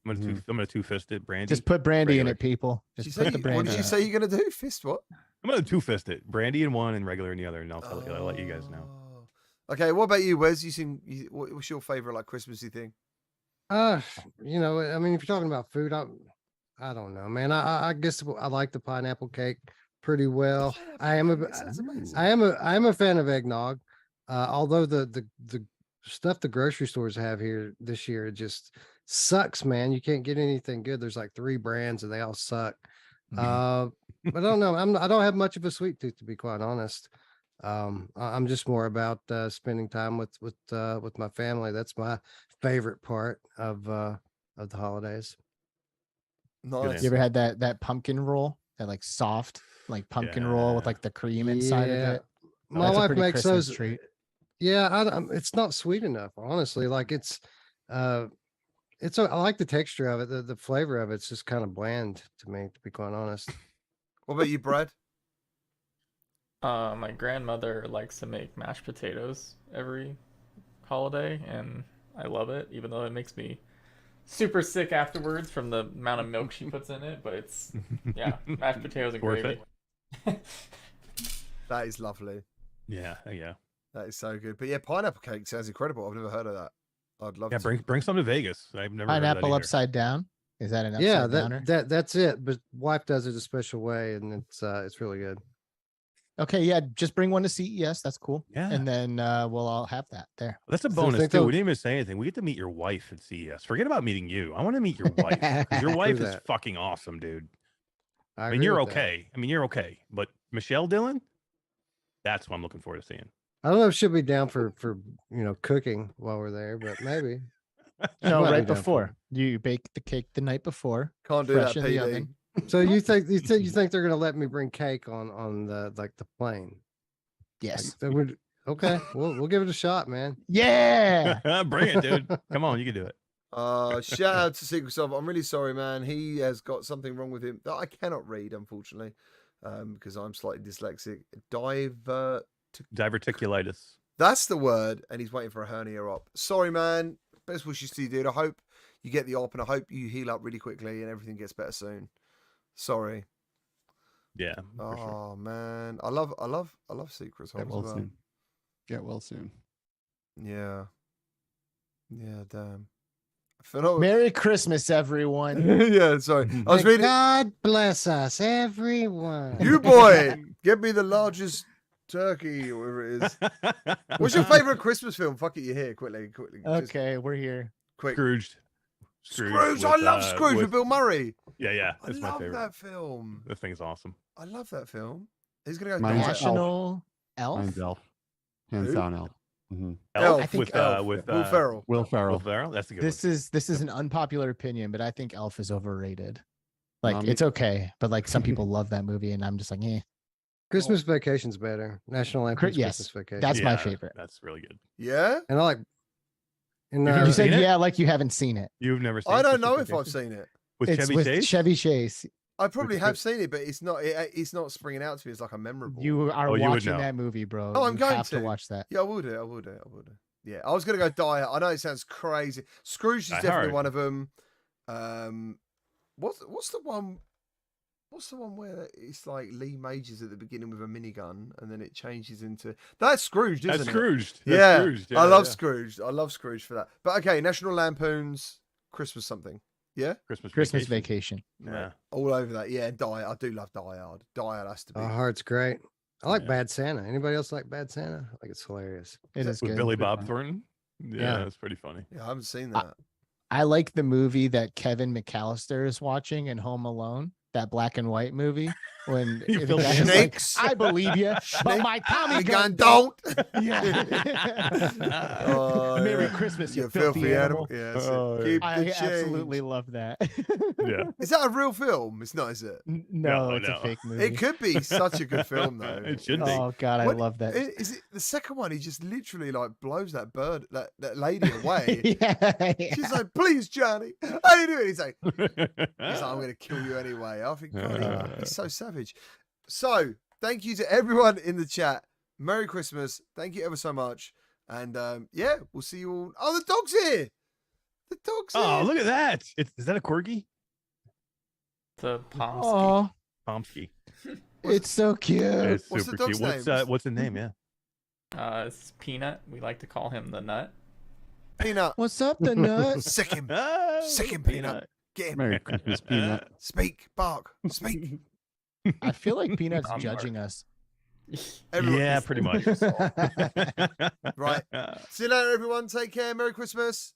I'm gonna two-fist it, brandy. Just put brandy in regular. it, people. Did you Just put say, the what brandy. did in you it. say you're gonna do? Fist what? I'm gonna two-fist it. Brandy in one and regular in the other, and I'll let you guys know. Oh. Okay, what about you, Wes? What's your favorite like Christmassy thing? I mean, if you're talking about food, I don't know, man. I guess I like the pineapple cake pretty well. I am a fan of eggnog. Although the stuff the grocery stores have here this year just sucks, man. You can't get anything good. There's like 3 brands and they all suck. But I don't know. I don't have much of a sweet tooth, to be quite honest. I'm just more about spending time with my family. That's my favorite part of the holidays. Nice. You ever had that pumpkin roll? That like soft like pumpkin roll with Yeah. like the cream inside of Yeah. it. My That's a wife pretty makes Christmas those. treat. Yeah, it's not sweet enough, honestly. Like I like the texture of it. The flavor of it's just kind of bland to me, to be quite honest. What about you, Brad? My grandmother likes to make mashed potatoes every holiday, and I love it, even though it makes me super sick afterwards from the amount of milk she puts in it. But it's, yeah, mashed potatoes and Worth gravy. That is lovely. Yeah. That is so good. But yeah, pineapple cake sounds incredible. I've never heard of that. I'd love to. Bring some to Vegas. I've never heard of that Pineapple either. upside down. Is that an upside Yeah, downer? that's it. But wife does it a special way, and it's really good. Okay, yeah, just bring one to CES. That's cool. Yeah. And then we'll all have that there. That's a So bonus think too. they'll- We didn't even say anything. We get to meet your wife at CES. Forget about meeting you. I want to meet your wife. 'Cause your wife is that. fucking awesome, dude. I mean, agree you're with that. okay. You're okay. But Michelle Dillon, that's what I'm looking forward to seeing. I don't know if she'll be down for cooking while we're there, but maybe. No, might be right down for before. You bake the cake the night before. Can't do fresh that, in the PD. oven. So you think they're gonna let me bring cake on the the plane? Yes. Okay, we'll give it a shot, man. Yeah. Bring it, dude. Come on, you can do it. Shout out to Secret Self. I'm really sorry, man. He has got something wrong with him that I cannot read, unfortunately, because I'm slightly dyslexic. Diverticulitis. That's the word, and he's waiting for a hernia op. Sorry, man. Best wishes to you, dude. I hope you get the op, and I hope you heal up really quickly and everything gets better soon. Sorry. Yeah. For sure. Oh man, I love Secret Self Get as well well. soon. Get well soon. Yeah. Yeah, damn. I feel Merry Christmas, everyone. yeah, sorry. I was reading. God bless us, everyone. You boy, get me the largest turkey, or whatever it is. What's your favorite Christmas film? Fuck it, you're here. Quickly. Just Okay, we're here. quick. Scrooged. Scrooge. I love Scrooge with Bill Murray. Yeah. I That's my love favorite. that film. That thing's awesome. I love that film. He's gonna go. Mine's die. Elf. National Elf. Mine's Elf. Hands Who? down Elf. Elf. I think with Elf. with Will Ferrell. Will Ferrell. Will Ferrell. That's a good This is an unpopular opinion, but I think Elf is overrated. Like Um, it's okay, but like some people love that movie, and I'm just like, eh. Christmas Vacation's better. National Lampoon's yes, Christmas Vacation. That's my Yeah, favorite. That's really good. Yeah. And I like. And You've never You said seen it? yeah, like you haven't seen it. You've never seen I don't Christmas know if I've Vacation? seen it. With It's Chevy with Chase. Chevy Chase. I probably With have Chris- seen it, but it's not springing out to me as like a memorable. You are Oh, you would watching know. that movie, bro. Oh, I'm You going have to to. watch that. Yeah, I will do. Yeah, I was gonna go Die Hard. I know it sounds crazy. Scrooge is Die definitely Hard. one of them. What's the one? What's the one where it's like Lee Majors at the beginning with a minigun, and then it changes into that's Scrooge, isn't That's it? Scrooged. That's Yeah, Scrooged. I love yeah. Scrooge. I love Scrooge for that. But okay, National Lampoon's Christmas something. Yeah, Christmas Vacation. Yeah. all over that. Yeah, Die. I do love Die Hard. Die Hard has to be. Heart's great. I like Yeah. Bad Santa. Anybody else like Bad Santa? I think it's hilarious. It is With good. Billy Good Bob one. Thornton. Yeah, Yeah. that's pretty funny. Yeah, I haven't seen that. I like the movie that Kevin McAllister is watching in Home Alone, that black and white movie. When You the filthy guy is animal. like, Snakes. I believe you, but Snake. my Tommy We gun gun don't. don't. Yeah. Oh, Merry yeah. Christmas, you You filthy animal. Yeah, that's Oh, it. yeah. Keep I the change. absolutely love that. Yeah. Is that a real film? It's not, is it? No, No, it's no. a fake movie. It could be such a good film though. It should be. Oh God, I What- love that. Is it the second one? He just literally like blows that bird, that lady away. yeah, She's like, "Please, Johnny." How do you do it? He's like, "I'm going to kill you anyway." I think God, he's so savage. So, thank you to everyone in the chat. Merry Christmas. Thank you ever so much. And yeah, we'll see you all. Oh, the dog's here. The dog's Oh, here. look at that! Is that a corgi? It's a Pomsky. oh, Pomsky. it's so cute. It's What's the super cute. dog's What's name? what's the name? Yeah. It's Peanut. We like to call him the Nut. Peanut. What's up, the nuts? Sick him. Ah, Sick him, little Peanut. Get him. Merry Christmas, Peanut. Speak. Bark. Speak. I feel like Peanut's I'm judging us. Everyone- Yeah, pretty much. Right. See you later, everyone. Take care. Merry Christmas.